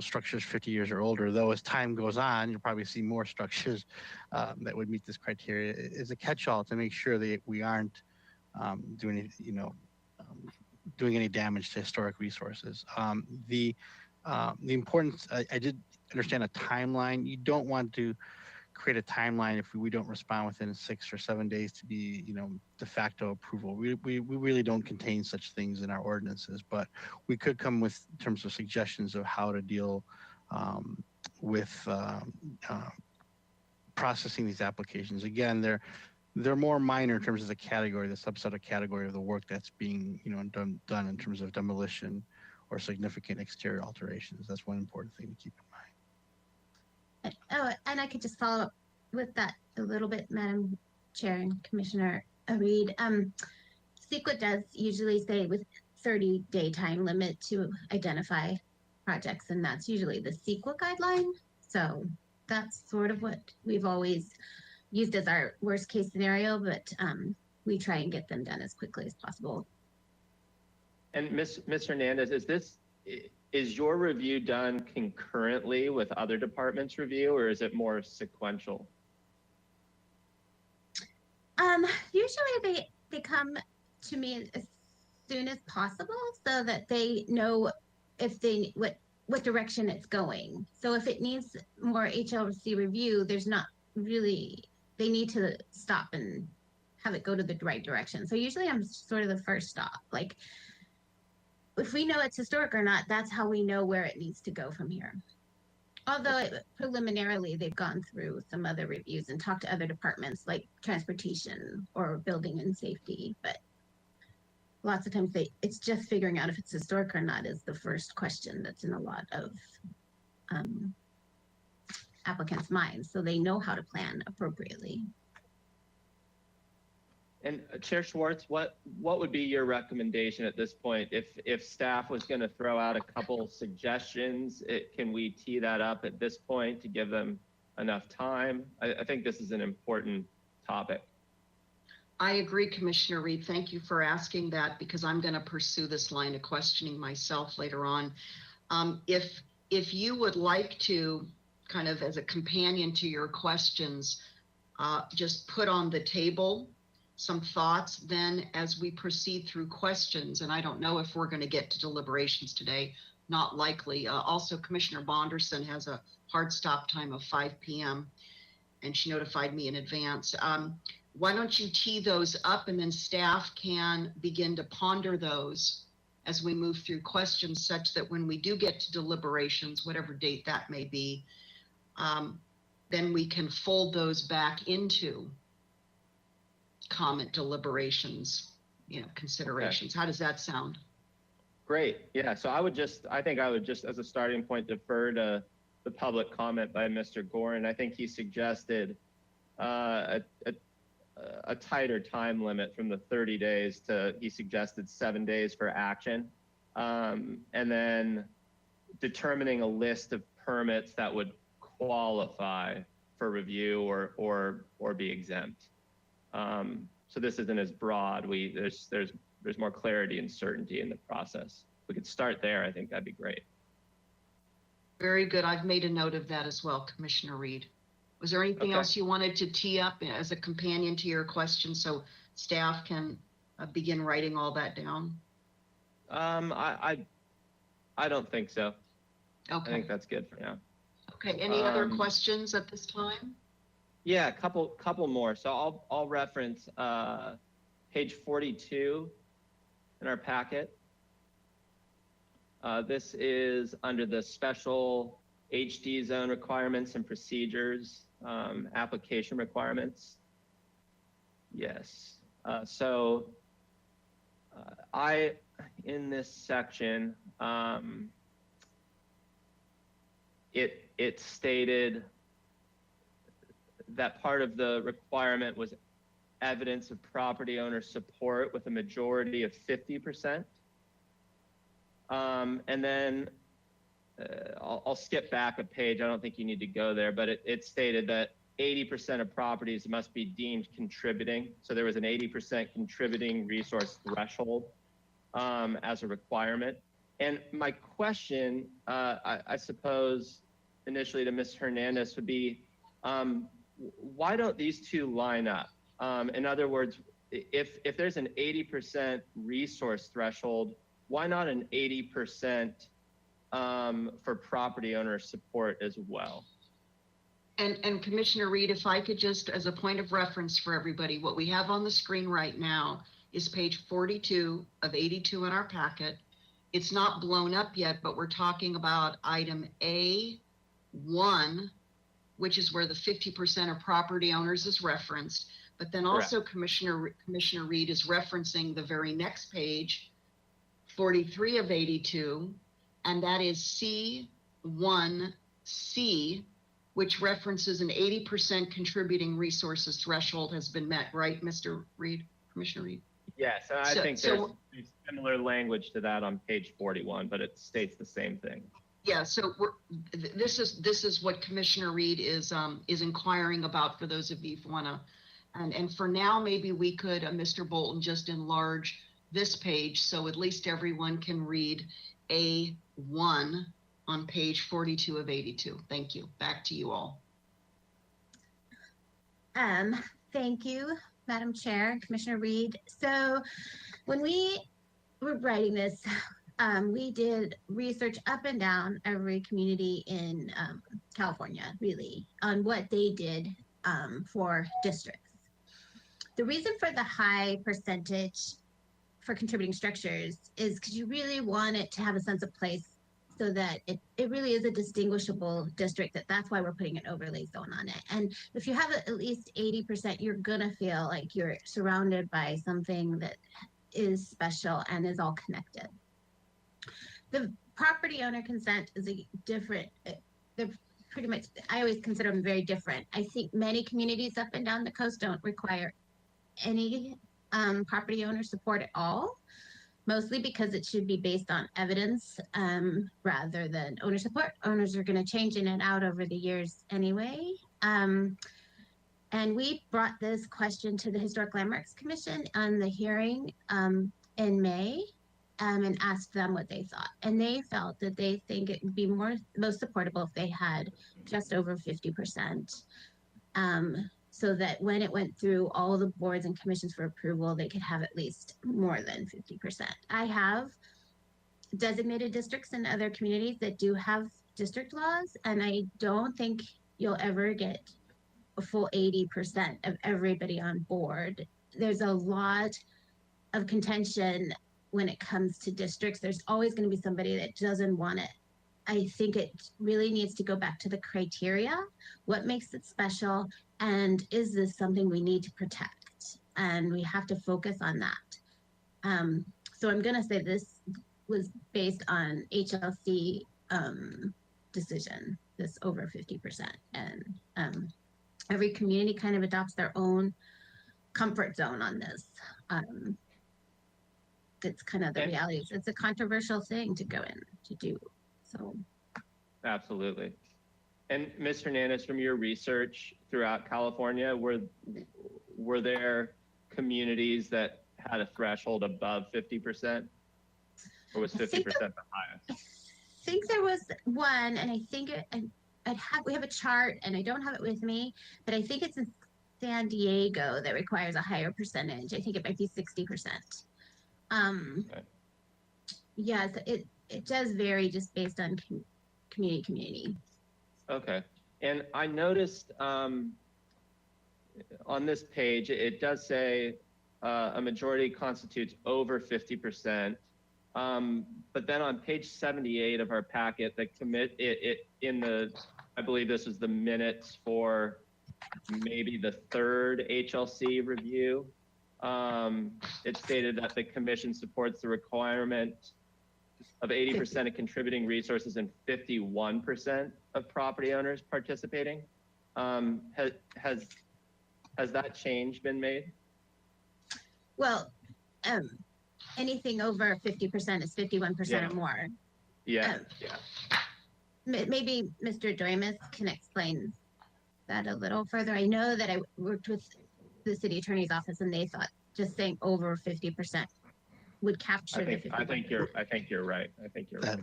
structures 50 years or older, though as time goes on, you'll probably see more structures that would meet this criteria, is a catch-all to make sure that we aren't doing any damage to historic resources. The importance, understand a timeline. You don't want to create a timeline if we don't respond within 6 or 7 days to be, de facto approval. We really don't contain such things in our ordinances, but we could come with in terms of suggestions of how to deal with processing these applications. Again, they're more minor in terms of the category, the subset of category of the work that's being, done in terms of demolition or significant exterior alterations. That's one important thing to keep in mind. Oh, and I could just follow up with that a little bit, Madam Chair and Commissioner Reed. CEQA does usually say with 30-day time limit to identify projects, and that's usually the CEQA guideline. So that's sort of what we've always used as our worst case scenario, but we try and get them done as quickly as possible. And Ms. Hernandez, is your review done concurrently with other departments' review, or is it more sequential? Usually they come to me as soon as possible so that they know if what direction it's going. So if it needs more HLC review, there's not really, they need to stop and have it go to the right direction. So usually I'm sort of the first stop. Like, if we know it's historic or not, that's how we know where it needs to go from here. Although preliminarily they've gone through some other reviews and talked to other departments like transportation or building and safety, but lots of times it's just figuring out if it's historic or not is the first question that's in a lot of applicants' minds, so they know how to plan appropriately. And Chair Schwartz, what would be your recommendation at this point? If staff was going to throw out a couple suggestions, can we tee that up at this point to give them enough time? I think this is an important topic. I agree, Commissioner Reed. Thank you for asking that, because I'm going to pursue this line of questioning myself later on. If you would like to, kind of as a companion to your questions, just put on the table some thoughts, then as we proceed through questions, and I don't know if we're going to get to deliberations today, not likely. Also, Commissioner Bonderson has a hard stop time of 5 p.m. and she notified me in advance. Why don't you tee those up, and then staff can begin to ponder those as we move through questions, such that when we do get to deliberations, whatever date that may be, then we can fold those back into comment deliberations, considerations. Okay. How does that sound? Great. Yeah. So I think I would just, as a starting point, defer to the public comment by Mr. Gorin. I think he suggested a tighter time limit from the 30 days to, he suggested 7 days for action. And then determining a list of permits that would qualify for review or be exempt. So this isn't as broad. There's more clarity and certainty in the process. If we could start there, I think that'd be great. Very good. I've made a note of that as well, Commissioner Reed. Was there anything else you wanted to tee up as a companion to your question, so staff can begin writing all that down? I don't think so. Okay. I think that's good for now. Okay. Any other questions at this time? Yeah, a couple more. So I'll reference page 42 in our packet. This is under the special HD zone requirements and procedures, application requirements. Yes. So in this section, it stated that part of the requirement was evidence of property owner support with a majority of 50%. And then I'll skip back a page. I don't think you need to go there, but it stated that 80% of properties must be deemed contributing. So there was an 80% contributing resource threshold as a requirement. And my question, I suppose, initially to Ms. Hernandez would be, why don't these two line up? In other words, if there's an 80% resource threshold, why not an 80% for property owner support as well. And Commissioner Reed, if I could just, as a point of reference for everybody, what we have on the screen right now is page 42 of 82 in our packet. It's not blown up yet, but we're talking about item A1, which is where the 50% of property owners is referenced. But then also Commissioner Reed is referencing the very next page, 43 of 82, and that is C1C, which references an 80% contributing resources threshold has been met, right, Mr. Reed, Commissioner Reed? Yes, and I think there's similar language to that on page 41, but it states the same thing. Yeah, so this is what Commissioner Reed is inquiring about for those of you who wanna, and for now, maybe we could, Mr. Bolton, just enlarge this page so at least everyone can read A1 on page 42 of 82. Thank you. Back to you all. Thank you, Madam Chair, Commissioner Reed. So when we were writing this, we did research up and down every community in California, really, on what they did for districts. The reason for the high percentage for contributing structures is because you really want it to have a sense of place so that it really is a distinguishable district. That's why we're putting an overlay zone on it. And if you have at least 80%, you're gonna feel like you're surrounded by something that is special and is all connected. The property owner consent is a different, they're pretty much, I always consider them very different. I think many communities up and down the coast don't require any property owner support at all, mostly because it should be based on evidence rather than owner support. Owners are going to change in and out over the years anyway. And we brought this question to the Historic Landmarks Commission on the hearing in May and asked them what they thought. And they felt that they think it would be most supportable if they had just over 50%. So that when it went through all the boards and commissions for approval, they could have at least more than 50%. I have designated districts in other communities that do have district laws, and I don't think you'll ever get a full 80% of everybody on board. There's a lot of contention when it comes to districts. There's always going to be somebody that doesn't want it. I think it really needs to go back to the criteria. What makes it special? And is this something we need to protect? And we have to focus on that. So I'm going to say this was based on HLC decision, this over 50%. And every community kind of adopts their own comfort zone on this. It's kind of the reality. It's a controversial thing to go in to do. So, absolutely. And Ms. Hernandez, from your research throughout California, were there communities that had a threshold above 50%, or was 50% the highest? I think there was one, and I think we have a chart, and I don't have it with me, but I think it's in San Diego that requires a higher percentage. I think it might be 60%. Okay. Yes, it does vary just based on community. Okay. And I noticed on this page, it does say a majority constitutes over 50%. But then on page 78 of our packet, the I believe this was the minutes for maybe the third HLC review. It stated that the commission supports the requirement of 80% of contributing resources and 51% of property owners participating. Has that change been made? Well, anything over 50% is 51% or more. Yeah. Maybe Mr. Doremus can explain that a little further. I know that I worked with the city attorney's office, and they thought just saying over 50% would capture the 50%. I think you're right. I think you're right.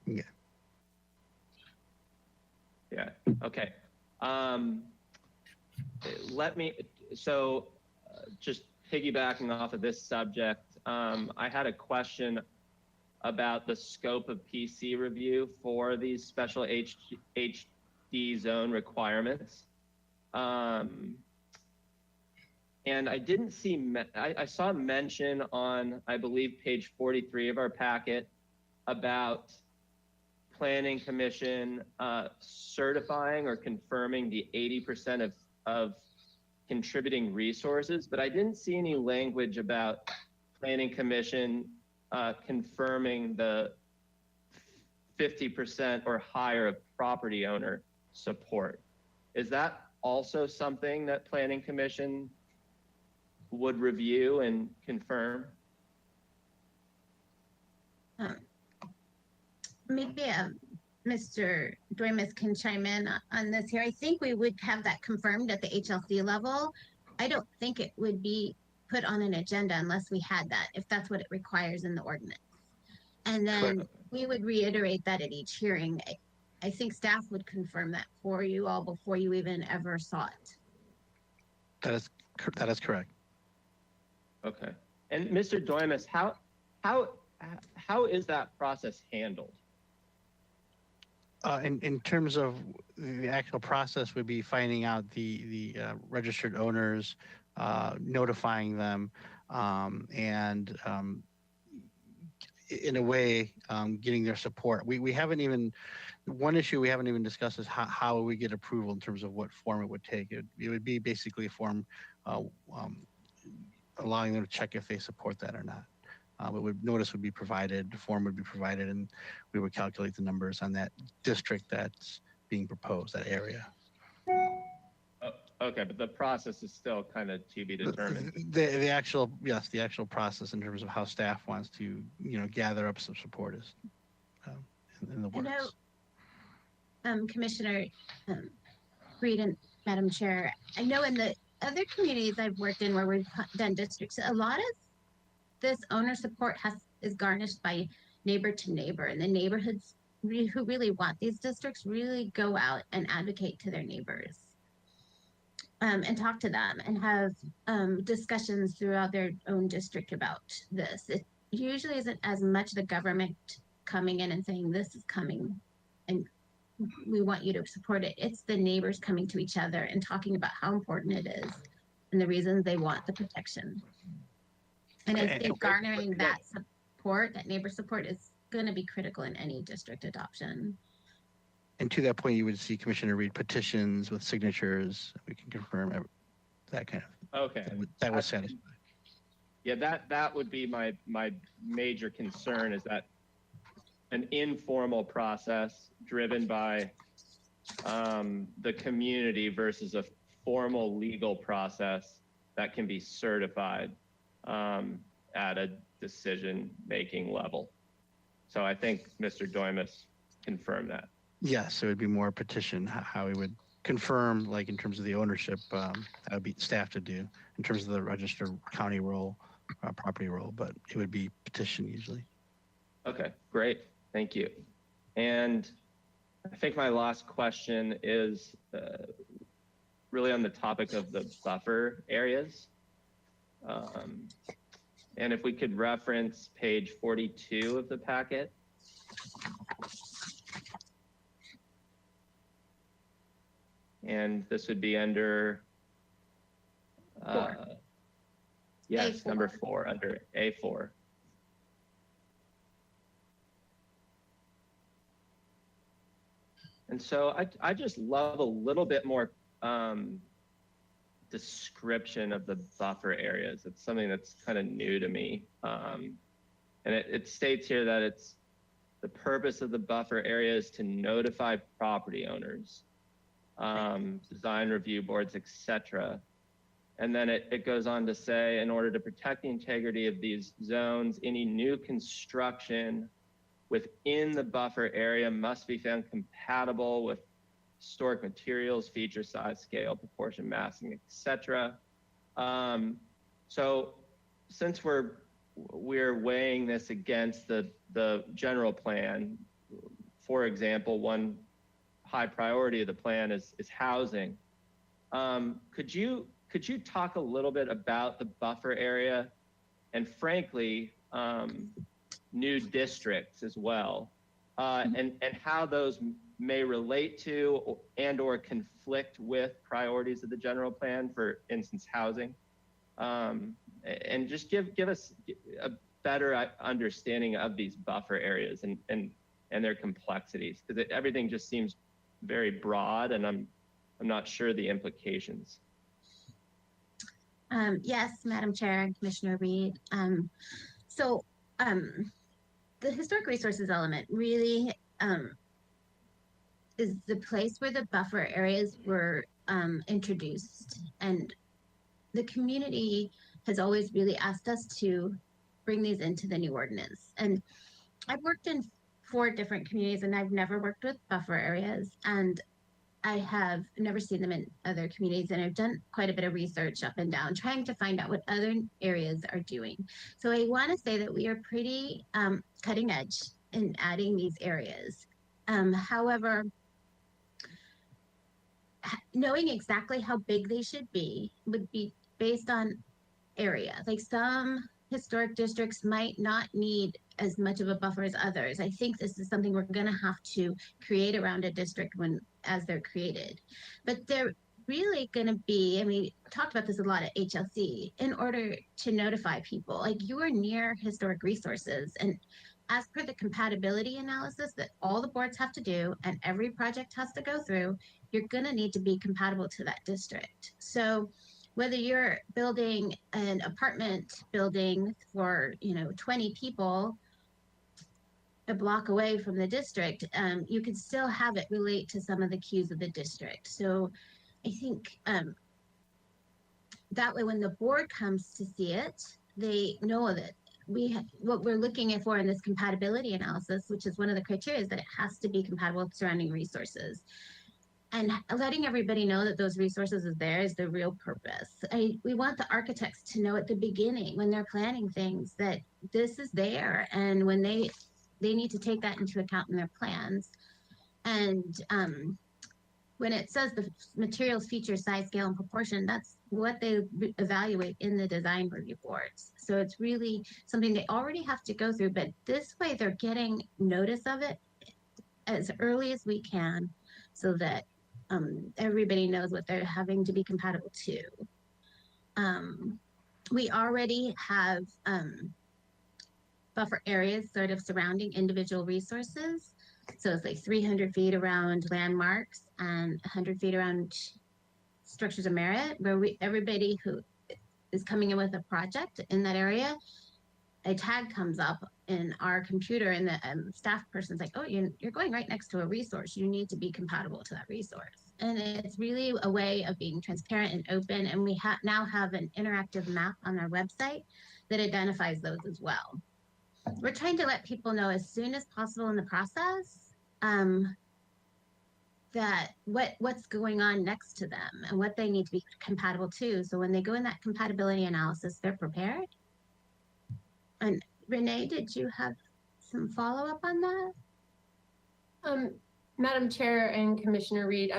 Yeah. Yeah. Okay. Just piggybacking off of this subject, I had a question about the scope of PC review for these special HD zone requirements. And I didn't see, I saw mention on, I believe, page 43 of our packet about Planning Commission certifying or confirming the 80% of contributing resources, but I didn't see any language about Planning Commission confirming the 50% or higher of property owner support. Is that also something that Planning Commission would review and confirm? Maybe Mr. Doimus can chime in on this here. I think we would have that confirmed at the HLC level. I don't think it would be put on an agenda unless we had that, if that's what it requires in the ordinance. And then we would reiterate that at each hearing. I think staff would confirm that for you all before you even ever saw it. That is correct. Okay. And Mr. Doimus, how is that process handled? In terms of the actual process, would be finding out the registered owners, notifying them, and in a way, getting their support. We haven't even, one issue we haven't even discussed is how we get approval in terms of what form it would take. It would be basically a form allowing them to check if they support that or not. Notice would be provided, the form would be provided, and we would calculate the numbers on that district that's being proposed, that area. Okay, but the process is still kind of to be determined. The actual process in terms of how staff wants to, gather up some support is in the works. I know, Commissioner Reed and Madam Chair, I know in the other communities I've worked in where we've done districts, a lot of this owner support is garnished by neighbor to neighbor, and the neighborhoods who really want these districts really go out and advocate to their neighbors and talk to them and have discussions throughout their own district about this. It usually isn't as much the government coming in and saying this is coming and we want you to support it. It's the neighbors coming to each other and talking about how important it is and the reasons they want the protection. And I think garnering that support, that neighbor support, is going to be critical in any district adoption. And to that point, you would see Commissioner Reed petitions with signatures. We can confirm that kind of. Okay. That would satisfy. Yeah, that would be my major concern, is that an informal process driven by the community versus a formal legal process that can be certified at a decision-making level. So I think Mr. Doimus confirmed that. Yes, it would be more petition, how we would confirm, like in terms of the ownership, that would be staff to do in terms of the registered county role, property role, but it would be petition usually. Okay, great. Thank you. And I think my last question is really on the topic of the buffer areas. And if we could reference page 42 of the packet. And this would be under, yes, A4. number 4, under A4. And so I just love a little bit more description of the buffer areas. It's something that's kind of new to me. And it states here that it's the purpose of the buffer area is to notify property owners, design review boards, etc. And then it goes on to say, in order to protect the integrity of these zones, any new construction within the buffer area must be found compatible with historic materials, feature, size, scale, proportion, massing, etc. So since we're weighing this against the general plan, for example, one high priority of the plan is housing. Could you talk a little bit about the buffer area, and frankly, new districts as well, and how those may relate to and/or conflict with priorities of the general plan, for instance, housing, and just give us a better understanding of these buffer areas and their complexities, because everything just seems very broad, and I'm not sure the implications. Yes, Madam Chair and Commissioner Reed. The historic resources element really is the place where the buffer areas were introduced, and the community has always really asked us to bring these into the new ordinance. And I've worked in 4 different communities, and I've never worked with buffer areas, and I have never seen them in other communities, and I've done quite a bit of research up and down trying to find out what other areas are doing. So I want to say that we are pretty cutting edge in adding these areas. However, knowing exactly how big they should be would be based on area. Like some historic districts might not need as much of a buffer as others. I think this is something we're going to have to create around a district as they're created. But they're really going to be, and we talked about this a lot at HLC, in order to notify people, like you are near historic resources, and as per the compatibility analysis that all the boards have to do and every project has to go through, you're going to need to be compatible to that district. So whether you're building an apartment building for 20 people a block away from the district, you can still have it relate to some of the cues of the district. So I think that way when the board comes to see it, they know that what we're looking for in this compatibility analysis, which is one of the criteria, is that it has to be compatible with surrounding resources. And letting everybody know that those resources are there is the real purpose. We want the architects to know at the beginning when they're planning things that this is there, and when they need to take that into account in their plans. And when it says the materials, feature, size, scale, and proportion, that's what they evaluate in the design review boards. So it's really something they already have to go through, but this way they're getting notice of it as early as we can, so that everybody knows what they're having to be compatible to. We already have buffer areas sort of surrounding individual resources. So it's like 300 feet around landmarks and 100 feet around structures of merit, where everybody who is coming in with a project in that area, a tag comes up in our computer, and the staff person's like, oh, you're going right next to a resource. You need to be compatible to that resource. And it's really a way of being transparent and open. And we now have an interactive map on our website that identifies those as well. We're trying to let people know as soon as possible in the process that what's going on next to them and what they need to be compatible to. So when they go in that compatibility analysis, they're prepared. And Renee, did you have some follow-up on that? Madam Chair and Commissioner Reed,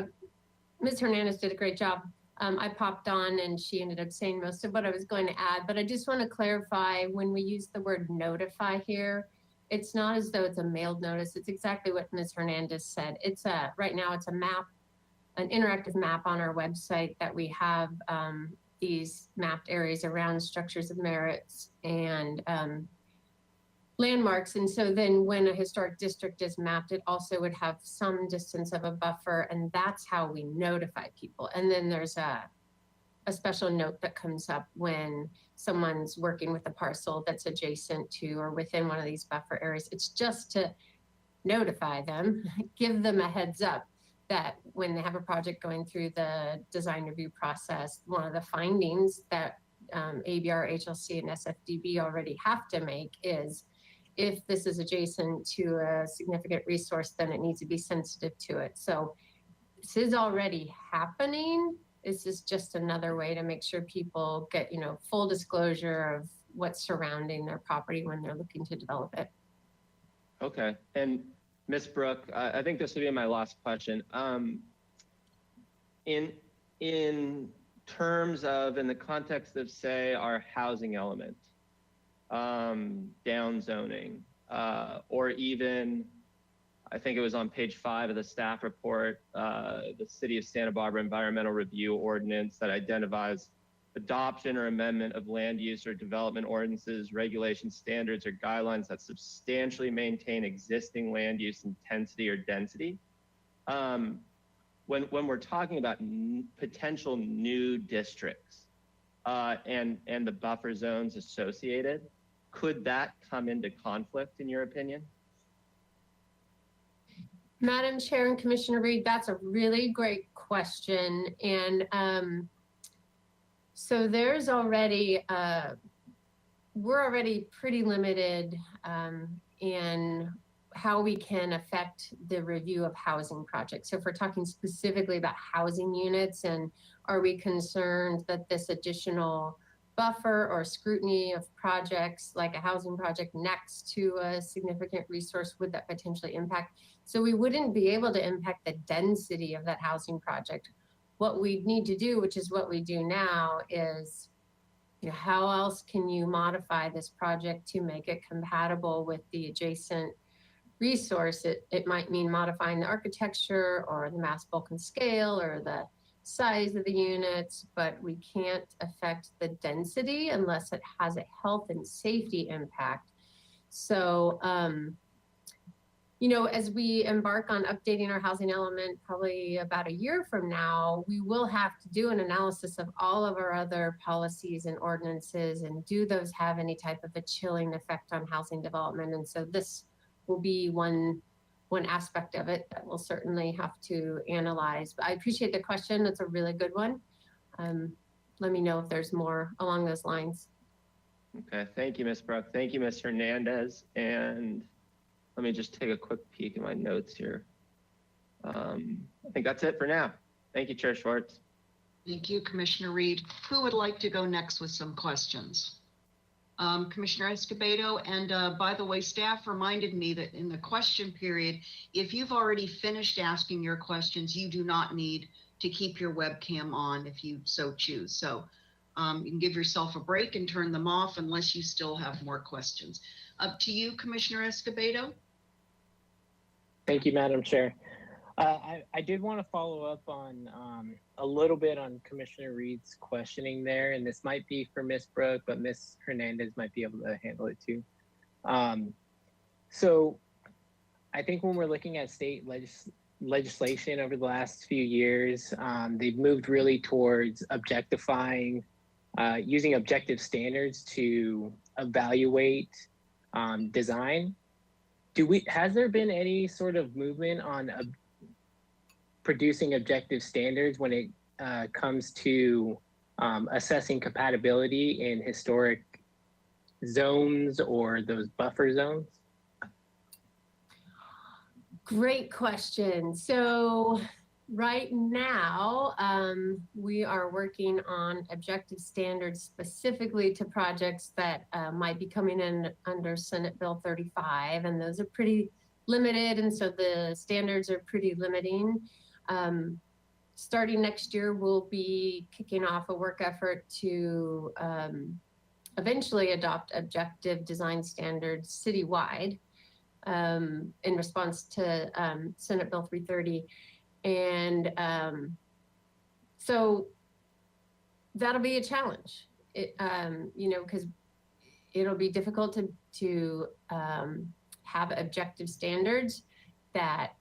Ms. Hernandez did a great job. I popped on and she ended up saying most of what I was going to add, but I just want to clarify, when we use the word notify here, it's not as though it's a mailed notice. It's exactly what Ms. Hernandez said. It's right now it's a map, an interactive map on our website that we have these mapped areas around structures of merits and landmarks. And so then when a historic district is mapped, it also would have some distance of a buffer, and that's how we notify people. And then there's a special note that comes up when someone's working with a parcel that's adjacent to or within one of these buffer areas. It's just to notify them, give them a heads up that when they have a project going through the design review process, one of the findings that ABR, HLC, and SFDB already have to make is, if this is adjacent to a significant resource, then it needs to be sensitive to it. So this is already happening. This is just another way to make sure people get, full disclosure of what's surrounding their property when they're looking to develop it. Okay. And Ms. Brooke, I think this will be my last question. In terms of, in the context of, say, our housing element, down zoning, or even, I think it was on page 5 of the staff report, the City of Santa Barbara Environmental Review Ordinance that identifies adoption or amendment of land use or development ordinances, regulations, standards, or guidelines that substantially maintain existing land use intensity or density. When we're talking about potential new districts and the buffer zones associated, could that come into conflict in your opinion? Madam Chair and Commissioner Reed, that's a really great question. And so there's already, we're already pretty limited in how we can affect the review of housing projects. So if we're talking specifically about housing units, and are we concerned that this additional buffer or scrutiny of projects like a housing project next to a significant resource, would that potentially impact? So we wouldn't be able to impact the density of that housing project. What we need to do, which is what we do now, is, you know, how else can you modify this project to make it compatible with the adjacent resource? It might mean modifying the architecture or the mass bulk and scale or the size of the units, but we can't affect the density unless it has a health and safety impact. So, you know, as we embark on updating our housing element, probably about a year from now, we will have to do an analysis of all of our other policies and ordinances, and do those have any type of a chilling effect on housing development? And so this will be one aspect of it that we'll certainly have to analyze. But I appreciate the question. It's a really good one. Let me know if there's more along those lines. Okay, thank you, Ms. Brooke. Thank you, Ms. Hernandez. And let me just take a quick peek at my notes here. I think that's it for now. Thank you, Chair Schwartz. Thank you, Commissioner Reed. Who would like to go next with some questions? Commissioner Escobedo, and by the way, staff reminded me that in the question period, if you've already finished asking your questions, you do not need to keep your webcam on if you so choose. So you can give yourself a break and turn them off unless you still have more questions. Up to you, Commissioner Escobedo. Thank you, Madam Chair. I did want to follow up on a little bit on Commissioner Reed's questioning there, and this might be for Ms. Brooke, but Ms. Hernandez might be able to handle it too. So I think when we're looking at state legislation over the last few years, they've moved really towards objectifying, using objective standards to evaluate design. Has there been any sort of movement on producing objective standards when it comes to assessing compatibility in historic zones or those buffer zones? Great question. So right now, we are working on objective standards specifically to projects that might be coming in under Senate Bill 35, and those are pretty limited, and so the standards are pretty limiting. Starting next year, we'll be kicking off a work effort to eventually adopt objective design standards citywide in response to Senate Bill 330. And so that'll be a challenge, you know, because it'll be difficult to have objective standards that,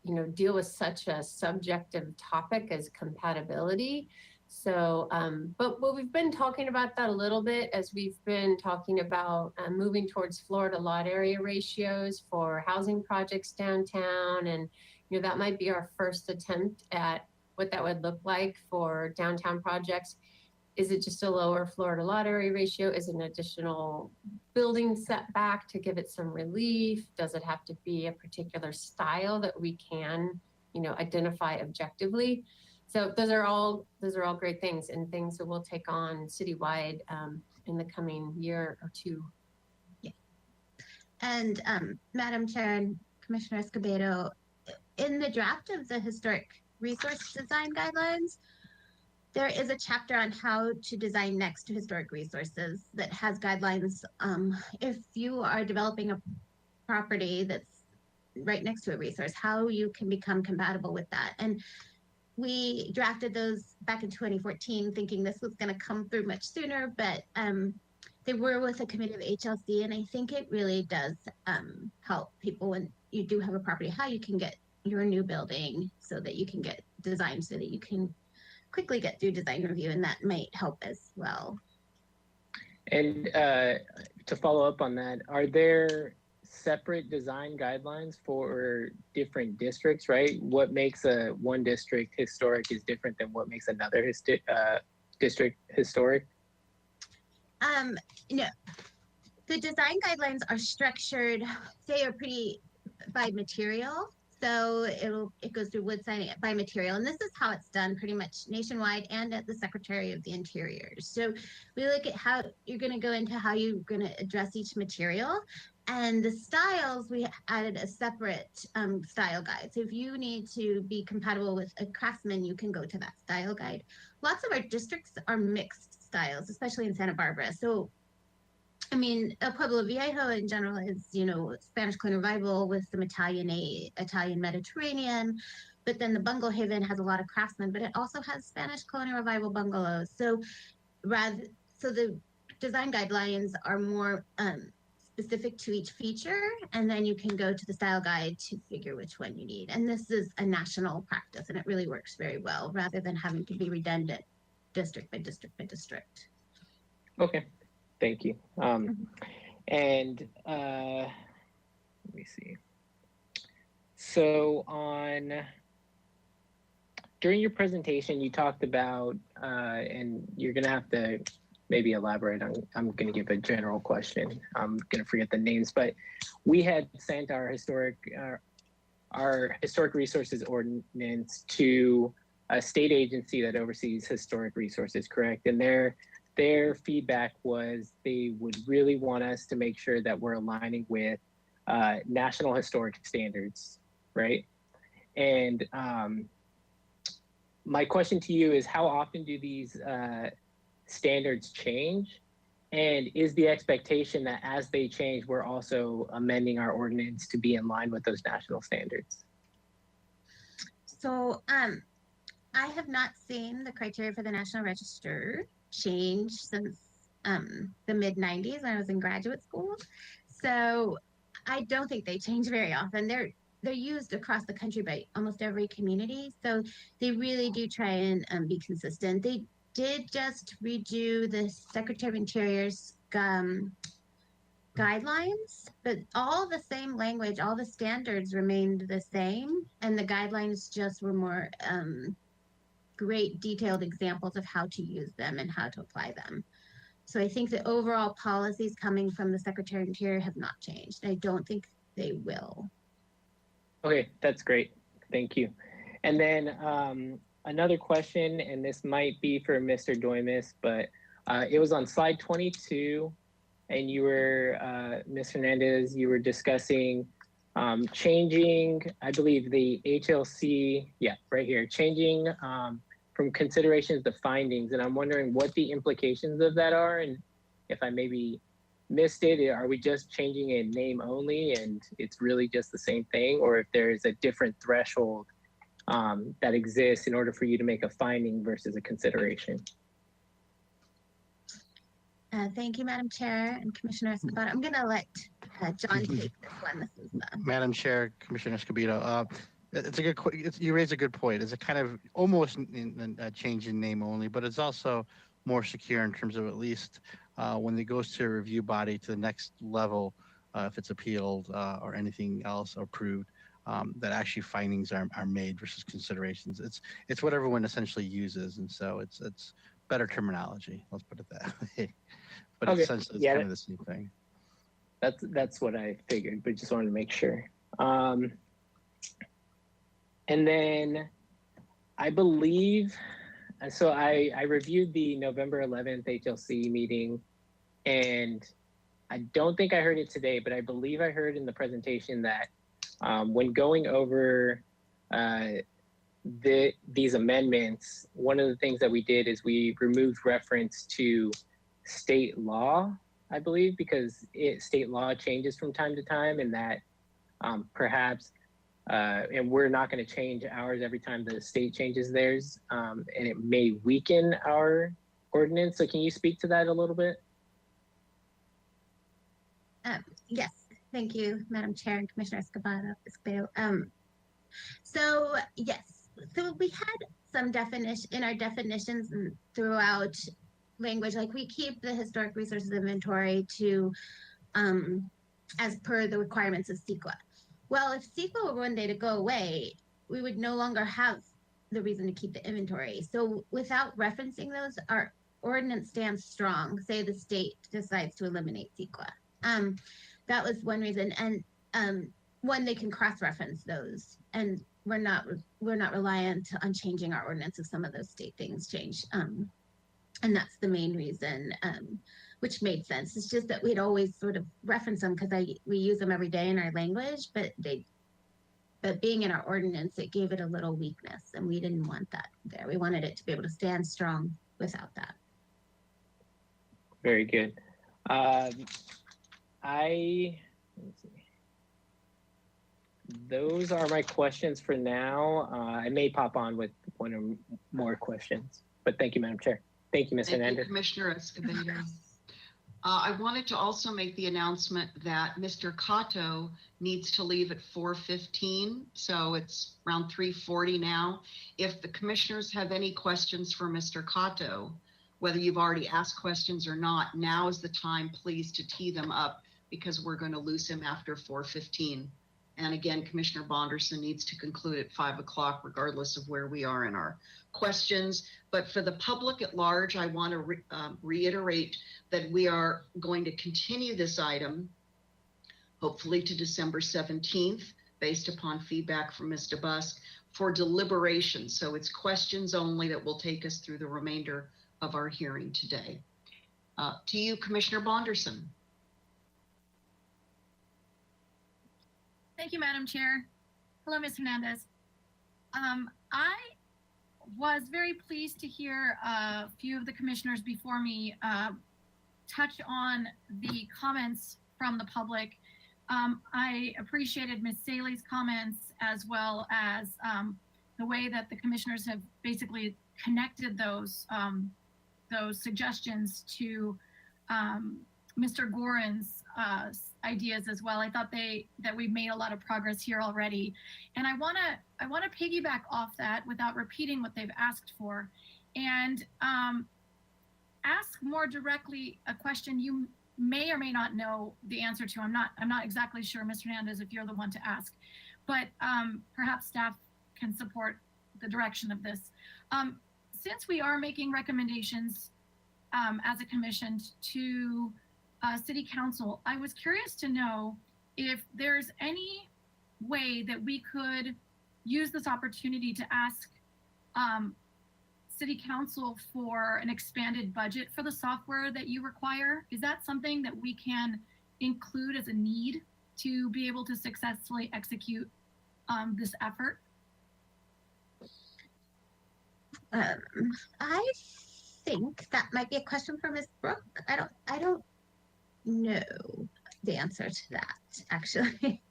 you know, deal with such a subjective topic as compatibility. So, but we've been talking about that a little bit as we've been talking about moving towards Florida lot area ratios for housing projects downtown. And, you know, that might be our first attempt at what that would look like for downtown projects. Is it just a lower Florida lot area ratio? Is it an additional building setback to give it some relief? Does it have to be a particular style that we can, you know, identify objectively? So those are all great things, and things that we'll take on citywide in the coming year or two. Yeah. And Madam Chair and Commissioner Escobedo, in the draft of the historic resource design guidelines, there is a chapter on how to design next to historic resources that has guidelines. If you are developing property that's right next to a resource, how you can become compatible with that. And we drafted those back in 2014, thinking this was going to come through much sooner, but they were with a committee of HLC, and I think it really does help people when you do have a property, how you can get your new building so that you can get designed so that you can quickly get through design review, and that might help as well. And to follow up on that, are there separate design guidelines for different districts, right? What makes one district historic is different than what makes another district historic? No, the design guidelines are structured, they are pretty by material. So it goes through wood signing by material. And this is how it's done pretty much nationwide and at the Secretary of the Interior. So we look at how you're going to go into how you're going to address each material. And the styles, we added a separate style guide. So if you need to be compatible with a craftsman, you can go to that style guide. Lots of our districts are mixed styles, especially in Santa Barbara. So, I mean, El Pueblo Viejo in general is, you know, Spanish colonial revival with some Italian Mediterranean. But then the Bungle Haven has a lot of craftsmen, but it also has Spanish colonial revival bungalows. So the design guidelines are more specific to each feature, and then you can go to the style guide to figure which one you need. And this is a national practice, and it really works very well rather than having to be redundant district by district by district. Okay, thank you. And let me see. So during your presentation, you talked about, and you're gonna have to maybe elaborate on, I'm going to give a general question. I'm going to forget the names, but we had sent our historic resources ordinance to a state agency that oversees historic resources, correct? And their feedback was they would really want us to make sure that we're aligning with national historic standards, right? And my question to you is, how often do these standards change, and is the expectation that as they change, we're also amending our ordinance to be in line with those national standards? So I have not seen the criteria for the National Register change since the mid-90s when I was in graduate school. So I don't think they change very often. They're used across the country by almost every community. So they really do try and be consistent. They did just redo the Secretary of Interior's guidelines, but all the same language, all the standards remained the same, and the guidelines just were more great detailed examples of how to use them and how to apply them. So I think the overall policies coming from the Secretary of Interior have not changed. I don't think they will. Okay, that's great. Thank you. And then another question, and this might be for Mr. Doimus, but it was on slide 22, and you were, Ms. Hernandez, you were discussing changing, I believe the HLC, yeah, right here, changing from considerations to findings. And I'm wondering what the implications of that are, and if I maybe missed it, are we just changing a name only and it's really just the same thing, or if there's a different threshold that exists in order for you to make a finding versus a consideration? Thank you, Madam Chair and Commissioner Escobedo. I'm going to let John take this one. This is Madam Chair, Commissioner Escobedo, it's a good. You raise a good point. It's a kind of almost a change in name only, but it's also more secure in terms of at least when it goes to a review body to the next level, if it's appealed or anything else approved, that actually findings are made versus considerations. It's what everyone essentially uses, and so it's better terminology. Let's put it that way. But okay. Essentially, it's kind of the same thing. That's what I figured, but just wanted to make sure. And then I believe, so I reviewed the November 11th HLC meeting, and I don't think I heard it today, but I believe I heard in the presentation that when going over these amendments, one of the things that we did is we removed reference to state law, I believe, because state law changes from time to time, and that perhaps, and we're not going to change ours every time the state changes theirs, and it may weaken our ordinance. So can you speak to that a little bit? Yes, thank you, Madam Chair and Commissioner Escobedo. So yes, so we had some definition in our definitions and throughout language, like we keep the historic resources inventory to as per the requirements of CEQA. Well, if CEQA were one day to go away, we would no longer have the reason to keep the inventory. So without referencing those, our ordinance stands strong. Say the state decides to eliminate CEQA. That was one reason, and one, they can cross-reference those, and we're not reliant on changing our ordinance if some of those state things change. And that's the main reason, which made sense. It's just that we'd always sort of reference them because we use them every day in our language, but being in our ordinance, it gave it a little weakness, and we didn't want that there. We wanted it to be able to stand strong without that. Very good. Let's see. Those are my questions for now. I may pop on with one or more questions, but thank you, Madam Chair. Thank you, Ms. Hernandez. Commissioner Escobedo. I wanted to also make the announcement that Mr. Cato needs to leave at 4:15, so it's around 3:40 now. If the commissioners have any questions for Mr. Cato, whether you've already asked questions or not, now is the time, please, to tee them up, because we're going to lose him after 4:15. And again, Commissioner Bonderson needs to conclude at 5 o'clock, regardless of where we are in our questions. But for the public at large, I want to reiterate that we are going to continue this item, hopefully to December 17th, based upon feedback from Mr. Busk, for deliberation. So it's questions only that will take us through the remainder of our hearing today. To you, Commissioner Bonderson. Thank you, Madam Chair. Hello, Ms. Hernandez. I was very pleased to hear a few of the commissioners before me touch on the comments from the public. I appreciated Ms. Saley's comments, as well as the way that the commissioners have basically connected those suggestions to Mr. Gorin's ideas as well. I thought that we've made a lot of progress here already, and I want to piggyback off that without repeating what they've asked for, and ask more directly a question you may or may not know the answer to. I'm not exactly sure, Ms. Hernandez, if you're the one to ask, but perhaps staff can support the direction of this. Since we are making recommendations as a commission to City Council, I was curious to know if there's any way that we could use this opportunity to ask City Council for an expanded budget for the software that you require. Is that something that we can include as a need to be able to successfully execute this effort? I think that might be a question for Ms. Brooke. I don't know the answer to that, actually.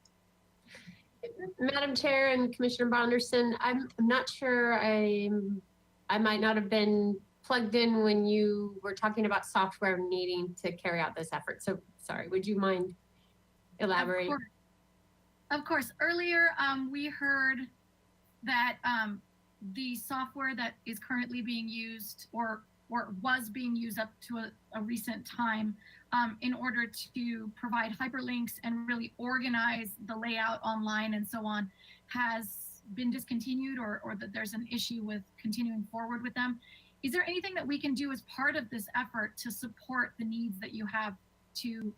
Madam Chair and Commissioner Bonderson, I'm not sure. I might not have been plugged in when you were talking about software needing to carry out this effort. So sorry, would you mind elaborating? Of course. Earlier, we heard that the software that is currently being used or was being used up to a recent time in order to provide hyperlinks and really organize the layout online and so on has been discontinued, or that there's an issue with continuing forward with them. Is there anything that we can do as part of this effort to support the needs that you have to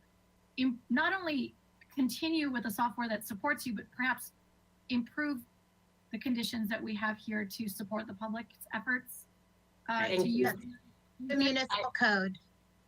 not only continue with the software that supports you, but perhaps improve the conditions that we have here to support the public's efforts to use the municipal code?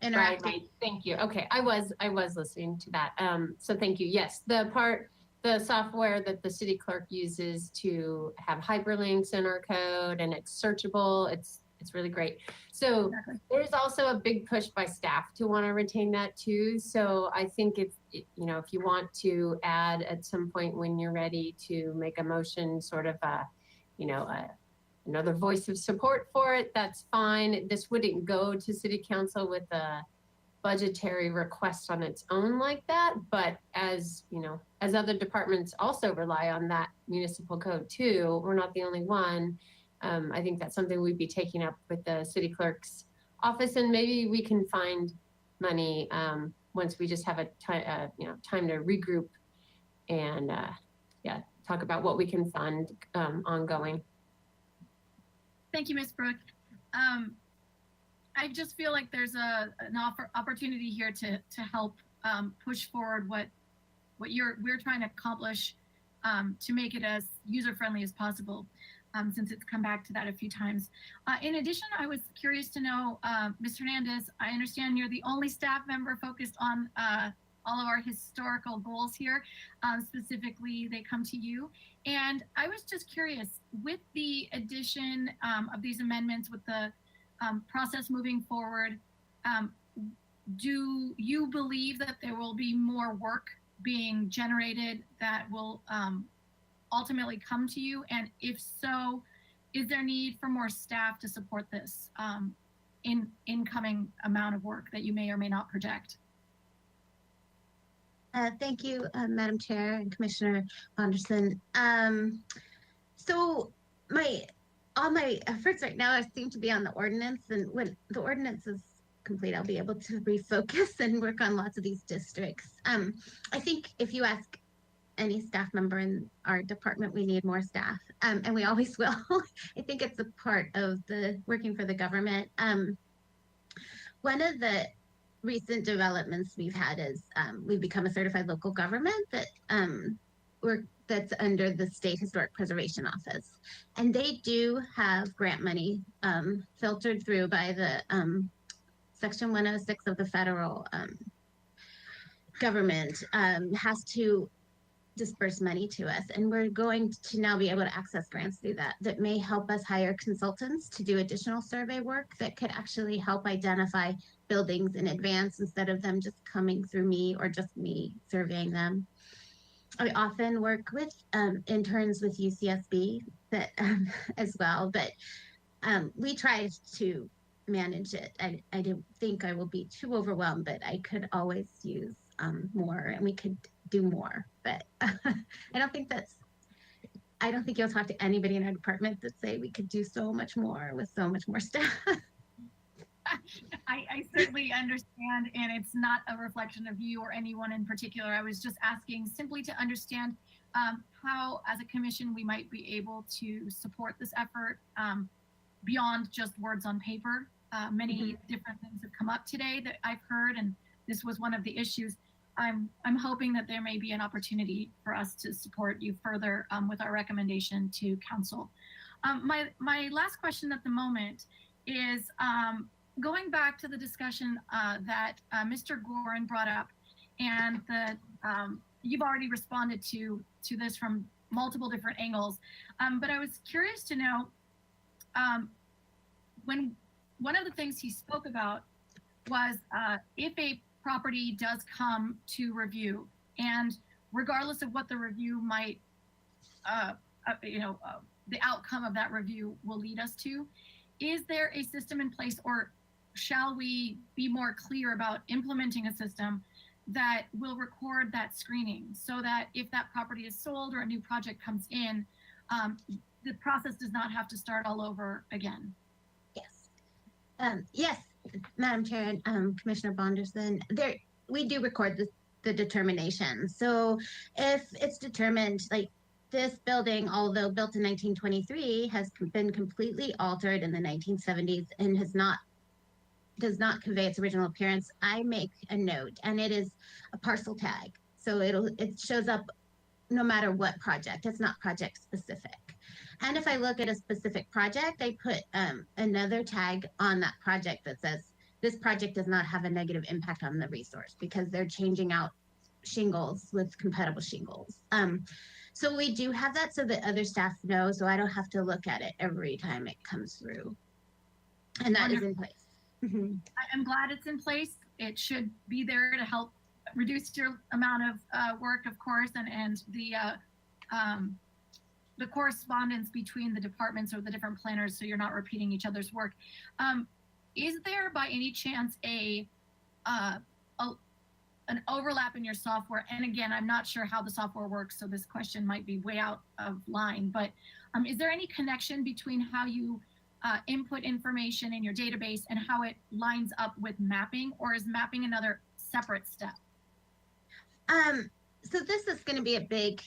Right. Thank you. Okay, I was listening to that. So thank you. Yes, the software that the city clerk uses to have hyperlinks in our code, and it's searchable. it's really great. So there's also a big push by staff to want to retain that too. So I think if you want to add at some point when you're ready to make a motion, sort of another voice of support for it, that's fine. This wouldn't go to city council with a budgetary request on its own like that, but as other departments also rely on that municipal code too, we're not the only one. I think that's something we'd be taking up with the city clerk's office, and maybe we can find money once we just have a time to regroup and talk about what we can fund ongoing. Thank you, Ms. Brooke. I just feel like there's an opportunity here to help push forward what we're trying to accomplish to make it as user-friendly as possible, since it's come back to that a few times. In addition, I was curious to know, Ms. Hernandez, I understand you're the only staff member focused on all of our historical goals here. Specifically, they come to you. And I was just curious, with the addition of these amendments, with the process moving forward, do you believe that there will be more work being generated that will ultimately come to you? And if so, is there need for more staff to support this incoming amount of work that you may or may not project? Thank you, Madam Chair and Commissioner Bonderson. So all my efforts right now seem to be on the ordinance, and when the ordinance is complete, I'll be able to refocus and work on lots of these districts. I think if you ask any staff member in our department, we need more staff, and we always will. I think it's a part of the working for the government. One of the recent developments we've had is we've become a certified local government that's under the State Historic Preservation Office, and they do have grant money filtered through by the Section 106 of the federal government has to disperse money to us, and we're going to now be able to access grants through that may help us hire consultants to do additional survey work that could actually help identify buildings in advance instead of them just coming through me or just me surveying them. I often work with interns with UCSB that as well, but we try to manage it. I don't think I will be too overwhelmed, but I could always use more, and we could do more. But I don't think you'll talk to anybody in our department that say we could do so much more with so much more staff. I certainly understand, and it's not a reflection of you or anyone in particular. I was just asking simply to understand how, as a commission, we might be able to support this effort beyond just words on paper. Many different things have come up today that I've heard, and this was one of the issues. I'm hoping that there may be an opportunity for us to support you further with our recommendation to council. My last question at the moment is going back to the discussion that Mr. Gorin brought up, and that you've already responded to this from multiple different angles. But I was curious to know, when one of the things he spoke about was if a property does come to review, and regardless of what the review might, the outcome of that review will lead us to, is there a system in place, or shall we be more clear about implementing a system that will record that screening, so that if that property is sold or a new project comes in, the process does not have to start all over again? Yes, Madam Chair and Commissioner Bonderson, we do record the determination. So if it's determined, like this building, although built in 1923, has been completely altered in the 1970s and does not convey its original appearance, I make a note, and it is a parcel tag. So it shows up no matter what project. It's not project specific. And if I look at a specific project, I put another tag on that project that says, this project does not have a negative impact on the resource, because they're changing out shingles with compatible shingles. So we do have that so that other staff know, so I don't have to look at it every time it comes through. And that is in place. I'm glad it's in place. It should be there to help reduce your amount of work, of course, and the correspondence between the departments or the different planners, so you're not repeating each other's work. Is there by any chance an overlap in your software? And again, I'm not sure how the software works, so this question might be way out of line, but is there any connection between how you input information in your database and how it lines up with mapping, or is mapping another separate step? So this is going to be a big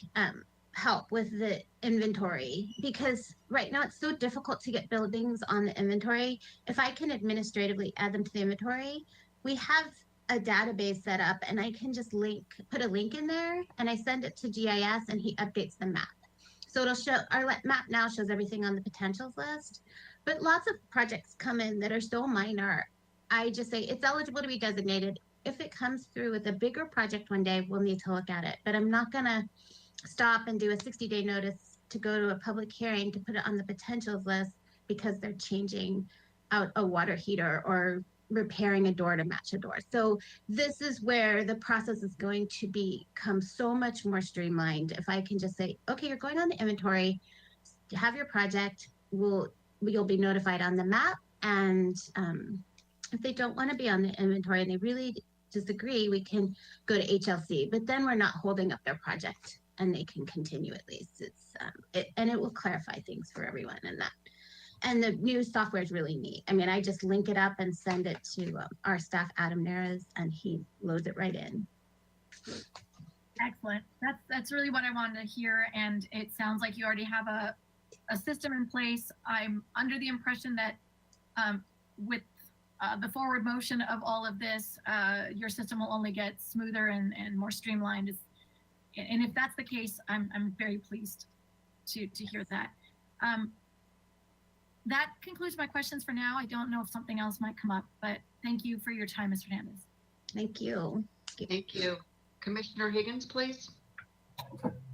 help with the inventory, because right now it's so difficult to get buildings on the inventory. If I can administratively add them to the inventory, we have a database set up, and I can just put a link in there, and I send it to GIS, and he updates the map. So it'll show, our map now shows everything on the potentials list, but lots of projects come in that are so minor. I just say it's eligible to be designated. If it comes through with a bigger project one day, we'll need to look at it, but I'm not gonna stop and do a 60-day notice to go to a public hearing to put it on the potentials list because they're changing out a water heater or repairing a door to match a door. So this is where the process is going to become so much more streamlined. If I can just say, okay, you're going on the inventory, have your project, you'll be notified on the map. And if they don't want to be on the inventory and they really disagree, we can go to HLC, but then we're not holding up their project and they can continue at least. And it will clarify things for everyone in that. And the new software is really neat. I mean, I just link it up and send it to our staff, Adam Neres, and he loads it right in. Excellent. That's really what I wanted to hear. And it sounds like you already have a system in place. I'm under the impression that with the forward motion of all of this, your system will only get smoother and more streamlined. And if that's the case, I'm very pleased to hear that. That concludes my questions for now. I don't know if something else might come up, but thank you for your time, Mr. Hernandez. Thank you. Thank you. Commissioner Higgins, please.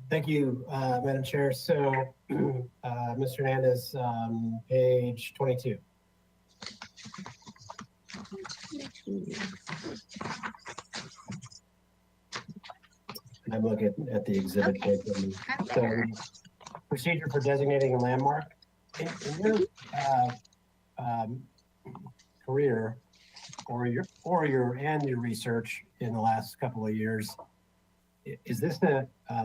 Thank you, Madam Chair. So, Mr. Hernandez, page 22. I'm looking at the exhibit. Okay. So, procedure for designating a landmark. In your career or your research in the last couple of years, is this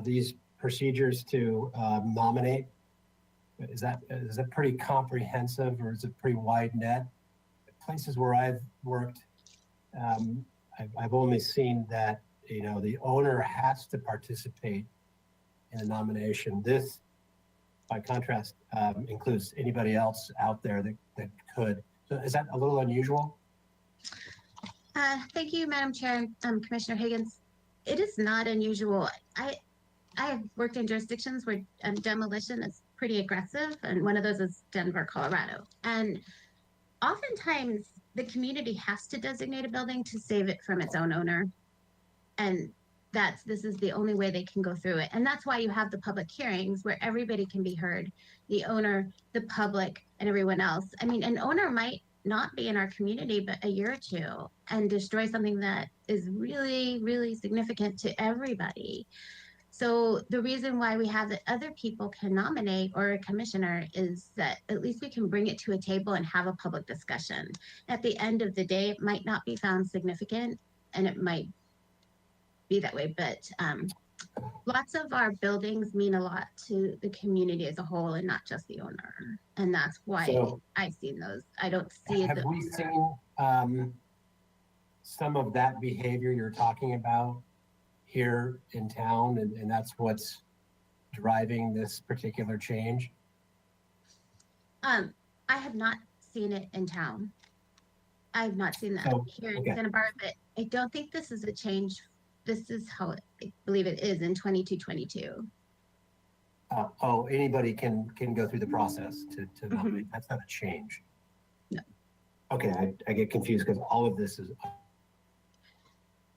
these procedures to nominate? Is that pretty comprehensive, or is it pretty wide net? Places where I've worked, I've only seen that the owner has to participate in the nomination. This, by contrast, includes anybody else out there that could. So is that a little unusual? Thank you, Madam Chair, Commissioner Higgins. It is not unusual. I have worked in jurisdictions where demolition is pretty aggressive, and one of those is Denver, Colorado. And oftentimes the community has to designate a building to save it from its own owner. And this is the only way they can go through it. And that's why you have the public hearings where everybody can be heard, the owner, the public, and everyone else. I mean, an owner might not be in our community, but a year or two, and destroy something that is really, really significant to everybody. So the reason why we have that other people can nominate or a commissioner is that at least we can bring it to a table and have a public discussion. At the end of the day, it might not be found significant, and it might be that way, but lots of our buildings mean a lot to the community as a whole and not just the owner. And that's why I've seen those. I don't see it. Have we seen some of that behavior you're talking about here in town, and that's what's driving this particular change? I have not seen it in town. I have not seen that here in Santa Barbara, but I don't think this is a change. This is how I believe it is in 2222. Anybody can go through the process to nominate. That's not a change. No. Okay, I get confused because all of this is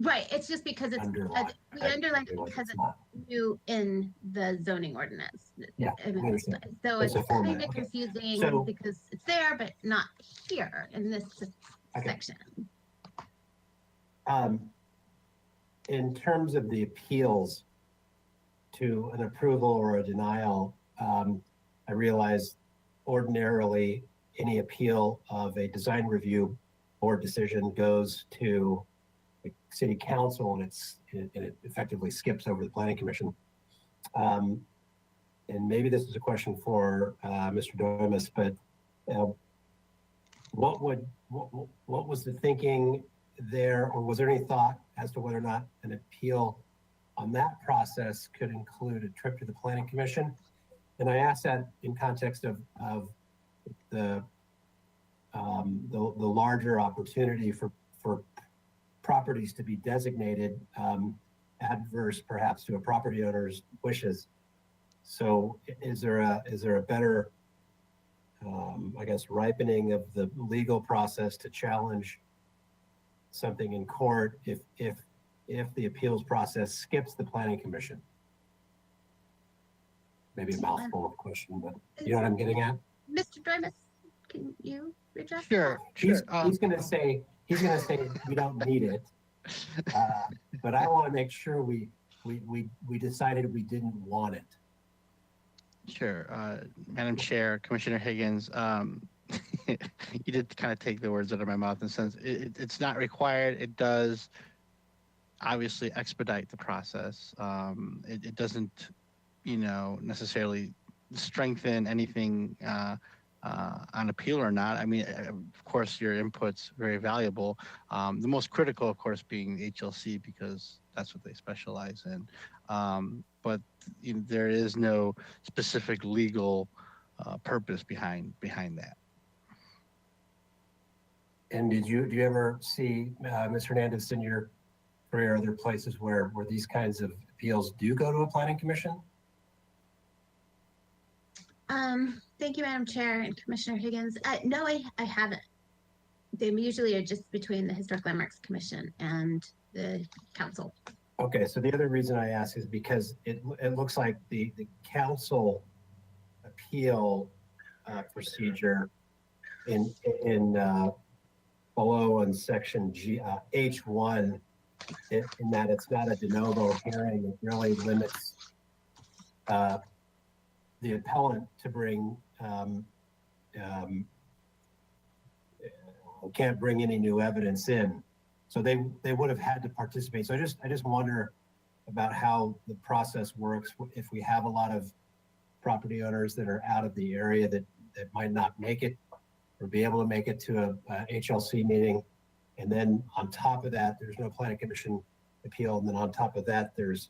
Right, it's just because it's, Underlined. we underline it because it's new in the zoning ordinance. Yeah, I mean, I understand. so It's it's a format, kind of okay. confusing So- because it's there, but not here in this Okay. section. In terms of the appeals to an approval or a denial, I realize ordinarily any appeal of a design review board decision goes to the city council and it effectively skips over the planning commission. And maybe this is a question for Mr. Domus, but what was the thinking there, or was there any thought as to whether or not an appeal on that process could include a trip to the planning commission? And I ask that in context of the larger opportunity for properties to be designated adverse perhaps to a property owner's wishes. So is there a better I guess ripening of the legal process to challenge something in court if the appeals process skips the planning commission? Maybe a mouthful of question, but you know what I'm getting at? Mr. Domus, can you address? Sure. He's gonna say we don't need it. But I want to make sure we decided we didn't want it. Sure. Madam Chair, Commissioner Higgins, you did kind of take the words out of my mouth in the sense it's not required. It does obviously expedite the process. It doesn't, necessarily strengthen anything on appeal or not. I mean, of course, your input's very valuable. The most critical, of course, being HLC because that's what they specialize in. But there is no specific legal purpose behind that. And do you ever see, Ms. Hernandez, in your career, other places where these kinds of appeals do go to a planning commission? Thank you, Madam Chair and Commissioner Higgins. No, I haven't. They usually are just between the Historic Landmarks Commission and the council. Okay, so the other reason I ask is because it looks like the council appeal procedure in below in section H1, in that it's not a de novo hearing, it really limits the appellant to bring can't bring any new evidence in. So they would have had to participate. So I just wonder about how the process works if we have a lot of property owners that are out of the area that might not make it or be able to make it to a HLC meeting. And then on top of that, there's no planning commission appeal. And then on top of that, there's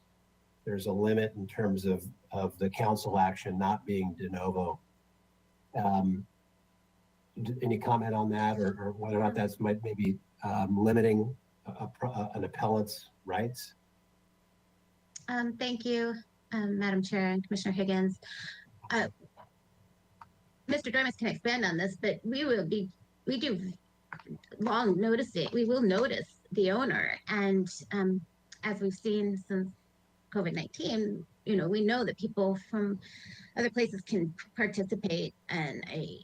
a limit in terms of the council action not being de novo. Any comment on that, or whether or not that's maybe limiting an appellant's rights? Thank you, Madam Chair and Commissioner Higgins. Mr. Domus can expand on this, but we do long noticing, we will notice the owner. And as we've seen since COVID-19, we know that people from other places can participate, and I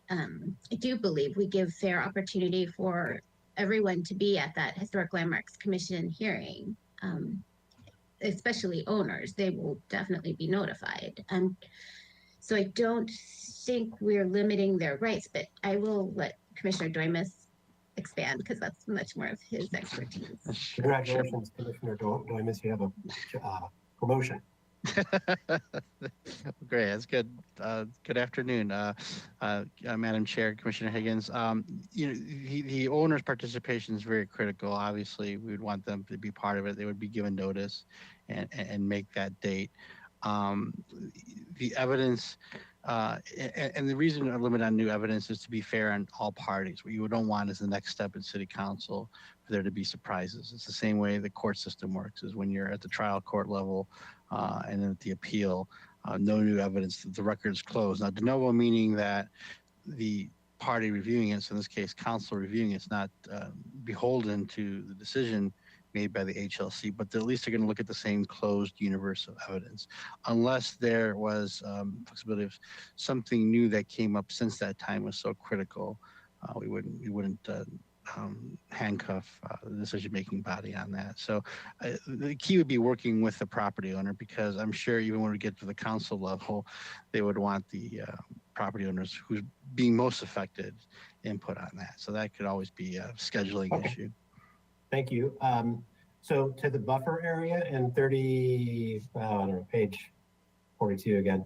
do believe we give fair opportunity for everyone to be at that Historic Landmarks Commission hearing, especially owners. They will definitely be notified. So I don't think we're limiting their rights, but I will let Commissioner Domus expand because that's much more of his expertise. Congratulations, Commissioner Domus. You have a promotion. Great, that's good. Good afternoon, Madam Chair, Commissioner Higgins. The owner's participation is very critical. Obviously, we would want them to be part of it. They would be given notice and make that date. The evidence, and the reason to limit on new evidence is to be fair on all parties. What you don't want is the next step in City Council for there to be surprises. It's the same way the court system works, is when you're at the trial court level and then at the appeal, no new evidence, the record's closed. Now, de novo meaning that the party reviewing it, so in this case, council reviewing it, is not beholden to the decision made by the HLC, but at least they're going to look at the same closed universe of evidence, unless there was flexibility of something new that came up since that time was so critical. We wouldn't handcuff the decision-making body on that. So the key would be working with the property owner, because I'm sure even when we get to the council level, they would want the property owners who's being most affected input on that. So that could always be a scheduling issue. Thank you. So to the buffer area in 30, I don't know, page 42 again.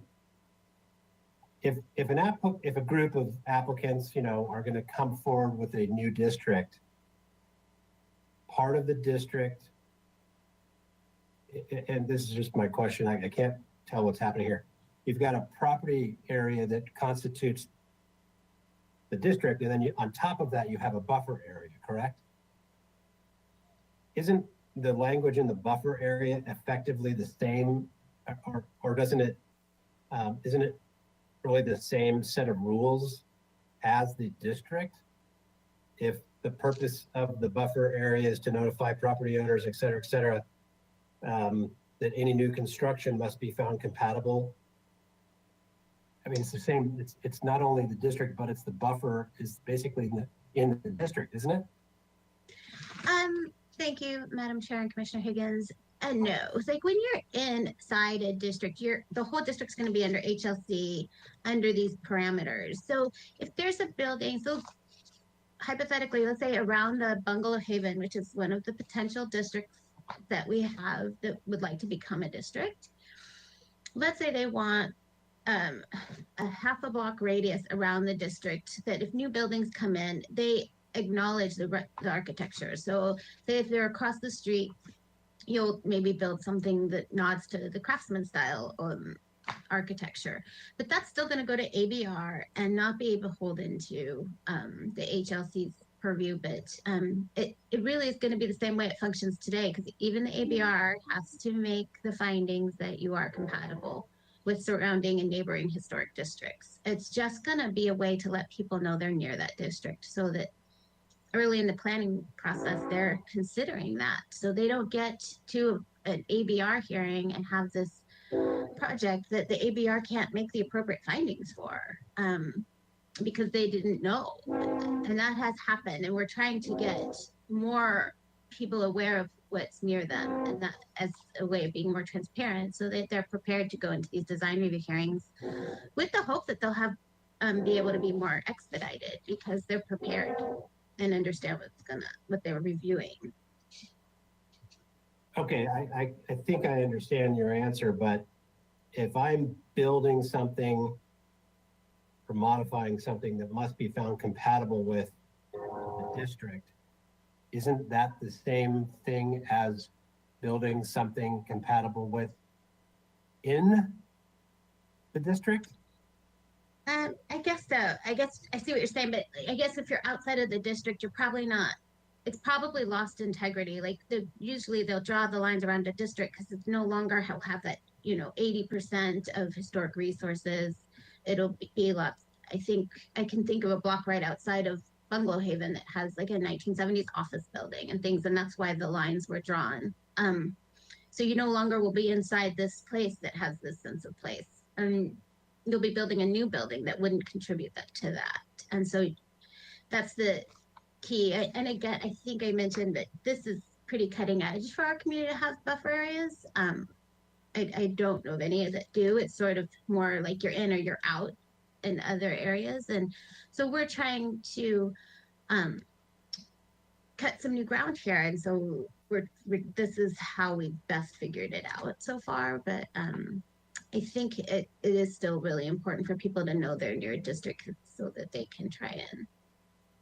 If a group of applicants, you know, are going to come forward with a new district, part of the district, and this is just my question, I can't tell what's happening here. You've got a property area that constitutes the district, and then on top of that, you have a buffer area, correct? Isn't the language in the buffer area effectively the same, or doesn't it, isn't it really the same set of rules as the district? If the purpose of the buffer area is to notify property owners, et cetera, that any new construction must be found compatible. I mean, it's the same, it's not only the district, but it's the buffer is basically in the district, isn't it? Thank you, Madam Chair and Commissioner Higgins. No, it's like when you're inside a district, the whole district's going to be under HLC under these parameters. So if there's a building, so hypothetically, let's say around the Bungalow Haven, which is one of the potential districts that we have that would like to become a district. Let's say they want a half a block radius around the district, that if new buildings come in, they acknowledge the architecture. So say if they're across the street, you'll maybe build something that nods to the craftsman style architecture, but that's still going to go to ABR and not be beholden to the HLC's purview. But it really is going to be the same way it functions today, because even the ABR has to make the findings that you are compatible with surrounding and neighboring historic districts. It's just going to be a way to let people know they're near that district, so that early in the planning process, they're considering that. So they don't get to an ABR hearing and have this project that the ABR can't make the appropriate findings for because they didn't know. And that has happened. And we're trying to get more people aware of what's near them, and that as a way of being more transparent, so that they're prepared to go into these design review hearings with the hope that they'll have be able to be more expedited because they're prepared and understand what they were reviewing. Okay, I think I understand your answer, but if I'm building something or modifying something that must be found compatible with the district, isn't that the same thing as building something compatible with in the district? I guess so. I guess I see what you're saying, but I guess if you're outside of the district, you're probably not. It's probably lost integrity. Like usually they'll draw the lines around a district because it's no longer have that, 80% of historic resources. It'll be lots. I think I can think of a block right outside of Bungalow Haven that has like a 1970s office building and things, and that's why the lines were drawn. So you no longer will be inside this place that has this sense of place. You'll be building a new building that wouldn't contribute to that. And so that's the key. And again, I think I mentioned that this is pretty cutting edge for our community to have buffer areas. I don't know of any that do. It's sort of more like you're in or you're out in other areas. And so we're trying to cut some new ground here. And so this is how we best figured it out so far. But I think it is still really important for people to know they're near a district so that they can try in.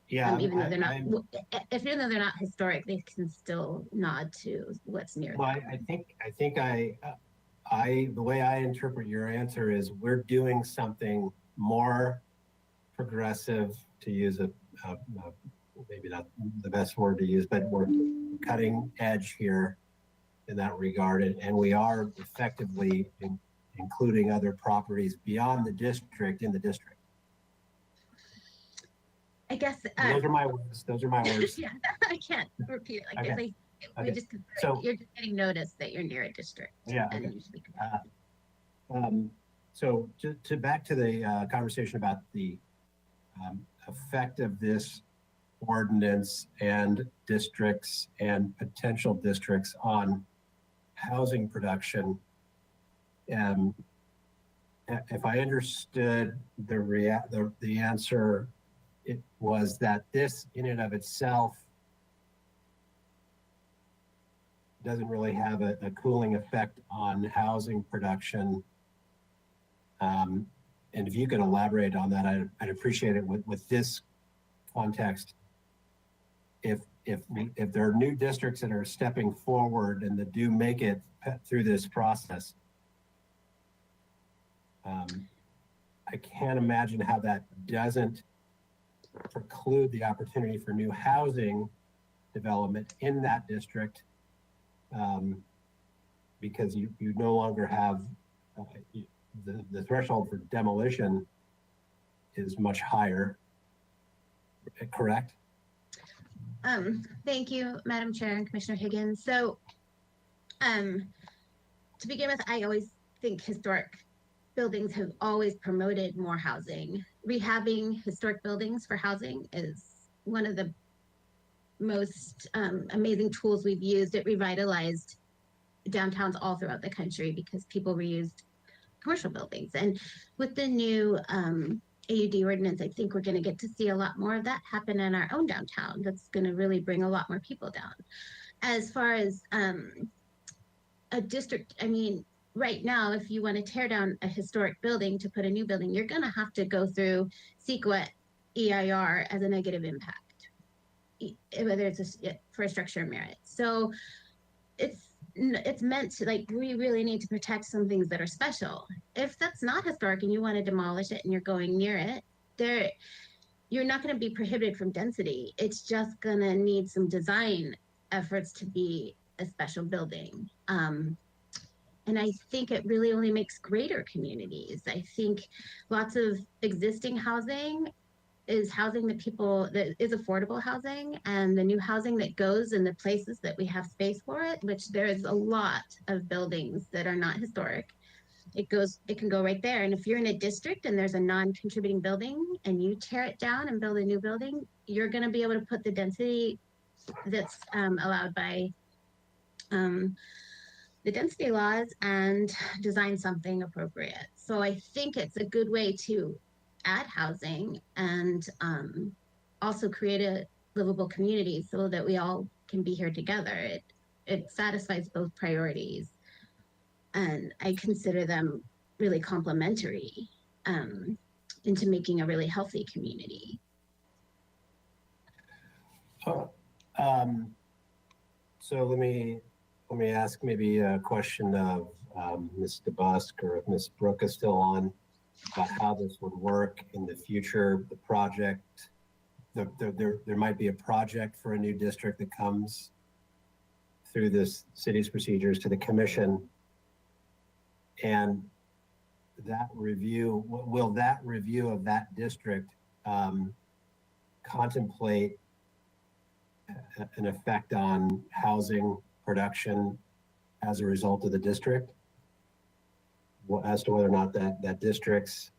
Yeah, even though they're not, even though they're not historic, they can still nod to what's near. Well, I think the way I interpret your answer is we're doing something more progressive, to use maybe not the best word to use, but we're cutting edge here in that regard, and we are effectively including other properties beyond the district in the district. I guess those are my words. Yeah, I can't repeat it like okay. this. We Okay, just, so- you're just getting notice that you're near a district. Yeah, and okay. you should be- So to back to the conversation about the effect of this ordinance and districts and potential districts on housing production. If I understood the answer, it was that this in and of itself doesn't really have a cooling effect on housing production. And if you could elaborate on that, I'd appreciate it with this context. If there are new districts that are stepping forward and that do make it through this process, I can't imagine how that doesn't preclude the opportunity for new housing development in that district, because you no longer have the threshold for demolition is much higher, correct? Thank you, Madam Chair and Commissioner Higgins. So, to begin with, I always think historic buildings have always promoted more housing. Rehabbing historic buildings for housing is one of the most amazing tools we've used. It revitalized downtowns all throughout the country because people reused commercial buildings. And with the new AUD ordinance, I think we're going to get to see a lot more of that happen in our own downtown. That's going to really bring a lot more people down. As far as a district, I mean, right now, if you want to tear down a historic building to put a new building, you're going to have to go through CEQA EIR as a negative impact, whether it's for a structure of merit. So it's meant to, like, we really need to protect some things that are special. If that's not historic and you want to demolish it and you're going near it, you're not going to be prohibited from density. It's just going to need some design efforts to be a special building. And I think it really only makes greater communities. I think lots of existing housing is housing that people, that is affordable housing, and the new housing that goes in the places that we have space for it, which there is a lot of buildings that are not historic. It can go right there. And if you're in a district and there's a non-contributing building and you tear it down and build a new building, you're going to be able to put the density that's allowed by the density laws and design something appropriate. So I think it's a good way to add housing and also create a livable community so that we all can be here together. It satisfies both priorities, and I consider them really complementary into making a really healthy community. So let me ask maybe a question of Ms. DeBusk, or if Ms. Brooke is still on, about how this would work in the future. The project, there might be a project for a new district that comes through this city's procedures to the commission, and that review, will that review of that district contemplate an effect on housing production as a result of the district, as to whether or not that district's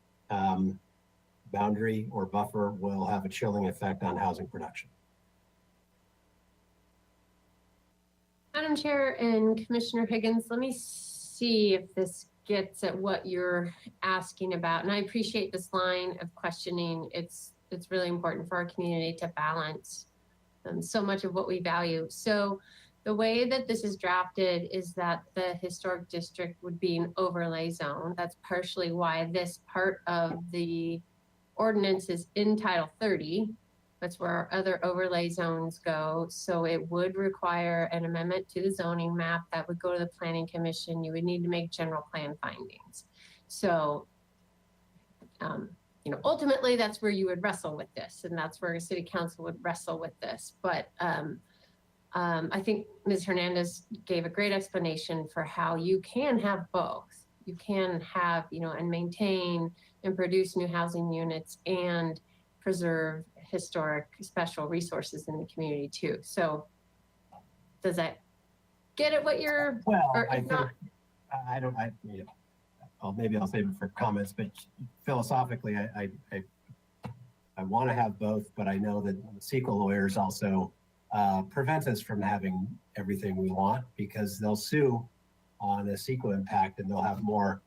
boundary or buffer will have a chilling effect on housing production? Madam Chair and Commissioner Higgins, let me see if this gets at what you're asking about. And I appreciate this line of questioning. It's really important for our community to balance so much of what we value. So the way that this is drafted is that the historic district would be an overlay zone. That's partially why this part of the ordinance is in Title 30. That's where our other overlay zones go. So it would require an amendment to the zoning map that would go to the Planning Commission. You would need to make general plan findings. So, ultimately that's where you would wrestle with this, and that's where a city council would wrestle with this. But I think Ms. Hernandez gave a great explanation for how you can have both. You can have, and maintain and produce new housing units and preserve historic special resources in the community too. So Does that get at what you're, Well, or I if think, not, maybe I'll save it for comments, but philosophically, I want to have both, but I know that CEQA lawyers also prevent us from having everything we want because they'll sue on a CEQA impact and they'll have more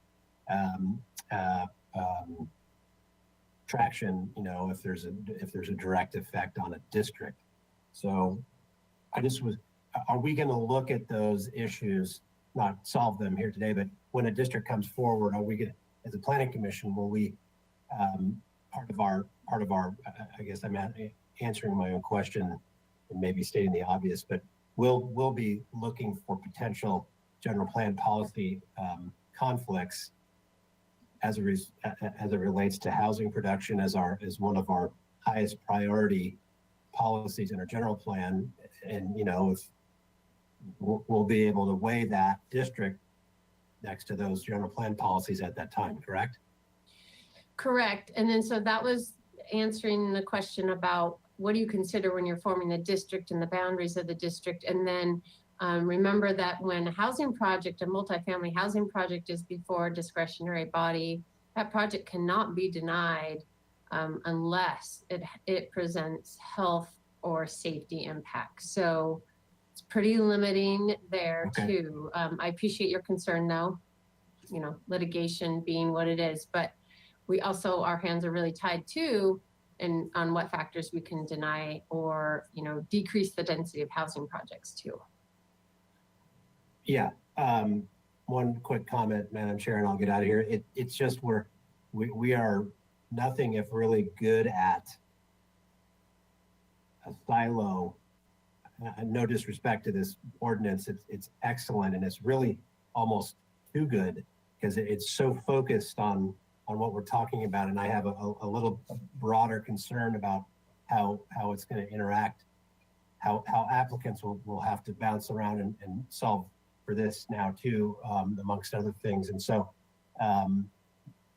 traction, if there's a direct effect on a district. So are we going to look at those issues, not solve them here today, but when a district comes forward, are we going to, as a planning commission, will we, part of our, I guess I'm answering my own question and maybe stating the obvious, but we'll be looking for potential general plan policy conflicts as it relates to housing production as one of our highest priority policies in our general plan. And, if we'll be able to weigh that district next to those general plan policies at that time, correct? correct. And then, so that was answering the question about what do you consider when you're forming the district and the boundaries of the district? And then remember that when a housing project, a multifamily housing project is before a discretionary body, that project cannot be denied unless it presents health or safety impacts. So it's pretty limiting there too. I appreciate your concern though, litigation being what it is, but we also, our hands are really tied too and on what factors we can deny or, decrease the density of housing projects too. Yeah. One quick comment, Madam Chair, and I'll get out of here. It's just we are nothing if really good at a silo. No disrespect to this ordinance, it's excellent and it's really almost too good because it's so focused on what we're talking about. And I have a little broader concern about how it's going to interact, how applicants will have to bounce around and solve for this now too, amongst other things. And so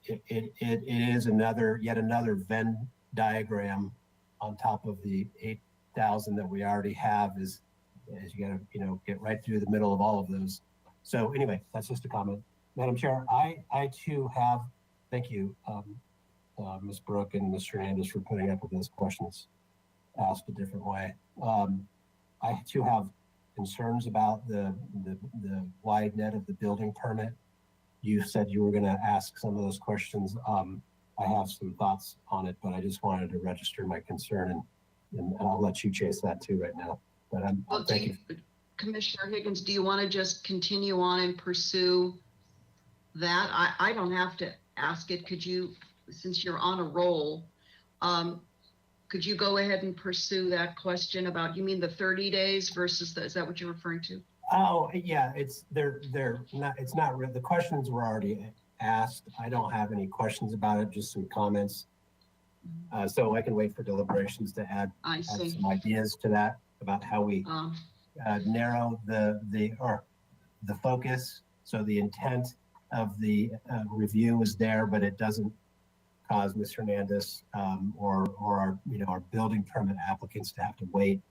it is yet another Venn diagram on top of the 8,000 that we already have as you got to, get right through the middle of all of those. So anyway, that's just a comment. Madam Chair, I too have, thank you, Ms. Brooke and Mr. Hernandez for putting up with those questions asked a different way. I too have concerns about the wide net of the building permit. You said you were going to ask some of those questions. I have some thoughts on it, but I just wanted to register my concern and I'll let you chase that too right now. But thank you. Commissioner Higgins, do you want to just continue on and pursue that? I don't have to ask it. Could you, since you're on a roll, could you go ahead and pursue that question about, you mean the 30 days versus is that what you're referring to? Oh, yeah, they're not, it's not real. The questions were already asked. I don't have any questions about it, just some comments. So I can wait for deliberations to add some ideas to that about how we narrow the focus. So the intent of the review is there, but it doesn't cause Ms. Hernandez or our building permit applicants to have to wait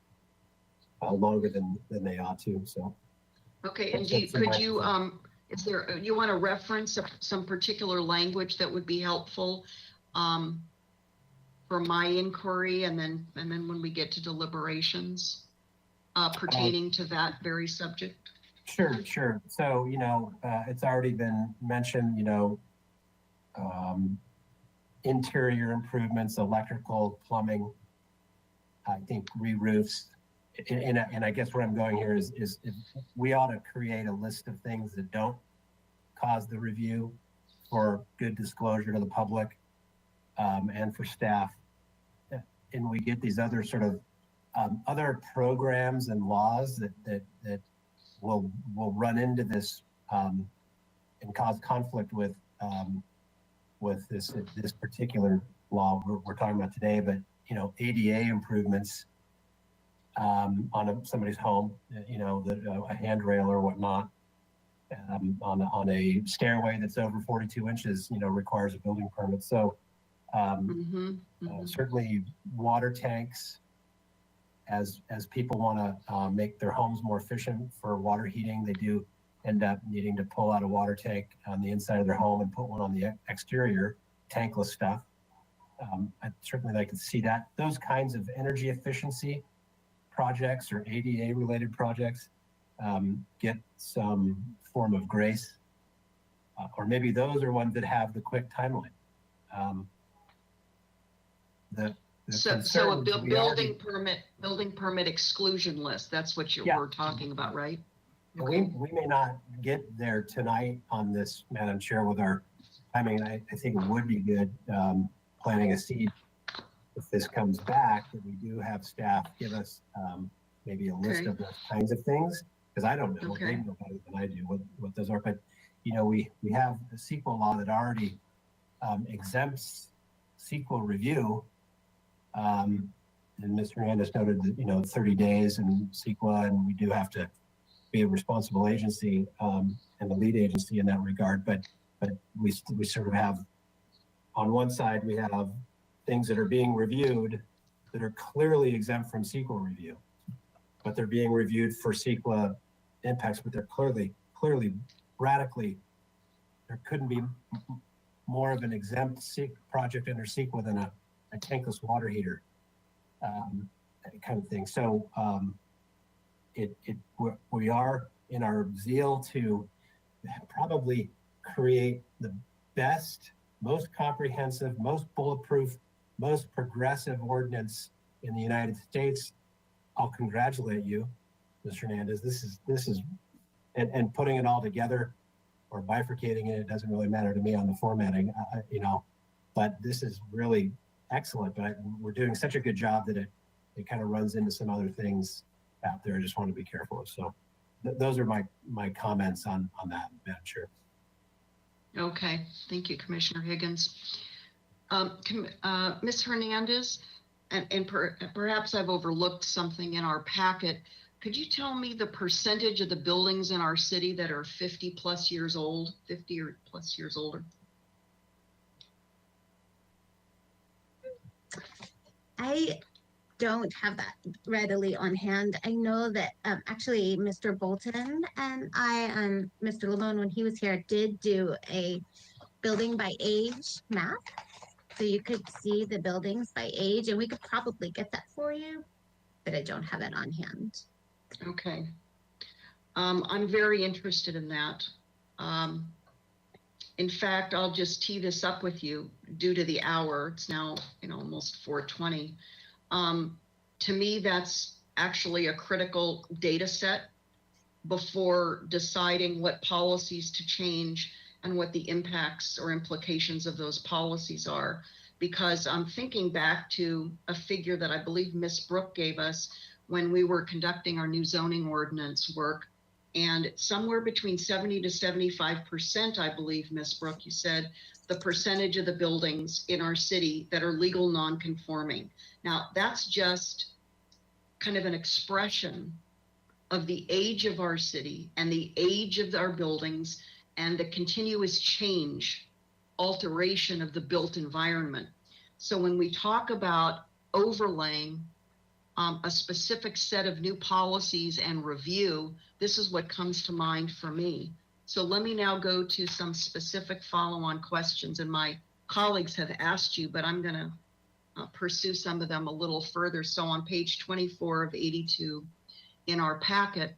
longer than they ought to. So. Okay, and could you, is there, you want to reference some particular language that would be helpful for my inquiry and then when we get to deliberations pertaining to that very subject? Sure. So, it's already been mentioned, interior improvements, electrical, plumbing, I think re-roofs. And I guess where I'm going here is we ought to create a list of things that don't cause the review for good disclosure to the public and for staff. And we get these other sort of other programs and laws that will run into this and cause conflict with this particular law we're talking about today. But ADA improvements on somebody's home, a handrail or whatnot, on a stairway that's over 42 inches, requires a building permit. So certainly water tanks as people want to make their homes more efficient for water heating, they do end up needing to pull out a water tank on the inside of their home and put one on the exterior, tankless stuff. I'd certainly like to see that. Those kinds of energy efficiency projects or ADA related projects get some form of grace. Or maybe those are ones that have the quick timeline. So a building permit exclusion list, that's what we're talking about, right? We may not get there tonight on this, Madam Chair, with our, I think it would be good planting a seed if this comes back, that we do have staff give us maybe a list of those kinds of things, because I don't know, they know better than I do what those are. But, we have a CEQA law that already exempts CEQA review. And Mr. Hernandez noted that, 30 days in CEQA, and we do have to be a responsible agency and the lead agency in that regard. But we sort of have, on one side, we have things that are being reviewed that are clearly exempt from CEQA review, but they're being reviewed for CEQA impacts, but they're clearly radically, there couldn't be more of an exempt project under CEQA than a tankless water heater kind of thing. So we are, in our zeal to probably create the best, most comprehensive, most bulletproof, most progressive ordinance in the United States. I'll congratulate you, Mr. Hernandez. This is, and putting it all together or bifurcating it doesn't really matter to me on the formatting, but this is really excellent. But we're doing such a good job that it kind of runs into some other things out there. I just want to be careful of. So those are my comments on that, Madam Chair. Okay, thank you, Commissioner Higgins. Ms. Hernandez, and perhaps I've overlooked something in our packet. Could you tell me the percentage of the buildings in our city that are 50 plus years old, 50 or plus years older? I don't have that readily on hand. I know that actually Mr. Bolton and Mr. Lamone, when he was here, did do a building by age map. So you could see the buildings by age, and we could probably get that for you, but I don't have it on hand. Okay. I'm very interested in that. In fact, I'll just tee this up with you due to the hour. It's now, almost 4:20. To me, that's actually a critical data set before deciding what policies to change and what the impacts or implications of those policies are. Because I'm thinking back to a figure that I believe Ms. Brooke gave us when we were conducting our new zoning ordinance work. And somewhere between 70 to 75%, I believe, Ms. Brooke, you said, the percentage of the buildings in our city that are legal non-conforming. Now, that's just kind of an expression of the age of our city and the age of our buildings and the continuous change, alteration of the built environment. So when we talk about overlaying a specific set of new policies and review, this is what comes to mind for me. So let me now go to some specific follow-on questions, and my colleagues have asked you, but I'm gonna pursue some of them a little further. So on page 24 of 82 in our packet,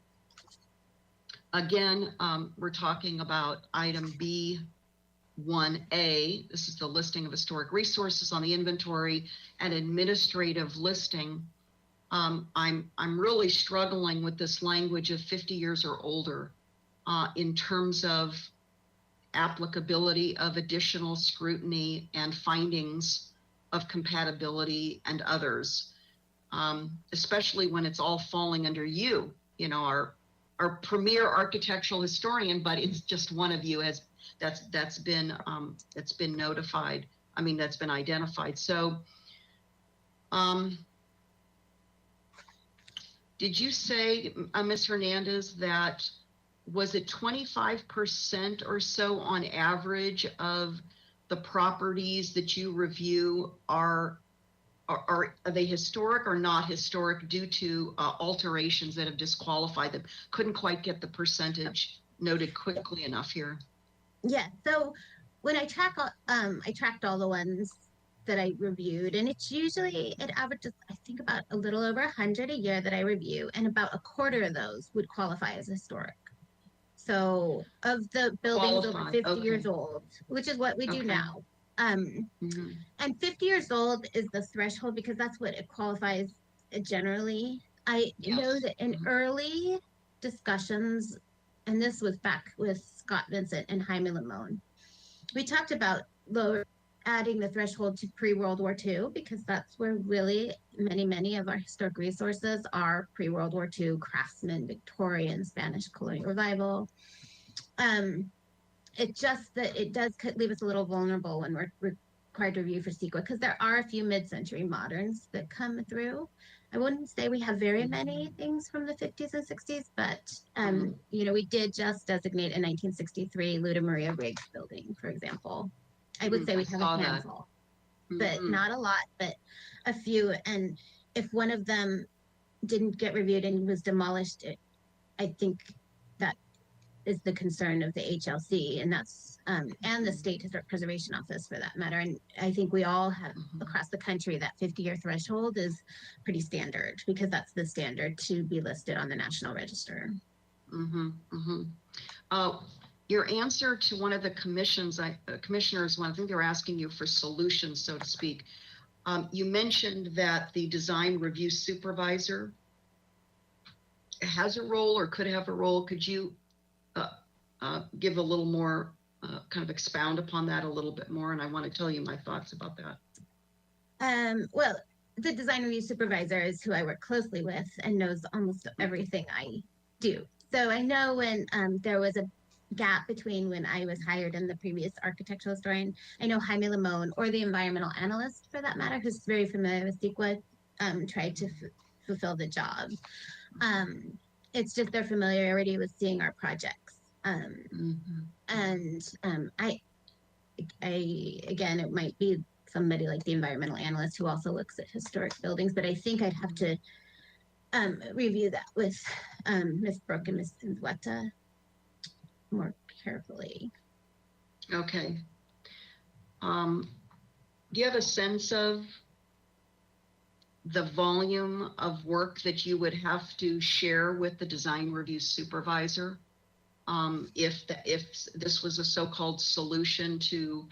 again, we're talking about item B1A. This is the listing of historic resources on the inventory and administrative listing. I'm really struggling with this language of 50 years or older in terms of applicability of additional scrutiny and findings of compatibility and others, especially when it's all falling under you, our premier architectural historian, but it's just one of you that's been notified. That's been identified. So, did you say, Ms. Hernandez, that was it 25% or so on average of the properties that you review are are they historic or not historic due to alterations that have disqualified them? Couldn't quite get the percentage noted quickly enough here. Yeah, so when I tracked all the ones that I reviewed, and it averages, I think, about a little over 100 a year that I review, and about a quarter of those would qualify as historic. So of the buildings over 50 years old, which is what we do now. And 50 years old is the threshold because that's what it qualifies generally. I know that in early discussions, and this was back with Scott Vincent and Jaime Limon, we talked about adding the threshold to pre-World War II because that's where really many of our historic resources are pre-World War II, Craftsman, Victorian, Spanish colonial revival. It just that it does leave us a little vulnerable when we're required to review for CEQA because there are a few mid-century moderns that come through. I wouldn't say we have very many things from the 50s and 60s, but you know, we did just designate a 1963 Luda Maria Riggs building, for example. I would say we have a handful, but not a lot, but a few. And if one of them didn't get reviewed and was demolished, I think that is the concern of the HLC, and that's and the State Historic Preservation Office for that matter. And I think we all have across the country that 50-year threshold is pretty standard because that's the standard to be listed on the National Register. Your answer to one of the commissioners, I think they were asking you for solutions, so to speak. You mentioned that the design review supervisor has a role or could have a role. Could you give a little more, kind of expound upon that a little bit more? And I want to tell you my thoughts about that. Well, the design review supervisor is who I work closely with and knows almost everything I do. So I know when there was a gap between when I was hired and the previous architectural historian, I know Jaime Limon, or the environmental analyst for that matter, who's very familiar with CEQA, tried to fulfill the job. It's just their familiarity with seeing our projects. And I again, it might be somebody like the environmental analyst who also looks at historic buildings, but I think I'd have to review that with Ms. Brooke and Ms. Nzweta more carefully. Okay. Do you have a sense of the volume of work that you would have to share with the design review supervisor if this was a so-called solution to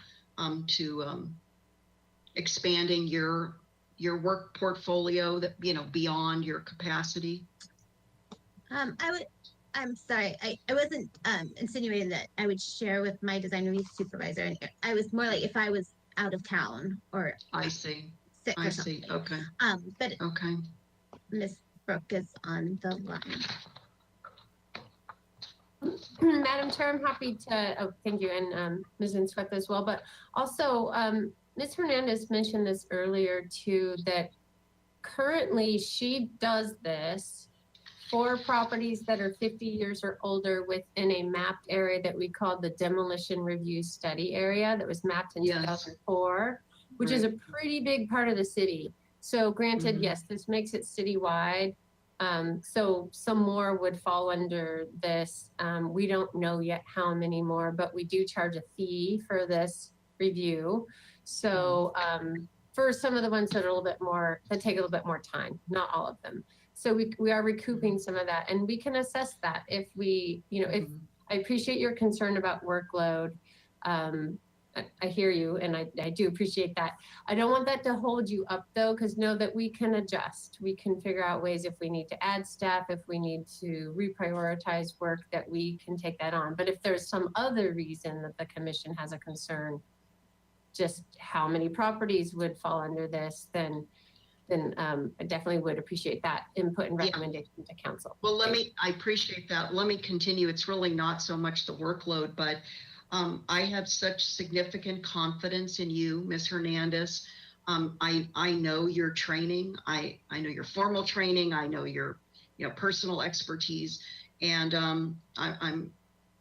expanding your work portfolio that, you know, beyond your capacity? I'm sorry, I wasn't insinuating that I would share with my design review supervisor. I was more like if I was out of town or I see. sick or I something. see. Okay. But okay. Ms. Brooke is on the line. Madam Chair, I'm happy to, thank you, and Ms. Nzweta as well, but also Ms. Hernandez mentioned this earlier too, that currently she does this for properties that are 50 years or older within a mapped area that we call the demolition review study area that was mapped in 2004, which is a pretty big part of the city. So granted, yes, this makes it citywide. So some more would fall under this. We don't know yet how many more, but we do charge a fee for this review. So for some of the ones that are a little bit more, that take a little bit more time, not all of them. So we are recouping some of that, and we can assess that if we, you know, if I appreciate your concern about workload. I hear you, and I do appreciate that. I don't want that to hold you up though, because know that we can adjust. We can figure out ways if we need to add staff, if we need to reprioritize work, that we can take that on. But if there's some other reason that the commission has a concern, just how many properties would fall under this, then I definitely would appreciate that input and recommendation to council. Well, I appreciate that. Let me continue. It's really not so much the workload, but I have such significant confidence in you, Ms. Hernandez. I know your training. I know your formal training. I know your, you know, personal expertise. And I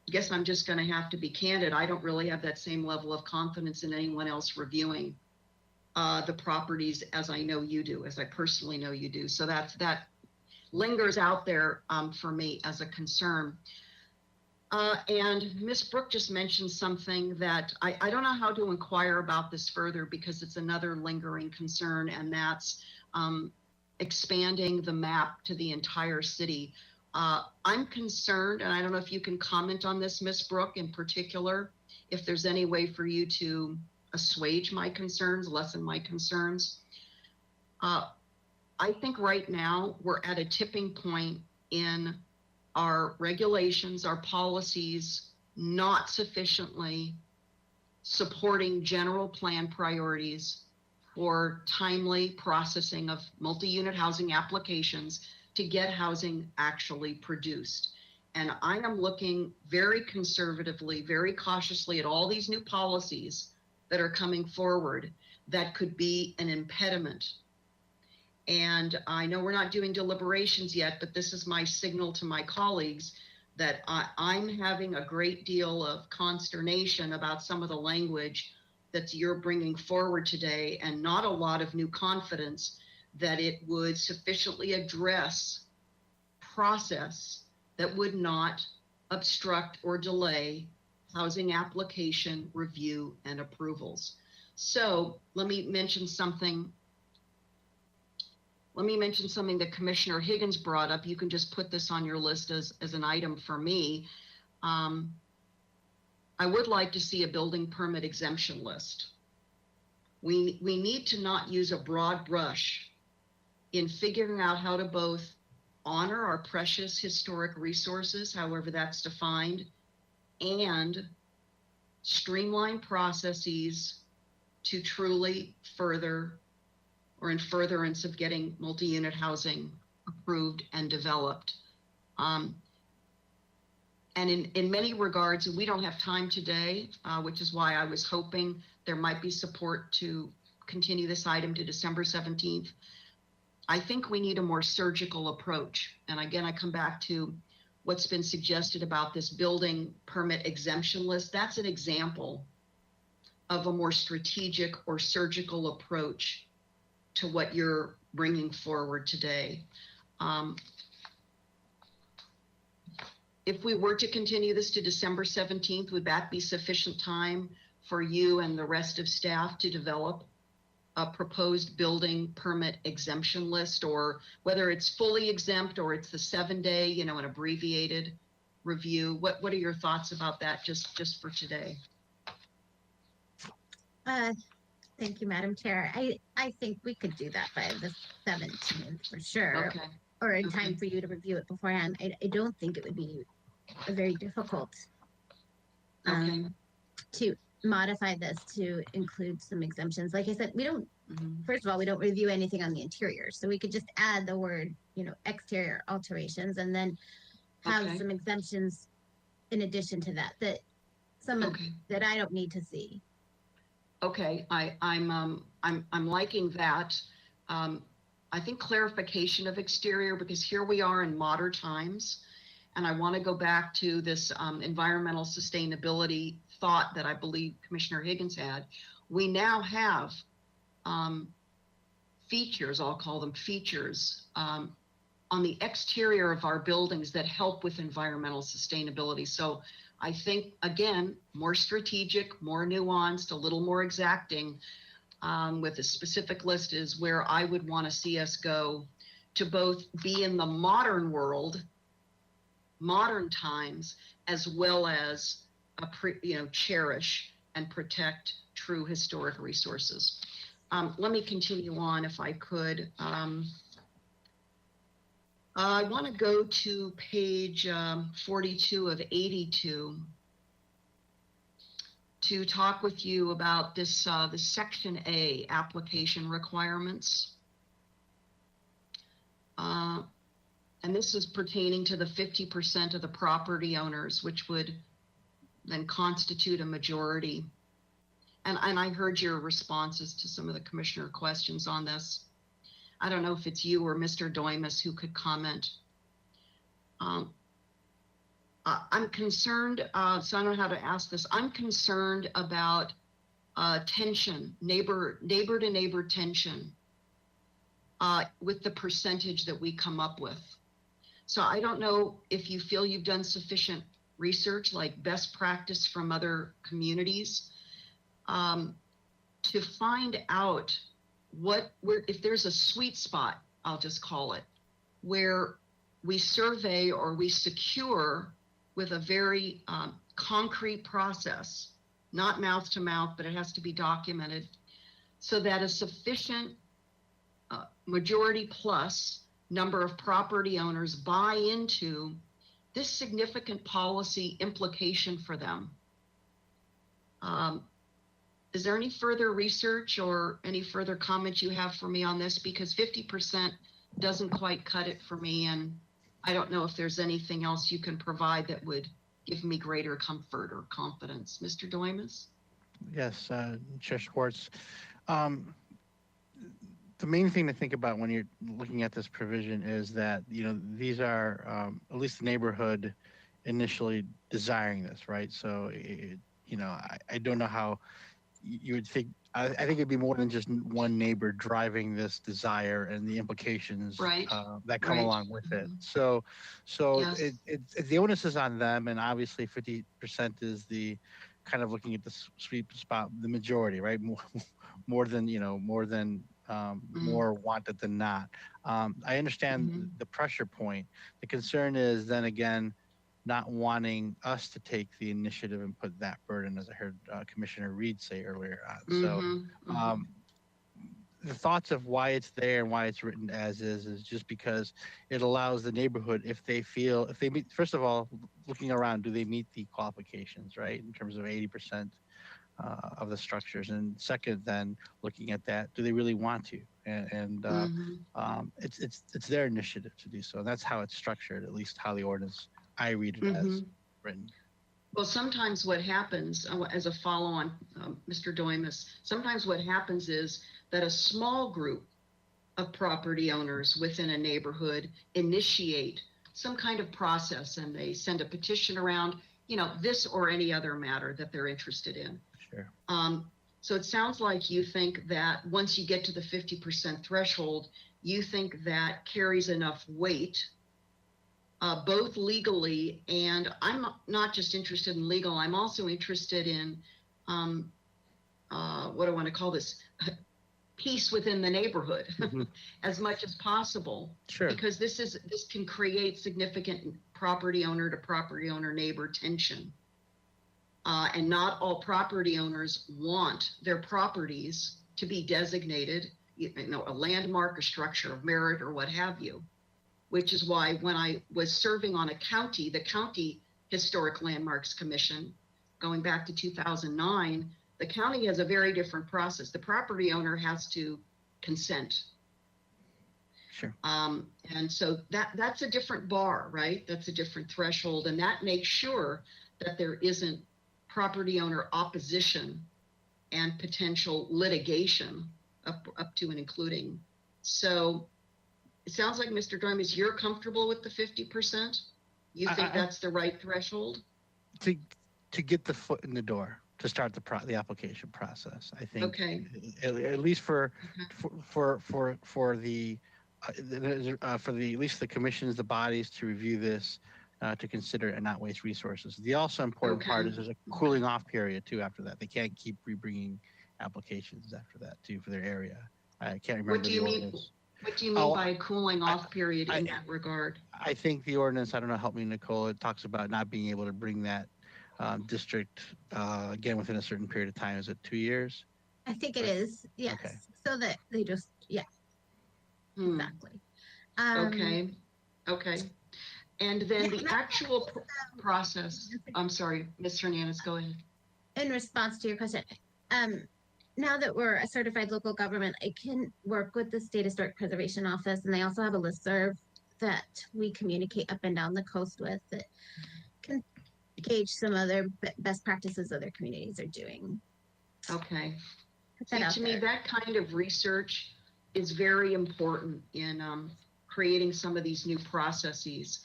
guess I'm just going to have to be candid. I don't really have that same level of confidence in anyone else reviewing the properties as I know you do, as I personally know you do. So that lingers out there for me as a concern. And Ms. Brooke just mentioned something that I don't know how to inquire about this further because it's another lingering concern, and that's expanding the map to the entire city. I'm concerned, and I don't know if you can comment on this, Ms. Brooke, in particular, if there's any way for you to assuage my concerns, lessen my concerns. I think right now we're at a tipping point in our regulations, our policies, not sufficiently supporting general plan priorities for timely processing of multi-unit housing applications to get housing actually produced. And I am looking very conservatively, very cautiously at all these new policies that are coming forward that could be an impediment. And I know we're not doing deliberations yet, but this is my signal to my colleagues that I'm having a great deal of consternation about some of the language that you're bringing forward today, and not a lot of new confidence that it would sufficiently address process that would not obstruct or delay housing application review and approvals. So let me mention something that Commissioner Higgins brought up. You can just put this on your list as an item for me. I would like to see a building permit exemption list. We need to not use a broad brush in figuring out how to both honor our precious historic resources, however that's defined, and streamline processes to truly further or in furtherance of getting multi-unit housing approved and developed. And in many regards, and we don't have time today, which is why I was hoping there might be support to continue this item to December 17th. I think we need a more surgical approach. And again, I come back to what's been suggested about this building permit exemption list. That's an example of a more strategic or surgical approach to what you're bringing forward today. If we were to continue this to December 17th, would that be sufficient time for you and the rest of staff to develop a proposed building permit exemption list, or whether it's fully exempt or it's the 7-day, an abbreviated review? What are your thoughts about that just for today? Thank you, Madam Chair. I think we could do that by the 17th for sure. Okay. Or in time for you to review it beforehand. I don't think it would be very difficult to modify this to include some exemptions. Like I said, we don't, first of all, we don't review anything on the interior. So we could just add the word, exterior alterations, and then have some exemptions in addition to that, that I don't need to see. Okay, I'm liking that. I think clarification of exterior, because here we are in modern times, and I want to go back to this environmental sustainability thought that I believe Commissioner Higgins had. We now have features, I'll call them features, on the exterior of our buildings that help with environmental sustainability. So I think, again, more strategic, more nuanced, a little more exacting with a specific list is where I would want to see us go to both be in the modern world, modern times, as well as cherish and protect true historic resources. Let me continue on if I could. I want to go to page 42 of 82 to talk with you about this, the Section A application requirements. And this is pertaining to the 50% of the property owners, which would then constitute a majority. And I heard your responses to some of the commissioner questions on this. I don't know if it's you or Mr. Doimus who could comment. I'm concerned, so I don't know how to ask this. I'm concerned about tension, neighbor to neighbor tension with the percentage that we come up with. So I don't know if you feel you've done sufficient research, like best practice from other communities, to find out if there's a sweet spot, I'll just call it, where we survey or we secure with a very concrete process, not mouth to mouth, but it has to be documented, so that a sufficient majority plus number of property owners buy into this significant policy implication for them. Is there any further research or any further comments you have for me on this? Because 50% doesn't quite cut it for me, and I don't know if there's anything else you can provide that would give me greater comfort or confidence. Mr. Doimus? Yes, Chair Schwartz. The main thing to think about when you're looking at this provision is that, these are, at least the neighborhood initially desiring this, right? So, I don't know how you would think, I think it'd be more than just one neighbor driving this desire and the implications that come along with it. So Yes. the onus is on them, and obviously 50% is the kind of looking at the sweet spot, the majority, right? More than more wanted than not. I understand the pressure point. The concern is then again, not wanting us to take the initiative and put that burden, as I heard Commissioner Reed say earlier on. So the thoughts of why it's there and why it's written as is just because it allows the neighborhood, if they meet, first of all, looking around, do they meet the qualifications, right? In terms of 80% of the structures. And second, then looking at that, do they really want to? And it's their initiative to do so. And that's how it's structured, at least how the ordinance, I read it as written. Well, sometimes what happens, as a follow-on, Mr. Doimus, sometimes what happens is that a small group of property owners within a neighborhood initiate some kind of process, and they send a petition around, this or any other matter that they're interested in. Sure. So it sounds like you think that once you get to the 50% threshold, you think that carries enough weight, both legally, and I'm not just interested in legal, I'm also interested in, what do I want to call this? Peace within the neighborhood as much as possible. Sure. Because this can create significant property owner to property owner neighbor tension. And not all property owners want their properties to be designated, a landmark, a structure of merit, or what have you. Which is why when I was serving on the County Historic Landmarks Commission, going back to 2009, the county has a very different process. The property owner has to consent. Sure. And so that's a different bar, right? That's a different threshold, and that makes sure that there isn't property owner opposition and potential litigation up to and including. So it sounds like, Mr. Doimus, you're comfortable with the 50%? You think that's the right threshold? To get the foot in the door, to start the application process, I think. Okay. At least for the at least the commissions, the bodies to review this, to consider and not waste resources. The also important part is there's a cooling off period too after that. They can't keep rebringing applications after that too for their area. I can't remember. What do you mean? What do you mean by a cooling off period in that regard? I think the ordinance, I don't know, help me, Nicole, it talks about not being able to bring that district again within a certain period of time. Is it 2 years? I think it is, yes. Okay. So that they just, exactly. Okay. And then the actual process, I'm sorry, Ms. Hernandez, go ahead. In response to your question, now that we're a certified local government, I can work with the State Historic Preservation Office, and they also have a listserv that we communicate up and down the coast with that can gauge some other best practices other communities are doing. Okay. Put that See, out to me, there. that kind of research is very important in creating some of these new processes.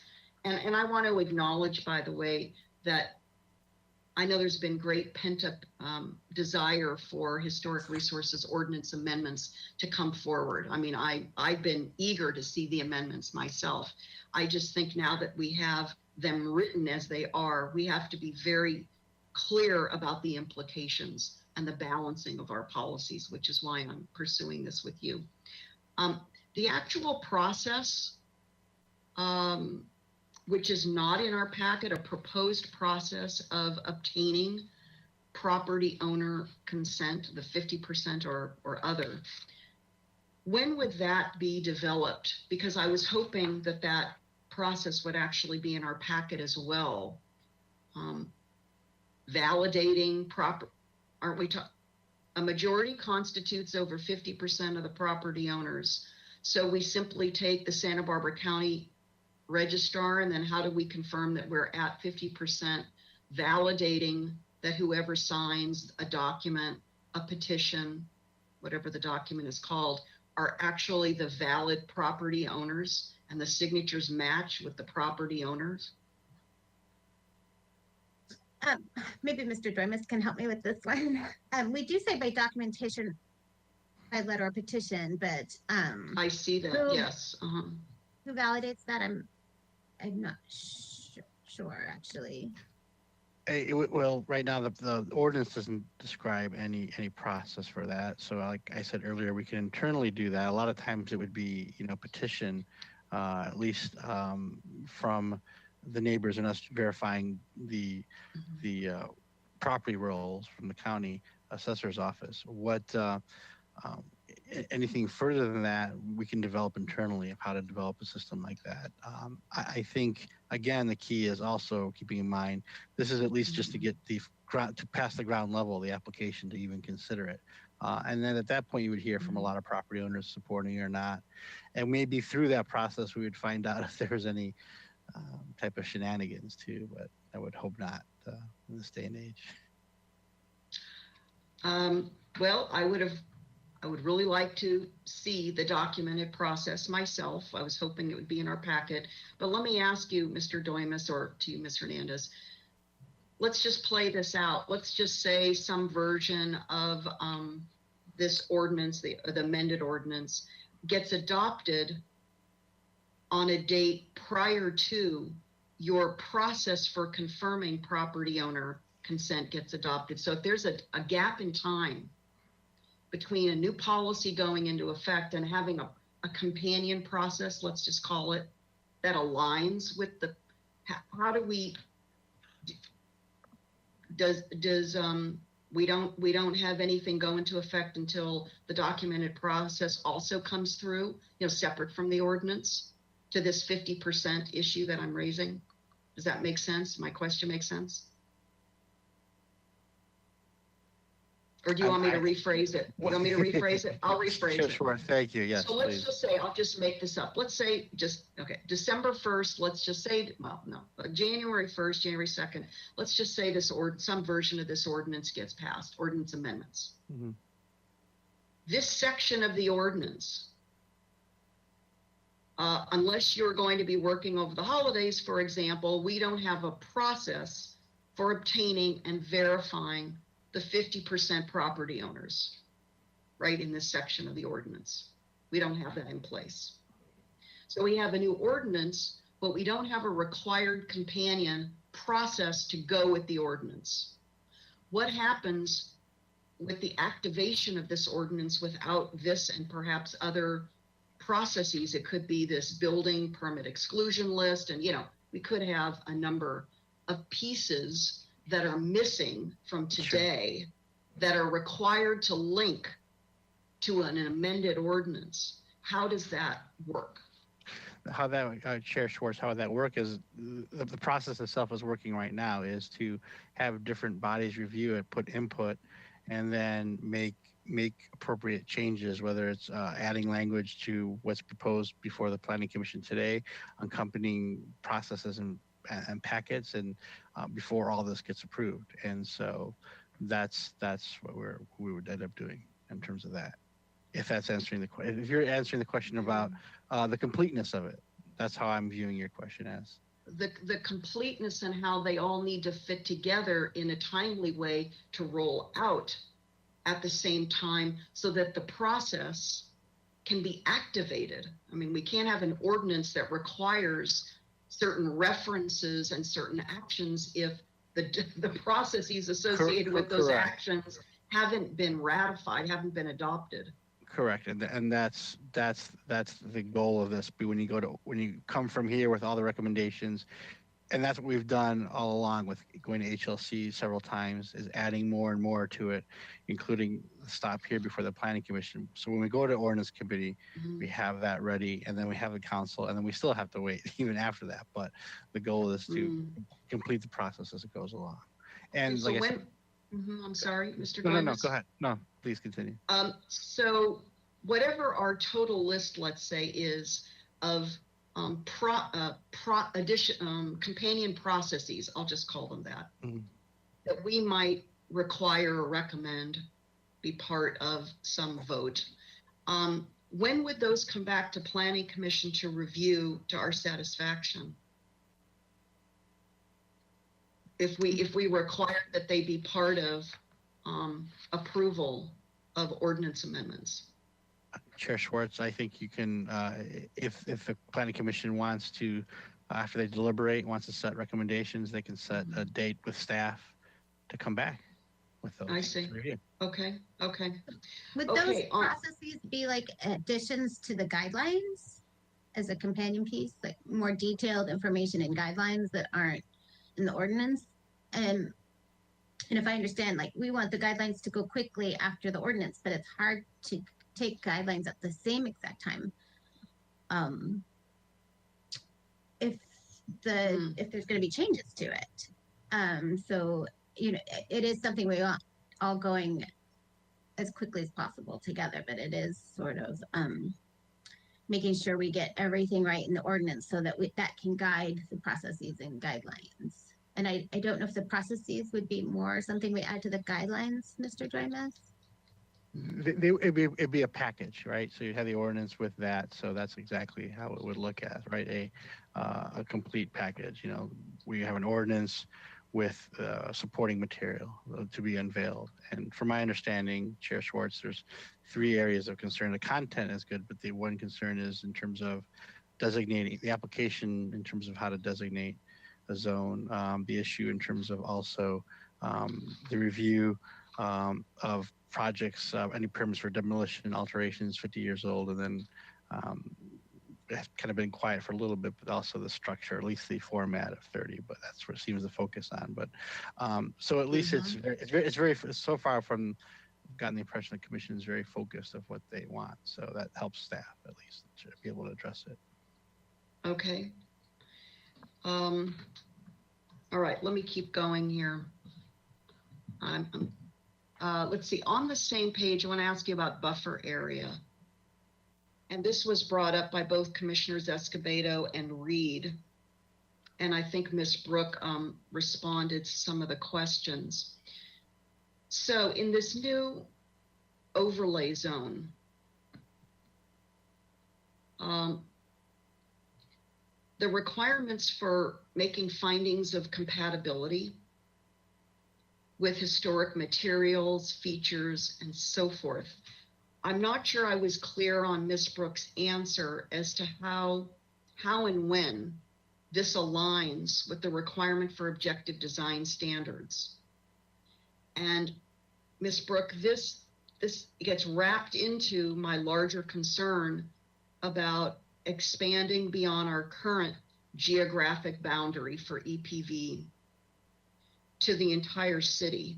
And I want to acknowledge, by the way, that I know there's been great pent-up desire for historic resources ordinance amendments to come forward. I mean, I've been eager to see the amendments myself. I just think now that we have them written as they are, we have to be very clear about the implications and the balancing of our policies, which is why I'm pursuing this with you. The actual process, which is not in our packet, a proposed process of obtaining property owner consent, the 50% or other. When would that be developed? Because I was hoping that that process would actually be in our packet as well. Validating proper, aren't we talking? A majority constitutes over 50% of the property owners. So we simply take the Santa Barbara County registrar, and then how do we confirm that we're at 50%, validating that whoever signs a document, a petition, whatever the document is called, are actually the valid property owners and the signatures match with the property owners? Maybe Mr. Doimus can help me with this one. We do say by documentation, by letter or petition, but I see that, yes. Who validates that? I'm not sure actually. Well, right now the ordinance doesn't describe any process for that. So like I said earlier, we can internally do that. A lot of times it would be, petition, at least from the neighbors and us verifying the property rolls from the county assessor's office. Anything further than that, we can develop internally of how to develop a system like that. I think, again, the key is also keeping in mind, this is at least just to get the ground, to pass the ground level, the application to even consider it. And then at that point, you would hear from a lot of property owners supporting or not. And maybe through that process, we would find out if there's any type of shenanigans too, but I would hope not in this day and age. Well, I would really like to see the documented process myself. I was hoping it would be in our packet, but let me ask you, Mr. Doimus, or to you, Ms. Hernandez, let's just play this out. Let's just say some version of this ordinance, the amended ordinance, gets adopted on a date prior to your process for confirming property owner consent gets adopted. So if there's a gap in time between a new policy going into effect and having a companion process, let's just call it, that aligns with the, how do we, we don't have anything go into effect until the documented process also comes through, separate from the ordinance, to this 50% issue that I'm raising? Does that make sense? My question makes sense? Or do you want me to rephrase it? You want me to rephrase it? I'll rephrase it. Sure, thank you, yes, So let's please. just say, I'll just make this up. Let's say December 1st, let's just say, well, no, January 1st, January 2nd, let's just say some version of this ordinance gets passed, ordinance amendments. Mm-hmm. This section of the ordinance, unless you're going to be working over the holidays, for example, we don't have a process for obtaining and verifying the 50% property owners, right, in this section of the ordinance. We don't have that in place. So we have a new ordinance, but we don't have a required companion process to go with the ordinance. What happens with the activation of this ordinance without this and perhaps other processes? It could be this building permit exclusion list, and we could have a number of pieces that are missing from today that are required to link to an amended ordinance. How does that work? How that, Chair Schwartz, how would that work is the process itself is working right now is to have different bodies review it, put input, and then make appropriate changes, whether it's adding language to what's proposed before the Planning Commission today, accompanying processes and packets, and before all this gets approved. And so that's what we would end up doing in terms of that. If that's answering the question, if you're answering the question about the completeness of it, that's how I'm viewing your question as. the completeness and how they all need to fit together in a timely way to roll out at the same time so that the process can be activated. I mean, we can't have an ordinance that requires certain references and certain actions if the processes associated with those Correct. actions haven't been ratified, haven't been adopted. Correct, and that's the goal of this. When you come from here with all the recommendations, and that's what we've done all along with going to HLC several times, is adding more and more to it, including the stop here before the planning commission. So when we go to ordinance committee, we have that ready, and then we have the council, and then we still have to wait even after that. But the goal is to complete the process as it goes along. And So like I when, said, I'm sorry, Mr. no, Grimes. go ahead. No, please continue. So whatever our total list, let's say, is of companion processes, I'll just call them that, that we might require or recommend be part of some vote. When would those come back to Planning Commission to review to our satisfaction? If we require that they be part of approval of ordinance amendments. Chair Schwartz, I think you can, if the planning commission wants to, after they deliberate, wants to set recommendations, they can set a date with staff to come back with those. I see. Review. Okay. Would Okay, those processes be like additions to the guidelines as a companion piece, like more detailed information and guidelines that aren't in the ordinance? And if I understand, like, we want the guidelines to go quickly after the ordinance, but it's hard to take guidelines at the same exact time. If there's going to be changes to it. So, it is something we want all going as quickly as possible together, but it is sort of making sure we get everything right in the ordinance so that that can guide the processes and guidelines. And I don't know if the processes would be more something we add to the guidelines, Mr. Drymas? It'd be a package, right? So you have the ordinance with that. So that's exactly how it would look at, right? A complete package. We have an ordinance with supporting material to be unveiled. And from my understanding, Chair Schwartz, there's 3 areas of concern. The content is good, but the one concern is in terms of designating the application, in terms of how to designate a zone, the issue in terms of also the review of projects, any permits for demolition, alterations 50 years old, and then it's kind of been quiet for a little bit, but also the structure, at least the format of 30, but that's what it seems to focus on. But so at least it's very, so far from, I've gotten the impression the commission is very focused of what they want. So that helps staff at least to be able to address it. Okay. All right, let me keep going here. Let's see, on the same page, I want to ask you about buffer area. And this was brought up by both Commissioners Escobedo and Reed. And I think Ms. Brooke responded to some of the questions. So in this new overlay zone, the requirements for making findings of compatibility with historic materials, features, and so forth. I'm not sure I was clear on Ms. Brooks' answer as to how and when this aligns with the requirement for objective design standards. And Ms. Brooke, this gets wrapped into my larger concern about expanding beyond our current geographic boundary for EPV to the entire city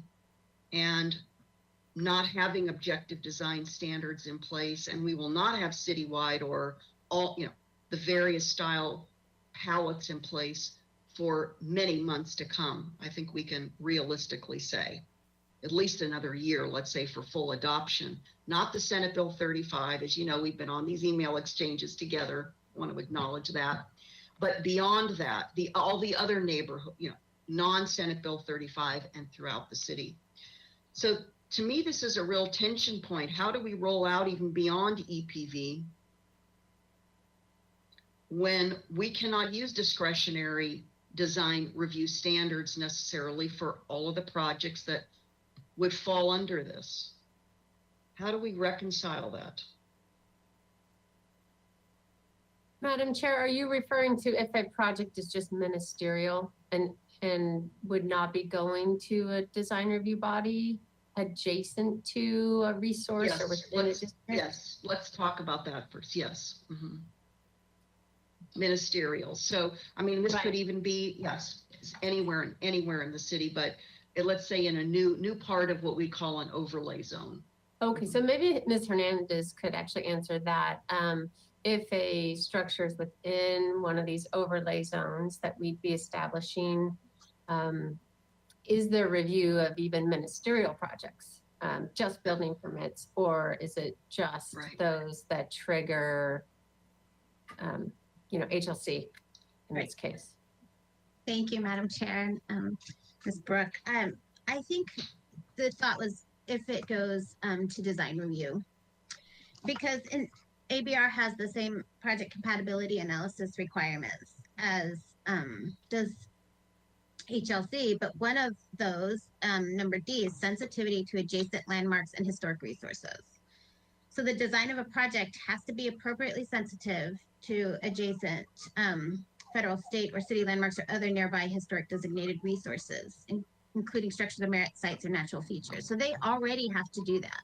and not having objective design standards in place. And we will not have citywide or all, the various style palettes in place for many months to come. I think we can realistically say at least another year, let's say, for full adoption, not the Senate Bill 35. As you know, we've been on these email exchanges together. I want to acknowledge that. But beyond that, all the other neighborhood, non-Senate Bill 35 and throughout the city. So to me, this is a real tension point. How do we roll out even beyond EPV when we cannot use discretionary design review standards necessarily for all of the projects that would fall under this. How do we reconcile that? Madam Chair, are you referring to if a project is just ministerial and would not be going to a design review body adjacent to a resource or within a district? Yes, let's talk about that first. Yes. Mhm. Ministerial. So, I mean, this could even be, yes, anywhere in the city, but let's say in a new part of what we call an overlay zone. Okay, so maybe Ms. Hernandez could actually answer that. If a structure is within one of these overlay zones that we'd be establishing, is there review of even ministerial projects, just building permits, or is it just those that trigger, HLC in this case? Thank you, Madam Chair, Ms. Brooke. I think the thought was if it goes to design review, because ABR has the same project compatibility analysis requirements as does HLC, but one of those, number D, is sensitivity to adjacent landmarks and historic resources. So the design of a project has to be appropriately sensitive to adjacent federal, state, or city landmarks or other nearby historic designated resources, including structures of merit, sites, or natural features. So they already have to do that.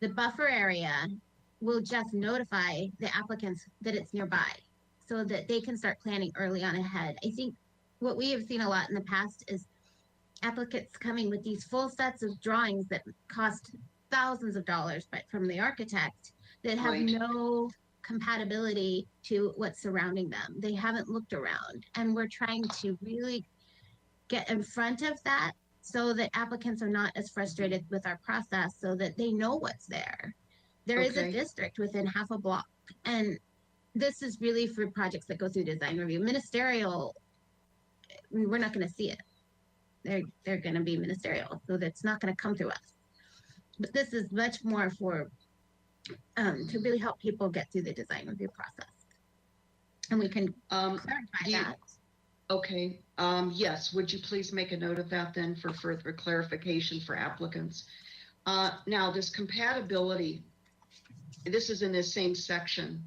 The buffer area will just notify the applicants that it's nearby so that they can start planning early on ahead. I think what we have seen a lot in the past is applicants coming with these full sets of drawings that cost thousands of dollars, but from the architect that have no compatibility to what's surrounding them. They haven't looked around, and we're trying to really get in front of that so that applicants are not as frustrated with our process, so that they know what's there. There is a district within half a block, and this is really for projects that go through design review. Ministerial, we're not going to see it. They're going to be ministerial, so that's not going to come through us. But this is much more for to really help people get through the design review process, and we can clarify that. Okay. Yes. Would you please make a note of that then for further clarification for applicants? Now, this compatibility, this is in this same section,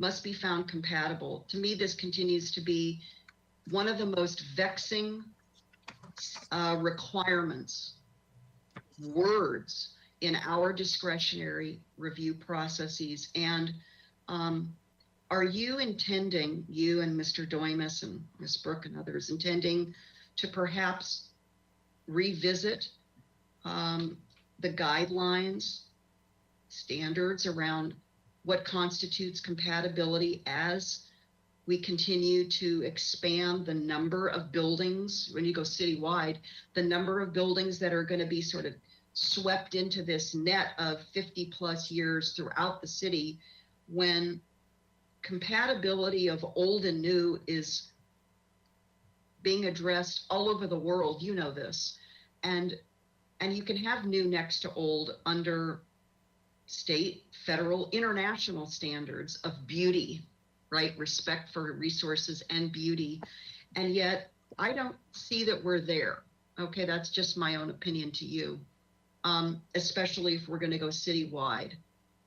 must be found compatible. To me, this continues to be one of the most vexing requirements, words in our discretionary review processes. And are you intending, you and Mr. Doimus and Ms. Brooke and others, intending to perhaps revisit the guidelines, standards around what constitutes compatibility as we continue to expand the number of buildings, when you go citywide, the number of buildings that are going to be sort of swept into this net of 50 plus years throughout the city, when compatibility of old and new is being addressed all over the world, you know this, and you can have new next to old under state, federal, international standards of beauty, right? Respect for resources and beauty. And yet I don't see that we're there. Okay, that's just my own opinion to you, especially if we're going to go citywide.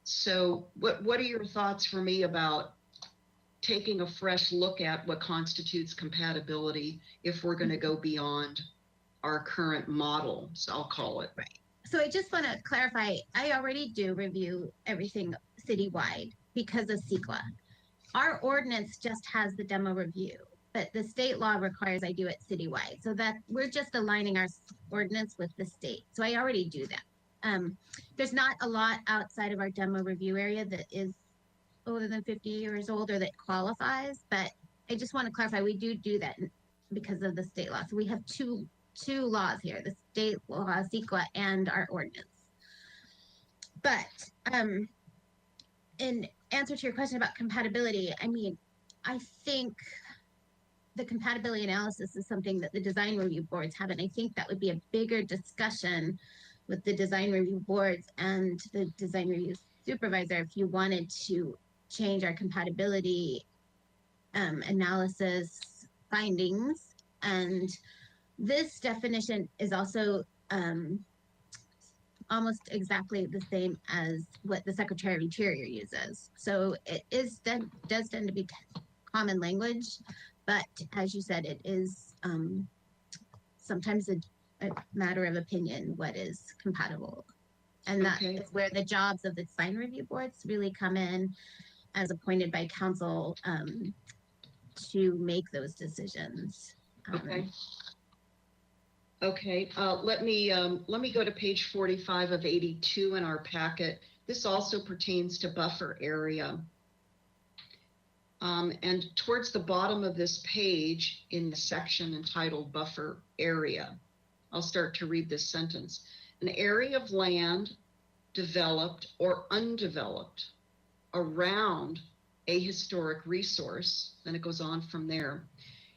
So what are your thoughts for me about taking a fresh look at what constitutes compatibility if we're going to go beyond our current model, so I'll call it? Right. So I just want to clarify, I already do review everything citywide because of CEQA. Our ordinance just has the demo review, but the state law requires I do it citywide. So that we're just aligning our ordinance with the state. So I already do that. There's not a lot outside of our demo review area that is older than 50 years old or that qualifies, but I just want to clarify, we do that because of the state law. So we have two laws here, the state law, CEQA, and our ordinance. But in answer to your question about compatibility, I mean, I think the compatibility analysis is something that the design review boards have, and I think that would be a bigger discussion with the design review boards and the design review supervisor if you wanted to change our compatibility analysis findings. And this definition is also almost exactly the same as what the Secretary of Interior uses. So it does tend to be common language, but as you said, it is sometimes a matter of opinion what is compatible. And that Okay. is where the jobs of the design review boards really come in, as appointed by council, to make those decisions. Okay. Okay, let me go to page 45 of 82 in our packet. This also pertains to buffer area. And towards the bottom of this page, in the section entitled Buffer Area, I'll start to read this sentence. An area of land developed or undeveloped around a historic resource, then it goes on from there.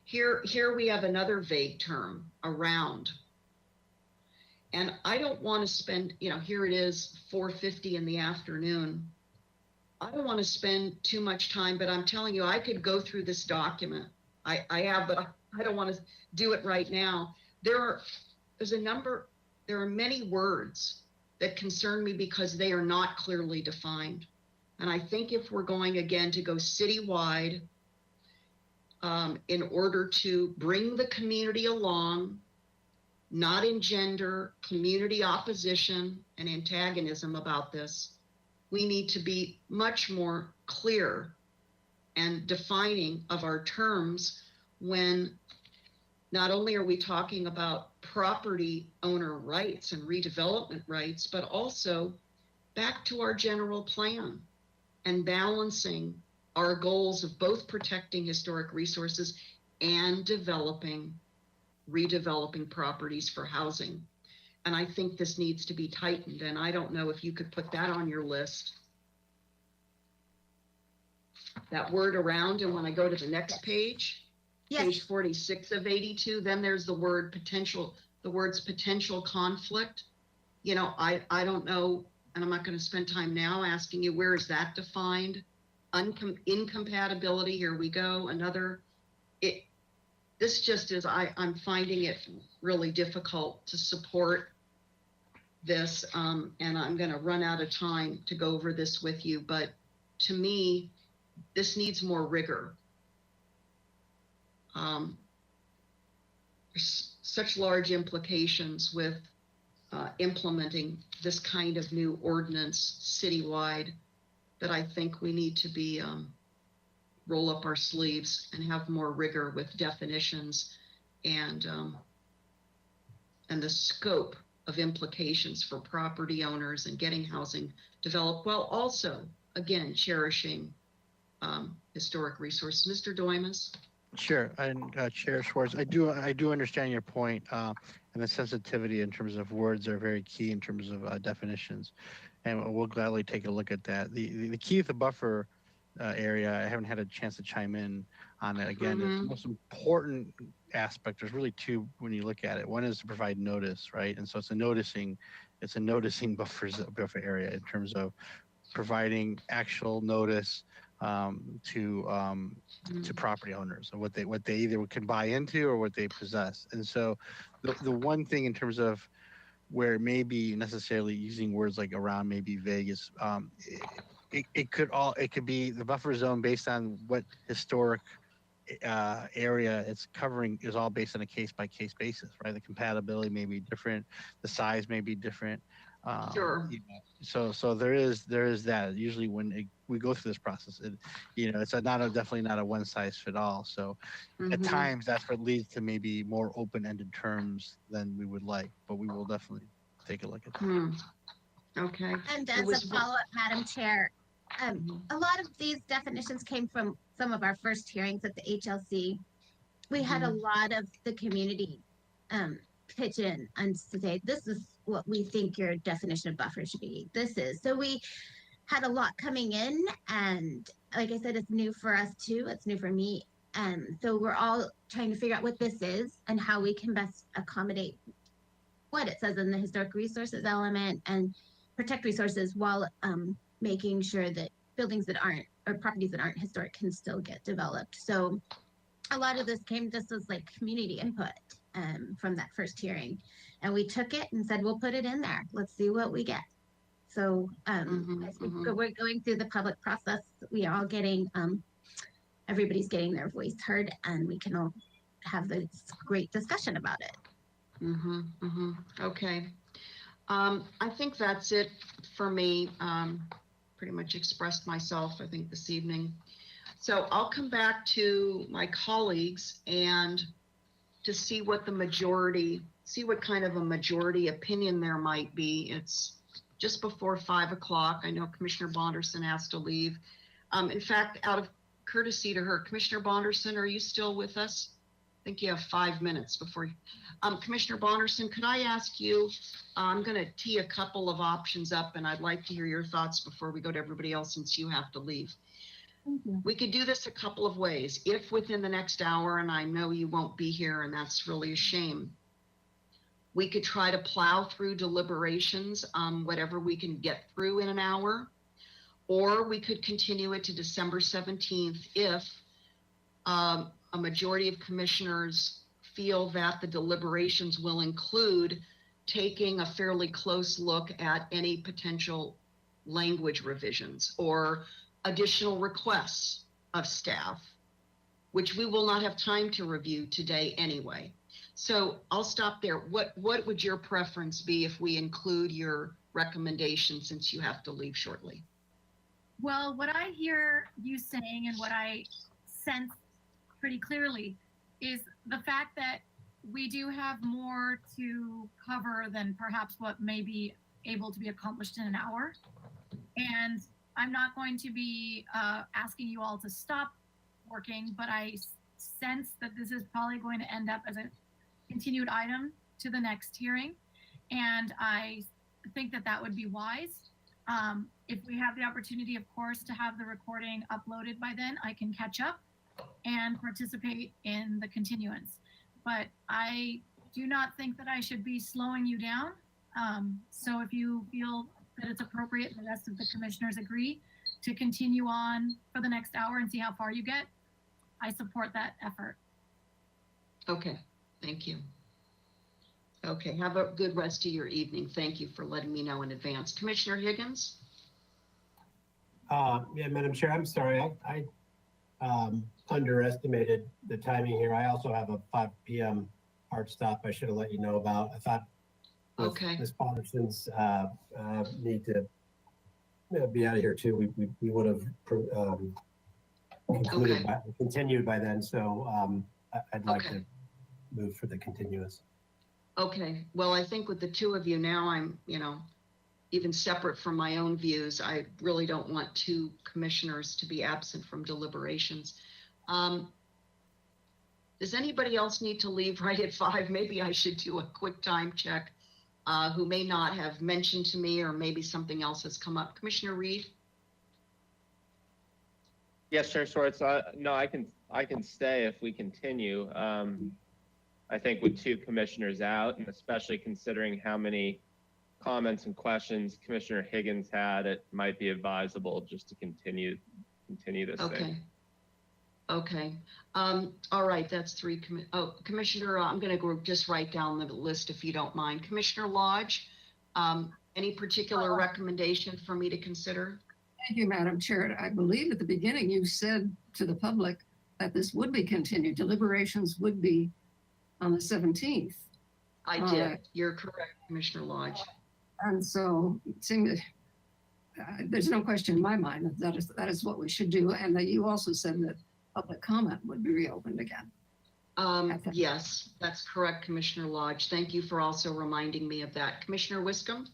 Here we have another vague term, around. And I don't want to spend, here it is, 4:50 in the afternoon. I don't want to spend too much time, but I'm telling you, I could go through this document. I have, but I don't want to do it right now. There are many words that concern me because they are not clearly defined. And I think if we're going again to go citywide, in order to bring the community along, not engender community opposition and antagonism about this, we need to be much more clear and defining of our terms when not only are we talking about property owner rights and redevelopment rights, but also back to our general plan and balancing our goals of both protecting historic resources and redeveloping properties for housing. And I think this needs to be tightened, and I don't know if you could put that on your list. That word around, and when I go to the next page, page 46 of 82, then there's the words potential conflict. I don't know, and I'm not going to spend time now asking you, where is that defined? Incompatibility, here we go, this just is, I'm finding it really difficult to support this, and I'm going to run out of time to go over this with you, but to me, this needs more rigor. There's such large implications with implementing this kind of new ordinance citywide that I think we need to be roll up our sleeves and have more rigor with definitions and the scope of implications for property owners and getting housing developed, while also, again, cherishing historic resources. Mr. Doimus? Sure, and Chair Schwartz, I do understand your point, and the sensitivity in terms of words are very key in terms of definitions, and we'll gladly take a look at that. The key of the buffer area, I haven't had a chance to chime in on it again. The most important aspect, there's really two when you look at it. One is to provide notice, right? And so it's a noticing buffer area in terms of providing actual notice to property owners of what they either can buy into or what they possess. And so the one thing in terms of where it may be necessarily using words like around may be vague is it could be the buffer zone based on what historic area it's covering is all based on a case-by-case basis, right? The compatibility may be different, the size may be different. Sure. So there is that. Usually when we go through this process, it's definitely not a one size fit all. So at times that's what leads to maybe more open-ended terms than we would like, but we will definitely take a look at that. Okay. And as a follow-up, Madam Chair, a lot of these definitions came from some of our first hearings at the HLC. We had a lot of the community pitch in and say, this is what we think your definition of buffer should be. So we had a lot coming in, and like I said, it's new for us too. It's new for me. So we're all trying to figure out what this is and how we can best accommodate what it says in the historic resources element and protect resources while making sure that buildings that aren't, or properties that aren't historic can still get developed. So a lot of this came just as like community input from that first hearing. And we took it and said, we'll put it in there. Let's see what we get. So as we're going through the public process, we are all getting, everybody's getting their voice heard, and we can all have this great discussion about it. Okay. I think that's it for me. Pretty much expressed myself, I think, this evening. So I'll come back to my colleagues and to see what the majority, see what kind of a majority opinion there might be. It's just before 5 o'clock. I know Commissioner Bonderson has to leave. In fact, out of courtesy to her, Commissioner Bonderson, are you still with us? I think you have 5 minutes before. Commissioner Bonderson, could I ask you, I'm going to tee a couple of options up, and I'd like to hear your thoughts before we go to everybody else, since you have to leave. We could do this a couple of ways. If within the next hour, and I know you won't be here, and that's really a shame, we could try to plow through deliberations, whatever we can get through in an hour, or we could continue it to December 17th if a majority of commissioners feel that the deliberations will include taking a fairly close look at any potential language revisions or additional requests of staff, which we will not have time to review today anyway. So I'll stop there. What would your preference be if we include your recommendation, since you have to leave shortly? Well, what I hear you saying and what I sense pretty clearly is the fact that we do have more to cover than perhaps what may be able to be accomplished in an hour. And I'm not going to be asking you all to stop working, but I sense that this is probably going to end up as a continued item to the next hearing. And I think that that would be wise. If we have the opportunity, of course, to have the recording uploaded by then, I can catch up and participate in the continuance. But I do not think that I should be slowing you down. So if you feel that it's appropriate and the rest of the commissioners agree to continue on for the next hour and see how far you get, I support that effort. Okay, thank you. Okay, have a good rest of your evening. Thank you for letting me know in advance. Commissioner Higgins? Yeah, Madam Chair, I'm sorry. I underestimated the timing here. I also have a 5 p.m. hard stop I should have let you know about. I thought with Ms. Bonderson's need to be out of here too, we would have continued by then. So I'd like to move for the continuous. Okay, well, I think with the two of you now, I'm, even separate from my own views, I really don't want two commissioners to be absent from deliberations. Does anybody else need to leave right at 5? Maybe I should do a quick time check, who may not have mentioned to me, or maybe something else has come up. Commissioner Reed? Yes, Chair Schwartz. No, I can stay if we continue. I think with two commissioners out, and especially considering how many comments and questions Commissioner Higgins had, it might be advisable just to continue this thing. Okay. All right, that's 3. Commissioner, I'm going to just write down the list if you don't mind. Commissioner Lodge, any particular recommendation for me to consider? Thank you, Madam Chair. I believe at the beginning you said to the public that this would be continued. Deliberations would be on the 17th. I did. You're correct, Commissioner Lodge. And so it seemed there's no question in my mind that is what we should do. And that you also said that public comment would be reopened again. Yes, that's correct, Commissioner Lodge. Thank you for also reminding me of that. Commissioner Wiscombe?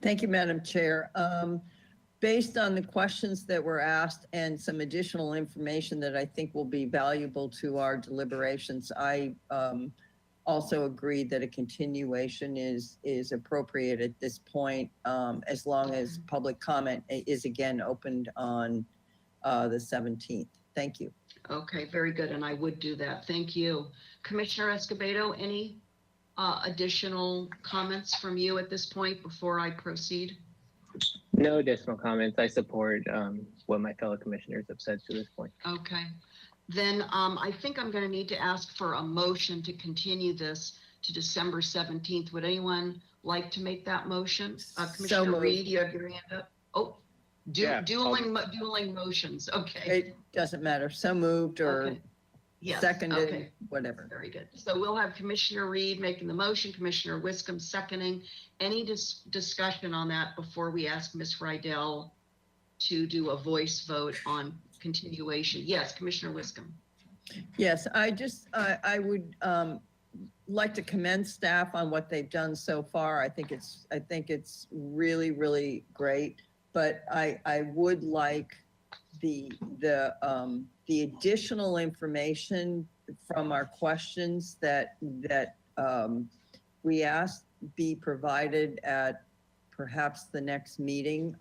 Thank you, Madam Chair. Based on the questions that were asked and some additional information that I think will be valuable to our deliberations, I also agree that a continuation is appropriate at this point, as long as public comment is again opened on the 17th. Thank you. Okay, very good, and I would do that. Thank you. Commissioner Escobedo, any additional comments from you at this point before I proceed? No additional comments. I support what my fellow commissioners have said to this point. Okay. Then I think I'm going to need to ask for a motion to continue this to December 17th. Would anyone like to make that motion? Commissioner moved. Reed, you have your hand up. Oh, Yeah, dueling motions. Okay. It doesn't matter. So moved or Okay. Yes. seconded, Okay. whatever. Very good. So we'll have Commissioner Reed making the motion, Commissioner Wiscom seconding. Any discussion on that before we ask Ms. Rydell to do a voice vote on continuation? Yes, Commissioner Wiscom. Yes, I would like to commend staff on what they've done so far. I think it's really, really great. But I would like the additional information from our questions that we asked be provided at perhaps the next meeting.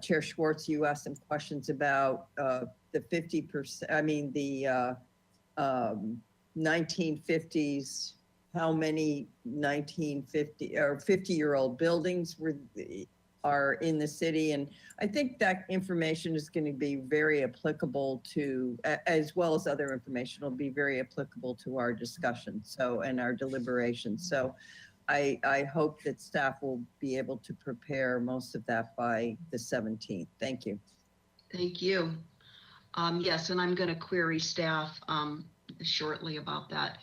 Chair Schwartz, you asked some questions about the 50%, I mean, the 1950s, how many 1950 or 50-year-old buildings are in the city. And I think that information is going to be very applicable to, as well as other information, will be very applicable to our discussion, and our deliberations. So I hope that staff will be able to prepare most of that by the 17th. Thank you. Thank you. Yes, and I'm going to query staff shortly about that.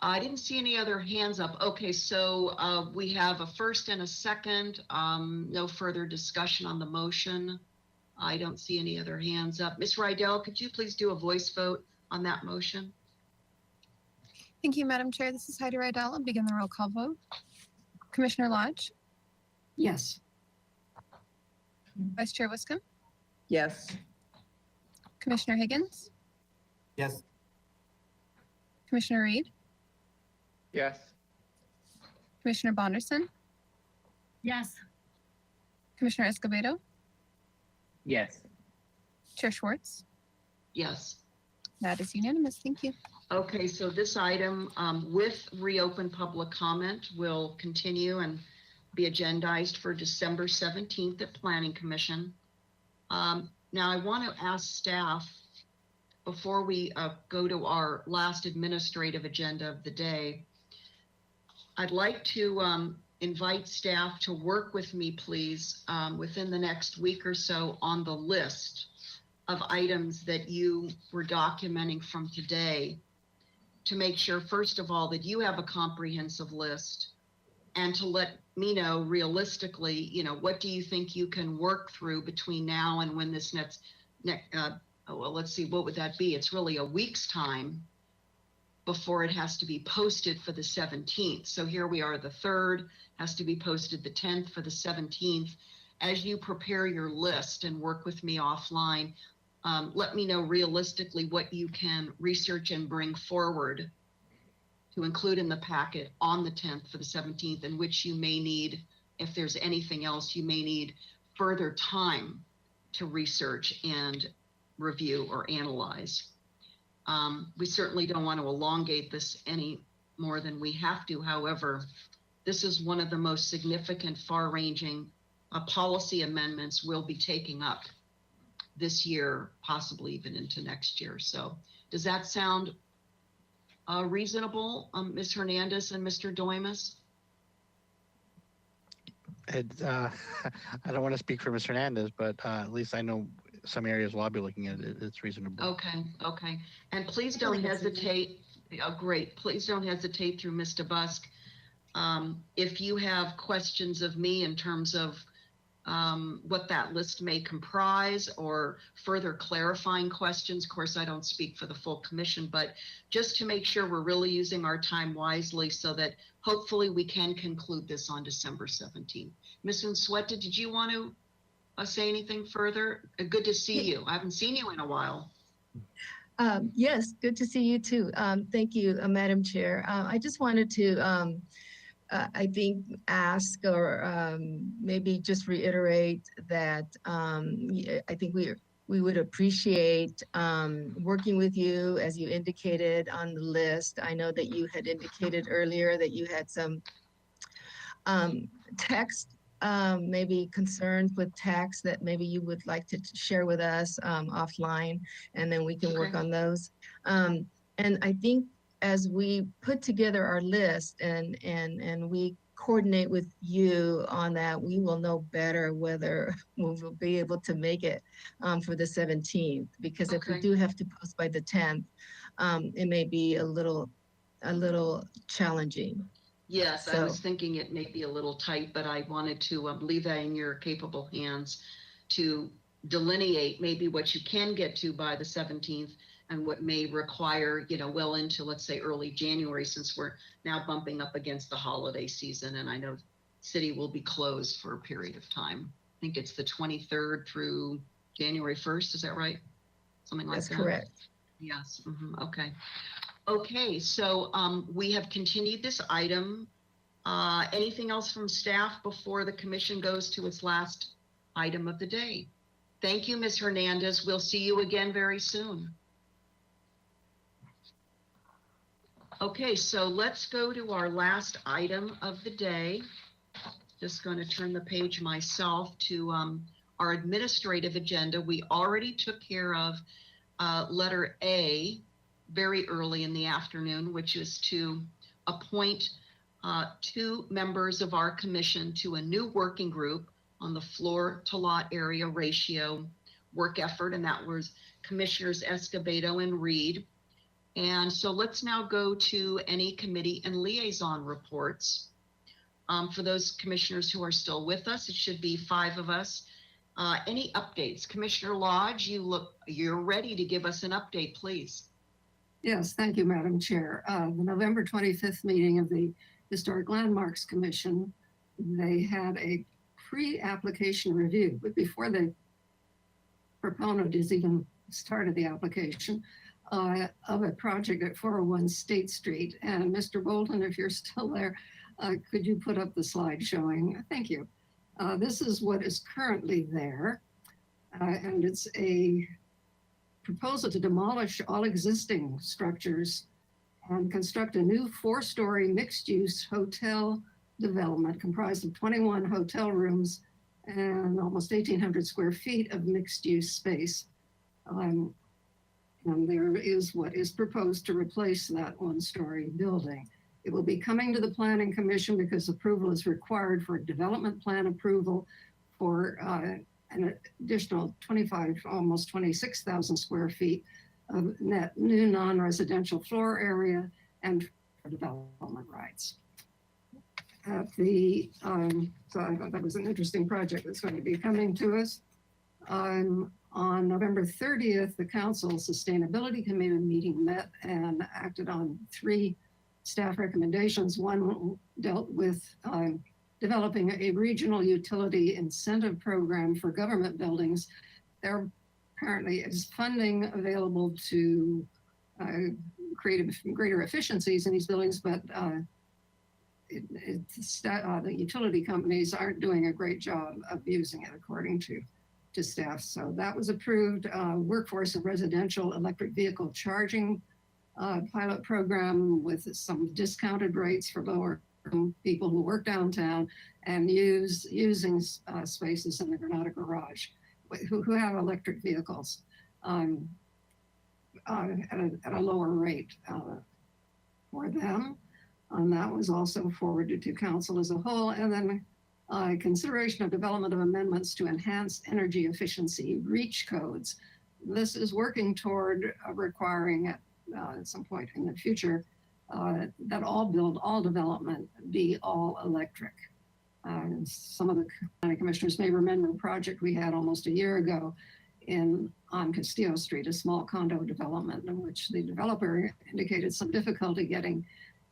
I didn't see any other hands up. Okay, so we have a first and a second. No further discussion on the motion. I don't see any other hands up. Ms. Rydell, could you please do a voice vote on that motion? Thank you, Madam Chair. This is Heidi Rydell. I'll begin the roll call vote. Commissioner Lodge, Yes. Vice Chair Wiscom, Yes. Commissioner Higgins, Yes. Commissioner Reed, Yes. Commissioner Bonderson, Yes. Commissioner Escobedo, Yes. Chair Schwartz. Yes. That is unanimous. Thank you. Okay, so this item with reopened public comment will continue and be agendized for December 17th at Planning Commission. Now I want to ask staff, before we go to our last administrative agenda of the day, I'd like to invite staff to work with me, please, within the next week or so on the list of items that you were documenting from today, to make sure, first of all, that you have a comprehensive list, and to let me know realistically, what do you think you can work through between now and when this well, let's see, what would that be? It's really a week's time before it has to be posted for the 17th. So here we are, the 3rd, has to be posted the 10th for the 17th. As you prepare your list and work with me offline, let me know realistically what you can research and bring forward to include in the packet on the 10th for the 17th, and which you may need, if there's anything else, you may need further time to research and review or analyze. We certainly don't want to elongate this any more than we have to. However, this is one of the most significant, far-ranging policy amendments we'll be taking up this year, possibly even into next year. So does that sound reasonable, Ms. Hernandez and Mr. Doimus? I don't want to speak for Ms. Hernandez, but at least I know some areas where I'll be looking at it, it's reasonable. Okay. And please don't hesitate. Oh, great. Please don't hesitate through Mr. Busk. If you have questions of me in terms of what that list may comprise, or further clarifying questions. Of course, I don't speak for the full commission, but just to make sure we're really using our time wisely so that hopefully we can conclude this on December 17th. Ms. Unsueta, did you want to say anything further? Good to see you. I haven't seen you in a while. Yes, good to see you too. Thank you, Madam Chair. I just wanted to I think ask or maybe just reiterate that I think we would appreciate working with you, as you indicated on the list. I know that you had indicated earlier that you had some text maybe concerns with tax that maybe you would like to share with us offline, and then we can work Okay. on those. And I think as we put together our list and we coordinate with you on that, we will know better whether we'll be able to make it for the 17th. Because if we Okay. do have to post by the 10th, it may be a little challenging. Yes, I So- was thinking it may be a little tight, but I wanted to leave that in your capable hands to delineate maybe what you can get to by the 17th and what may require, well into, let's say, early January, since we're now bumping up against the holiday season. And I know city will be closed for a period of time. I think it's the 23rd through January 1st. Is that right? Something like That's that? correct. Yes, okay. Okay, so we have continued this item. Anything else from staff before the commission goes to its last item of the day? Thank you, Ms. Hernandez. We'll see you again very soon. Okay, so let's go to our last item of the day. Just going to turn the page myself to our administrative agenda. We already took care of letter A very early in the afternoon, which is to appoint 2 members of our commission to a new working group on the floor to lot area ratio work effort, and that was Commissioners Escobedo and Reed. And so let's now go to any committee and liaison reports. For those commissioners who are still with us, it should be 5 of us. Any updates? Commissioner Lodge, you're ready to give us an update, please. Yes, thank you, Madam Chair. The November 25th meeting of the Historic Landmarks Commission, they had a pre-application review, but before the proponent has even started the application, of a project at 401 State Street. And Mr. Bolton, if you're still there, could you put up the slide showing? Thank you. This is what is currently there. And it's a proposal to demolish all existing structures and construct a new 4-story mixed-use hotel development comprised of 21 hotel rooms and almost 1,800 square feet of mixed-use space. And there is what is proposed to replace that 1-story building. It will be coming to the Planning Commission because approval is required for development plan approval for an additional 25, almost 26,000 square feet of net new non-residential floor area and for development rights. At the, so I thought that was an interesting project that's going to be coming to us. On November 30th, the Council Sustainability Committee meeting met and acted on 3 staff recommendations. One dealt with developing a regional utility incentive program for government buildings. There apparently is funding available to create greater efficiencies in these buildings, but the utility companies aren't doing a great job of using it, according to staff. So that was approved. Workforce and residential electric vehicle charging pilot program with some discounted rates for lower people who work downtown and using spaces in the Granada Garage who have electric vehicles at a lower rate for them. And that was also forwarded to council as a whole. And then consideration of development of amendments to enhance energy efficiency REACH codes. This is working toward requiring at some point in the future that all development be all electric. Some of the county commissioners may remember a project we had almost a year ago on Castillo Street, a small condo development in which the developer indicated some difficulty getting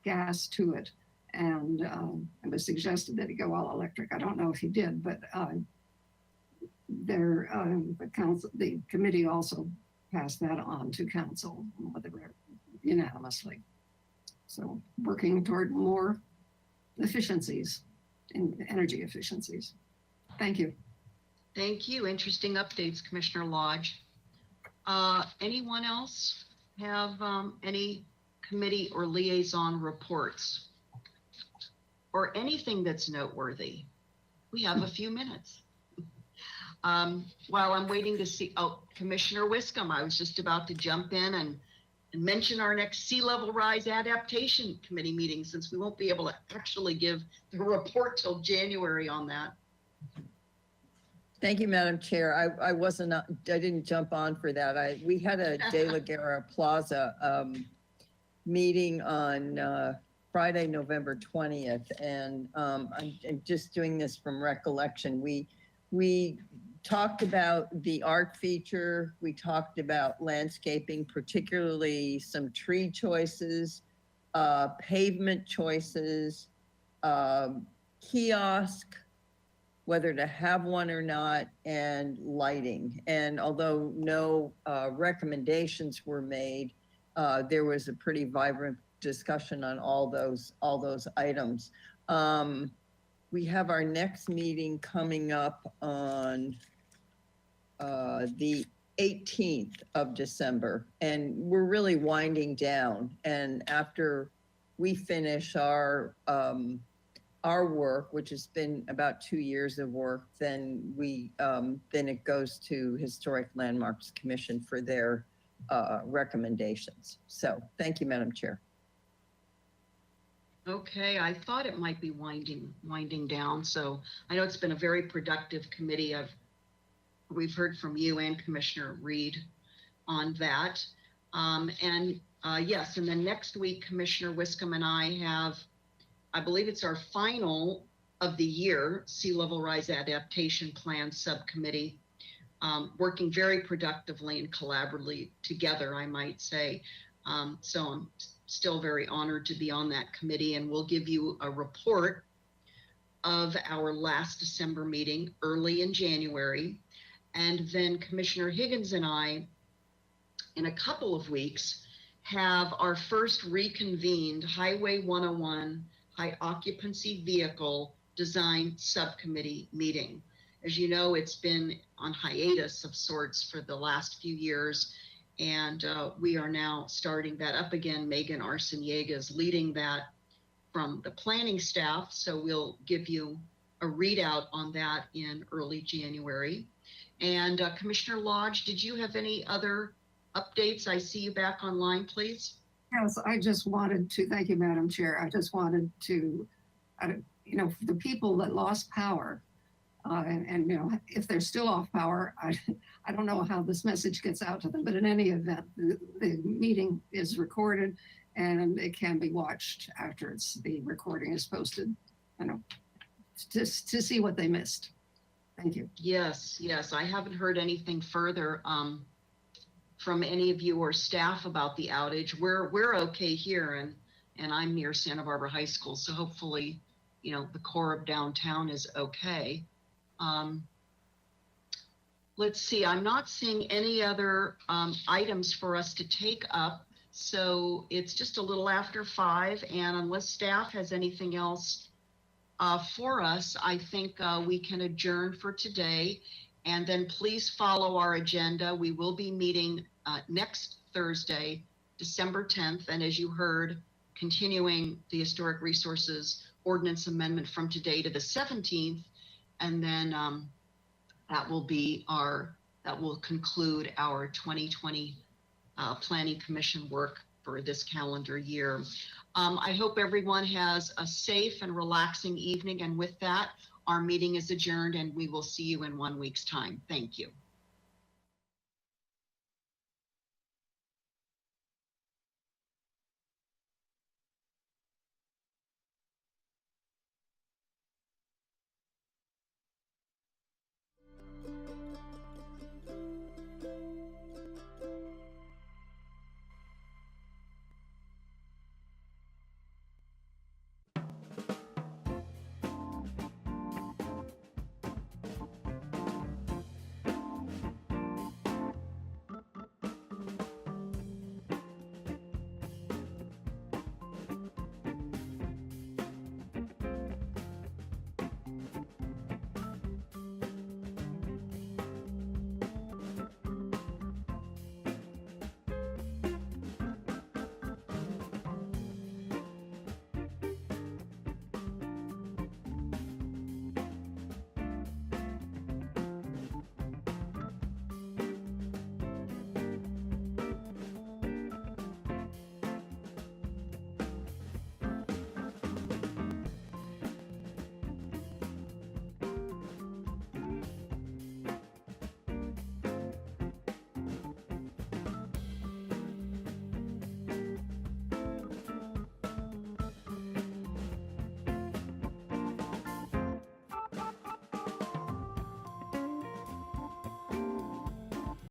gas to it. And it was suggested that he go all electric. I don't know if he did, but the committee also passed that on to council unanimously. So working toward more efficiencies in energy efficiencies. Thank you. Thank you. Interesting updates, Commissioner Lodge. Anyone else have any committee or liaison reports or anything that's noteworthy? we have a few minutes. While I'm waiting to see, oh, Commissioner Wiscombe, I was just about to jump in and mention our next Sea Level Rise Adaptation Committee meeting, since we won't be able to actually give the report till January on that. Thank you, Madam Chair. I didn't jump on for that. We had a De La Guerra Plaza meeting on Friday, November 20th. And I'm just doing this from recollection. We talked about the art feature. We talked about landscaping, particularly some tree choices, pavement choices, kiosk, whether to have one or not, and lighting. And although no recommendations were made, there was a pretty vibrant discussion on all those items. We have our next meeting coming up on the 18th of December, and we're really winding down. And after we finish our work, which has been about 2 years of work, then it goes to Historic Landmarks Commission for their recommendations. So thank you, Madam Chair. Okay, I thought it might be winding down. So I know it's been a very productive committee. We've heard from you and Commissioner Reed on that. Yes, and then next week, Commissioner Wiscombe and I have, I believe it's our final of the year, Sea Level Rise Adaptation Plan Subcommittee, working very productively and collaboratively together, I might say. So I'm still very honored to be on that committee, and we'll give you a report of our last December meeting early in January. And then Commissioner Higgins and I, in a couple of weeks, have our first reconvened Highway 101 High Occupancy Vehicle Design Subcommittee meeting. As you know, it's been on hiatus of sorts for the last few years, and we are now starting that up again. Megan Arciniega is leading that from the planning staff, so we'll give you a readout on that in early January. And Commissioner Lodge, did you have any other updates? I see you back online, please. Yes, I just wanted to, thank you, Madam Chair. I just wanted to, the people that lost power, and if they're still off power, I don't know how this message gets out to them, but in any event, the meeting is recorded and it can be watched after the recording is posted, to see what they missed. Thank you. Yes, I haven't heard anything further from any of you or staff about the outage. We're okay here, and I'm near Santa Barbara High School, so hopefully, the core of downtown is okay. Let's see, I'm not seeing any other items for us to take up, so it's just a little after 5, and unless staff has anything else for us, I think we can adjourn for today. And then please follow our agenda. We will be meeting next Thursday, December 10th. And as you heard, continuing the Historic Resources Ordinance Amendment from today to the 17th. And then that will conclude our 2020 Planning Commission work for this calendar year. I hope everyone has a safe and relaxing evening. And with that, our meeting is adjourned, and we will see you in 1 week's time. Thank you.